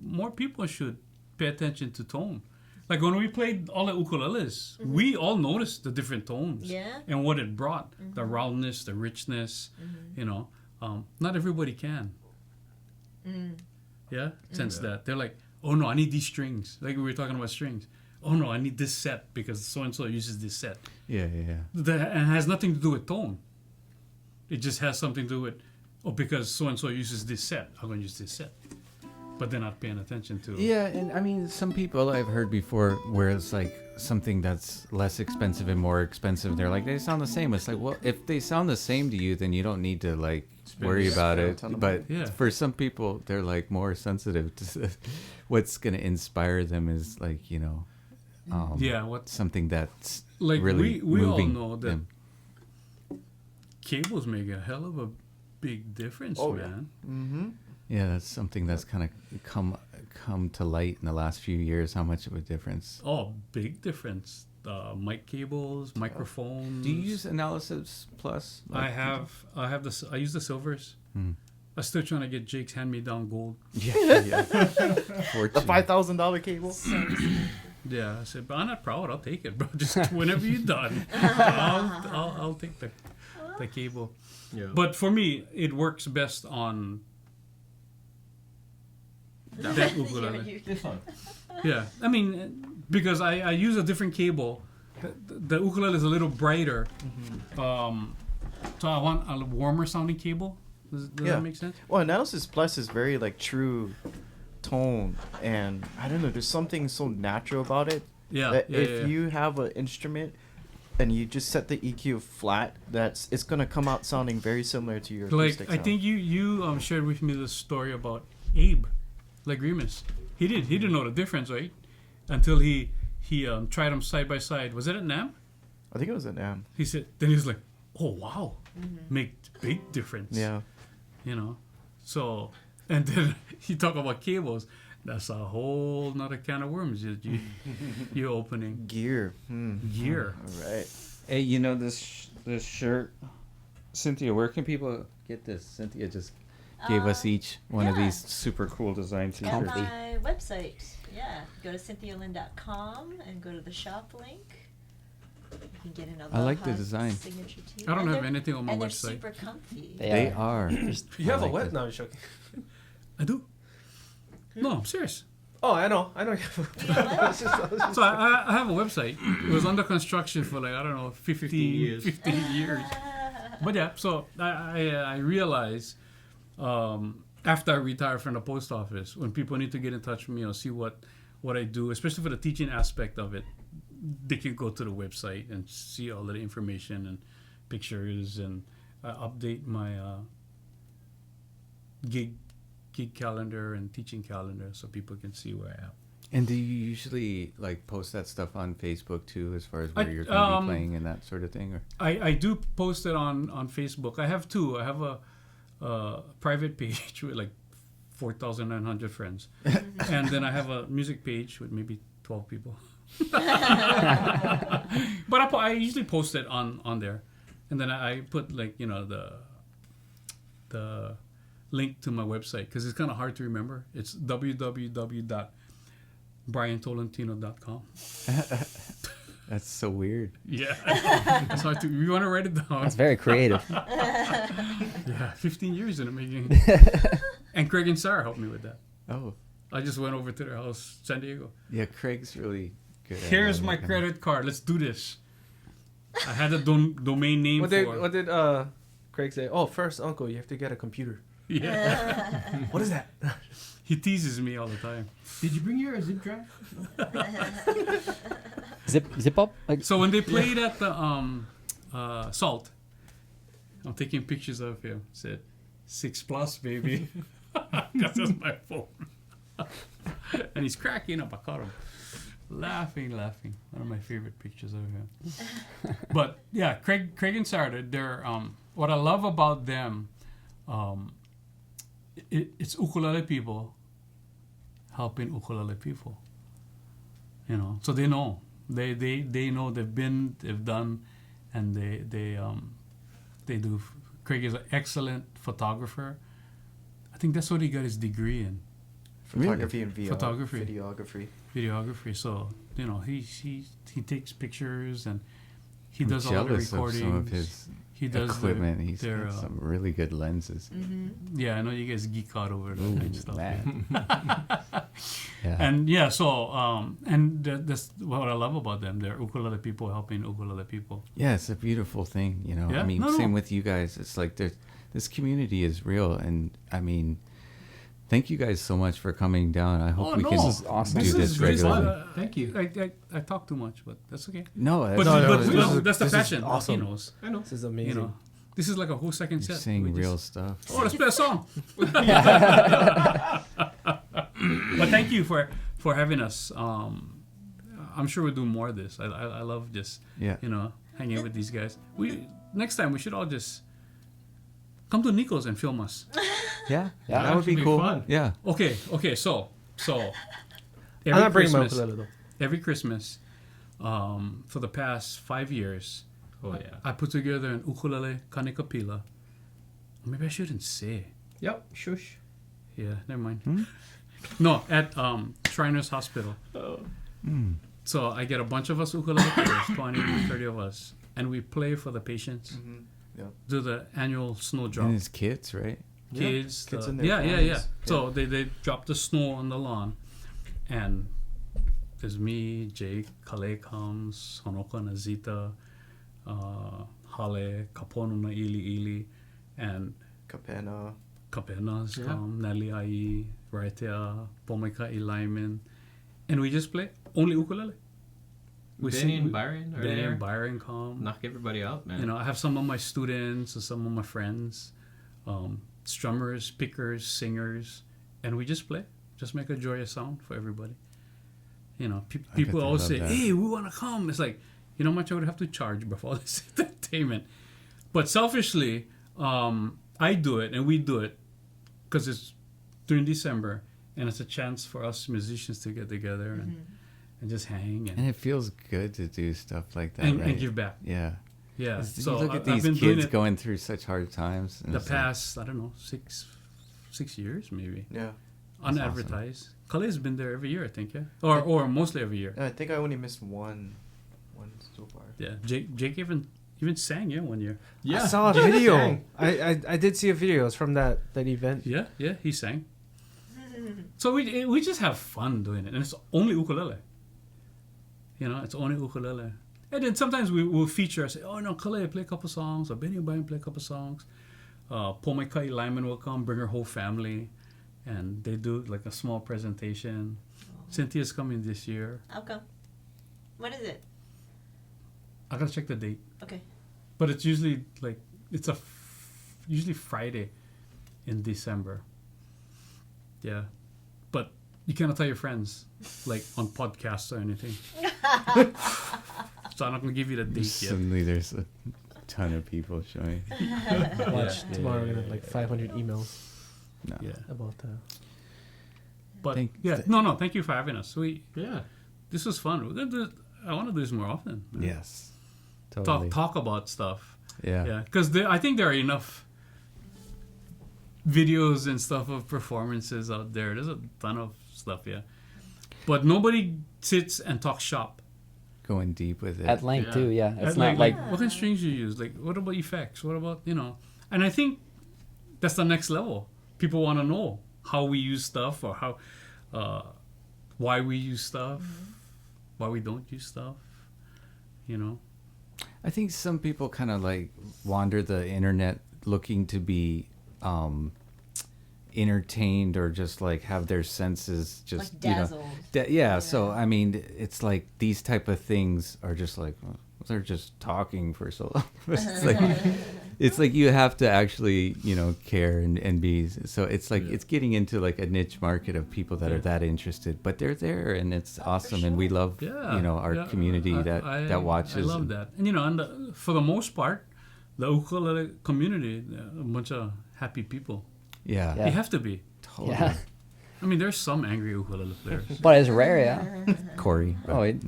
more people should pay attention to tone. Like when we played all the ukuleles, we all noticed the different tones and what it brought, the roundness, the richness. You know, not everybody can. Yeah, sense that they're like, oh no, I need these strings. Like we were talking about strings. Oh no, I need this set because so and so uses this set. yeah. That and it has nothing to do with tone. It just has something to do with, because so and so uses this set, I'm going to use this set. But they're not paying attention to. Yeah, and I mean, some people I've heard before where it's like something that's less expensive and more expensive. They're like, they sound the same. It's like, well, if they sound the same to you, then you don't need to like worry about spend a it. ton of But money. Yeah. for some people, they're like more sensitive to what's going to inspire them is like, you know, something that's Like really we all moving know that them. cables make a hell of a big difference, Oh, yeah. man. Mm-hmm. Yeah, that's something that's kind of come to light in the last few years. How much of a difference? Oh, big difference. Mic cables, microphones. Do you use Analysis Plus? I use the silvers. Hmm. I'm still trying to get Jake's hand-me-down gold. Yeah. The Fortune. $5,000 cable. Yeah, I said, but I'm not proud. I'll take it, bro. Just whenever you're done, I'll take the cable. Yeah. But for me, it works best on that ukulele. This one. Yeah, I mean, because I use a different cable. The ukulele is a little brighter, so I want a warmer sounding cable. Does that make sense? Well, Analysis Plus is very like true tone, and I don't know. There's something so natural about it. Yeah. That yeah, if you have an instrument and you just set the EQ flat, it's gonna come out sounding very similar to your acoustic I sound. think you shared with me the story about Abe Lagrimas. He didn't know the difference, right? Until he tried them side by side. Was it at NAM? I think it was an M. He said. Then he was like, "Oh wow, make big difference." Yeah. You know, so and then you talk about cables. That's a whole nother can of worms you're opening. Gear. Gear. All right. Hey, you know this shirt, Cynthia? Where can people get this? Cynthia just gave us each one of yeah. these super cool design At t-shirts. my website, yeah. Go to cynthialin.com and go to the shop link. You can get an Aloha I like the design. signature tee. I don't And have they're- anything on my and they're website. super comfy. They are. You have I a like web this. now, you're joking. I do. No, I'm serious. Oh, I know. You have So I have a website. It was under construction for like, I don't know, 15 years. 15 years. But yeah, so I realized after I retired from the post office, when people need to get in touch with me or see what I do, especially for the teaching aspect of it, they can go to the website and see all the information and pictures, and I update my gig calendar and teaching calendar so people can see where I am. And do you usually like post that stuff on Facebook too, as far as where you're going to be playing and that sort of thing? Or I do post it on Facebook. I have two. I have a private page with like 4,900 friends, and then I have a music page with maybe 12 people. But I usually post it on there, and then I put like the link to my website because it's kind of hard to remember. It's www.BryanTolentino.com. that's so weird. Yeah, it's hard to. You want to write it down? That's very creative. Yeah, 15 years in the making. And Craig and Sarah helped me with that. Oh, I just went over to their house, San Diego. Yeah, Craig's really good. at Here's all my that kind credit card. Let's do this. I had a domain name What for. did Craig say? Oh, first, Uncle, you have to get a computer. Yeah. What is that? He teases me all the time. Did you bring your zip drive? Zip up. Like, So when they played at the Salt, I'm taking pictures of him. Said 6+, baby. That's just my phone. And he's cracking up. I caught him laughing. One of my favorite pictures of him. But yeah, Craig and Sarah, they're what I love about them, it's ukulele people helping ukulele people. You know, so they know. They know they've done, and they do. Craig is an excellent photographer. I think that's what he got his degree in, Photography and Photography. videography. So you know he takes pictures and he I'm does all the jealous of recordings. some of his he does equipment. He's their, got some really good lenses. yeah, I know you guys geek out over that Ooh, kind of stuff. man. Yeah. And yeah, so and that's what I love about them. They're ukulele people helping ukulele people. Yeah, it's a beautiful thing, you know. Yeah? I mean, No, same no. with you guys. It's like this community is real, and I mean, thank you guys so much for coming down. I hope Oh, we no. can This is awesome. do This this is really regularly. fun. Thank you. I talk too much, but that's okay. No, But, that's, that's the this is passion. awesome. He knows. I know. This is amazing. You know, this is like a whole second you're set. saying We real just- stuff. Oh, let's play a song. But thank you for having us. I'm sure we'll do more of this. I love just Yeah. hanging with these guys. Next time we should all just come to Nico's and film us. Yeah, Yeah. that would be That'd be cool. fun. Yeah. Okay. So I'm not bringing my Christmas, ukulele though. every Christmas, for the past 5 years, Oh yeah. I put together an ukulele kanikapila. Maybe I shouldn't say. Yep. Shush. Yeah, never mind. Hmm? No, at Shriners Hospital. Mm. So I get a bunch of us ukulele players, 20, 30 of us, and we play for the patients. Do the annual snow drop. And his kids, right? Kids, kids the- and their yeah. families. So they drop the snow on the lawn, and there's me, Jake, Kale comes, Honoka, Nazita, Hale, Kapono na Ili, and Kapena. Kapenas Yeah. come, Nelly Ai, Raitea, Pomeka Lyman, and we just play only ukulele. Benny and Byron are Benny there. and Byron come. Knock everybody out, man. You know, I have some of my students and some of my friends, strummers, pickers, singers, and we just play. Just make a joyous sound for everybody. You know, bet people they always love say, that. "Hey, we want to come." It's like, you know how much I would have to charge before this entertainment. But selfishly, I do it and we do it because it's during December and it's a chance for us musicians to get together and just hang And it feels good to do stuff like that, and, right? and give back. Yeah. Yeah. 'Cause So you look at I've these been doing kids it going through such hard times. And the it's like, past, I don't know, six years maybe. Yeah. That's Unadvertised. Kale's been there every year, I think, yeah? Or mostly every year. I think I only missed one so far. Yeah. Jake even sang, yeah, 1 year. Yeah. I saw a video. I did see a video. It's from that event. Yeah, he sang. So we just have fun doing it, and it's only ukulele. You know, it's only ukulele. And then sometimes we'll feature, say, oh no, Kale, play a couple songs, or Benny and Brian play a couple songs. Pomeka Lyman will come, bring her whole family, and they do like a small presentation. Cynthia's coming this year. How come? When is it? I gotta check the date. Okay. But it's usually like usually Friday in December. Yeah, but you cannot tell your friends like on podcasts or anything. So I'm not gonna give you the date yet. Suddenly there's a ton of people showing. Watch Yeah. tomorrow. We're gonna have like 500 emails No. Yeah, about that. but Thank- no. Thank you for having us. Yeah. This was fun. We're gonna do. I want to do this more often. Yes. Totally. Talk about stuff. Yeah. Yeah, because I think there are enough videos and stuff of performances out there. There's a ton of stuff, yeah. But nobody sits and talks shop. Going deep with it. At length Yeah. too, yeah. It's And not like what kind of strings you use? Like, what about effects? What about, And I think that's the next level. People want to know how we use stuff or how. why we use stuff, why we don't use stuff, you know. I think some people kind of like wander the internet looking to be entertained or just like have their senses just Like dazzled. Yeah, so I mean it's like these type of things are just like, well, they're just talking for so long. It's like you have to actually, you know, care and be, so it's like it's getting into like a niche market of people that are that interested, but they're there and it's awesome, and we love you know, our community that watches. I love that. And you know, and for the most part, the ukulele community, a bunch of happy people. Yeah. You have to be. Totally. Yeah. I mean, there's some angry ukulele players. But it's rare, yeah. Corey. but- Oh, I'm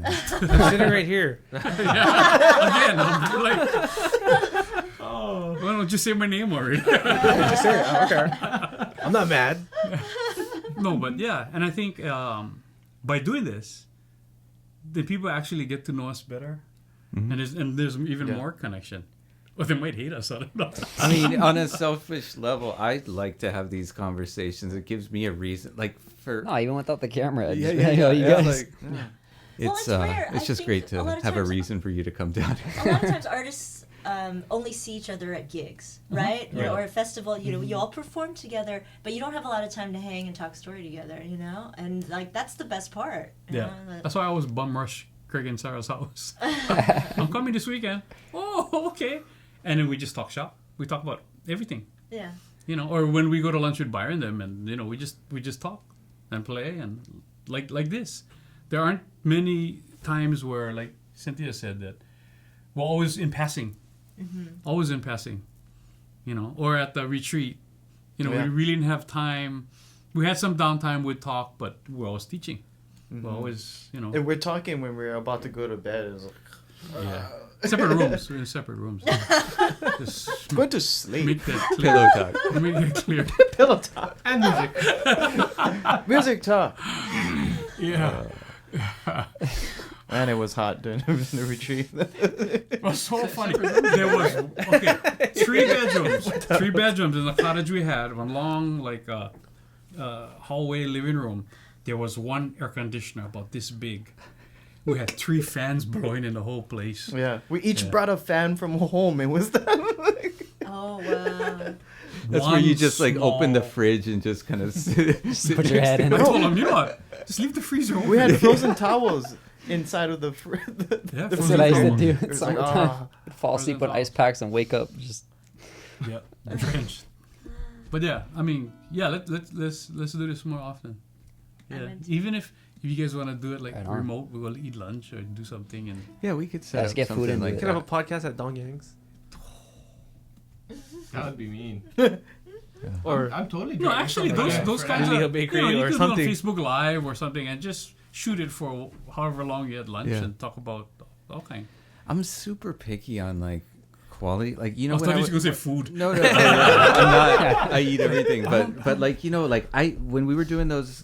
sitting right here. Again, I'm like, why don't you say my name already? Just say it. I don't care. I'm not mad. No, but yeah, and I think by doing this, the people actually get to know us better, and there's even more connection. Well, they might hate us. I don't know. I mean, on a selfish level, I like to have these conversations. It gives me a reason, like for no, even without the camera. yeah, just, you know, you guys. like, Well, it's rare. I it's just think great to a lot of have a times- reason for you to come down here. A lot of times artists only see each other at gigs, right? You know, or a festival, you know, you all perform together, but you don't have a lot of time to hang and talk story together, you know? And like that's the best part. you Yeah, know, that- that's why I always bum rush Craig and Sarah's house. I'm coming this weekend. Oh, okay. And then we just talk shop. We talk about everything, yeah. you know. Or when we go to lunch with Byron them, and you know, we just talk and play and like this. There aren't many times where, like Cynthia said, that we're always in passing, always in passing, you know. Or at the retreat, you know, we really didn't have time. We had some downtime, we'd talk, but we're always teaching. We're always, you know, And we're talking when we're about to go to bed. It's like, separate rooms. We're in separate rooms. Just going to sleep. make that clear. Pillow talk. Make it clear. Pillow talk. And music. Music talk. Yeah. And it was hot during the retreat. It was so funny. There was three bedrooms in the cottage we had. One long like hallway living room. There was one air conditioner about this big. We had 3 fans blowing in the whole place. Yeah. We each brought a fan from home. It was that. Oh wow. That's where you just like open the fridge and just kind of sit Put your head in. I told him, you know what? Just leave the freezer open. we had frozen towels inside of the Yeah, That's frozen what I used to towels. do It in was like, summertime. Fall asleep with ice packs and wake up just. Yeah, drenched. But yeah, I mean, yeah, let's do this more often. Yeah, I'm into even if you guys want to do it like Right on. remote, we will eat lunch or do something and Yeah, we could set Let's up get food something into like it. We could have a podcast at Dong Yang's. That would be mean. Or I'm totally. no, down for actually something those like those that. kinds Maybe a of bakery you or could something. do it on Facebook Live or something and just shoot it for however long you had lunch Yeah. and talk about all kinds. I'm super picky on like quality, like you know. I when thought you I were gonna say food. No, I'm not. I eat everything, but like you know, like when we were doing those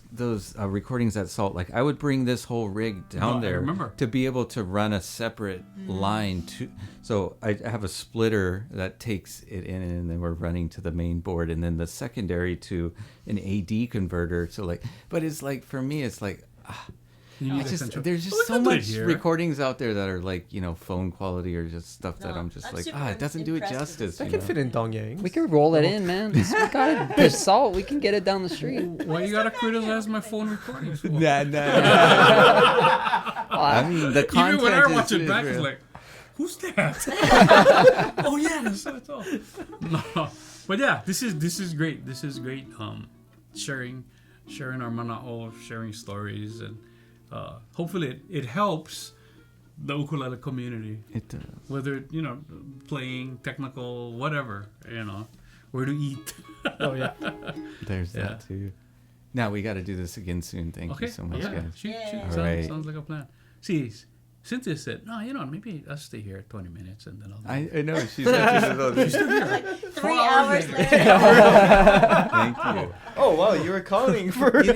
recordings at Salt, like I would bring this whole rig down No, I there remember. to be able to run a separate line to. So I have a splitter that takes it in, and then we're running to the main board, and then the secondary to an AD converter. So like, but it's like for me, it's like. You need It's just, essential- there's Well, just we so can do it much here. recordings out there that are like, you know, phone quality or just stuff that No, I'm just I'm like, super it doesn't do it impressed with justice. this. that you can know? fit in Dong Yang's. We could roll it in, man. We got it. There's Salt. We can get it down the street. Why you gotta criticize my phone recordings? For? Nah. I mean, the content Even when I is- watch it is back, real. it's like, who's that? Oh yeah, that's all. No, but yeah, this is great. This is great. Sharing our mana'o, sharing stories, and hopefully it helps the ukulele community. It does. Whether playing, technical, whatever, where to eat. Oh yeah. There's Yeah. that too. Now we got to do this again soon. Thank you so much, yeah. guys. Shoot. Yeah. Sounds, Alright. sounds like a plan. See, Cynthia said, no, maybe I'll stay here 20 minutes and then I'll go. I know she's like, 3 hours later. thank you. Oh wow, you were calling for. You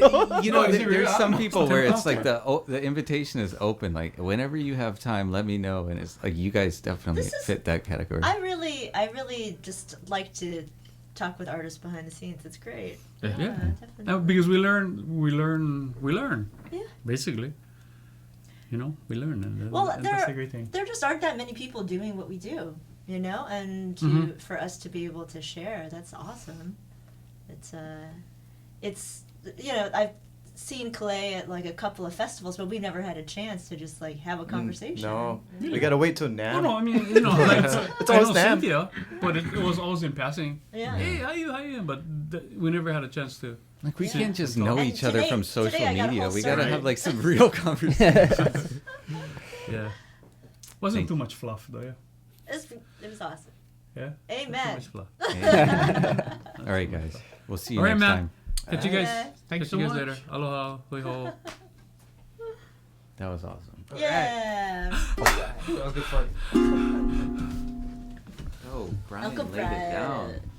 know, is it real? there's some people where it's like Fantastic. the invitation is open. Like whenever you have time, let me know. And it's like you guys definitely This is- fit that category. I really just like to talk with artists behind the scenes. It's great. Yeah. Definitely. Because we learn. Yeah. Basically. You know, we learn, and Well, that's a great thing. there just aren't that many people doing what we do, you know, and for us to be able to share, that's awesome. It's you know, I've seen Calais at like a couple of festivals, but we never had a chance to just like have a conversation. No, Really? we gotta wait till now. Oh no, I mean, you know, like, It's I always know them. Cynthia, but it was always in passing. Yeah. Hey, how you? But we never had a chance to. Like we Yeah. can't just And know each other today- from social today I got a media. whole We gotta survey. have like some real conversations. Yeah. Wasn't Thank too much fluff, though. Yeah. It was awesome. Yeah. Too Amen. much fluff. All right, guys. We'll see you All right, next man. time. Catch you guys. Thanks Catch so you guys much. later. Aloha. Hoi ho. That was awesome. Yeah. That was good fun. Oh, Bryan Uncle laid it down. Bryan.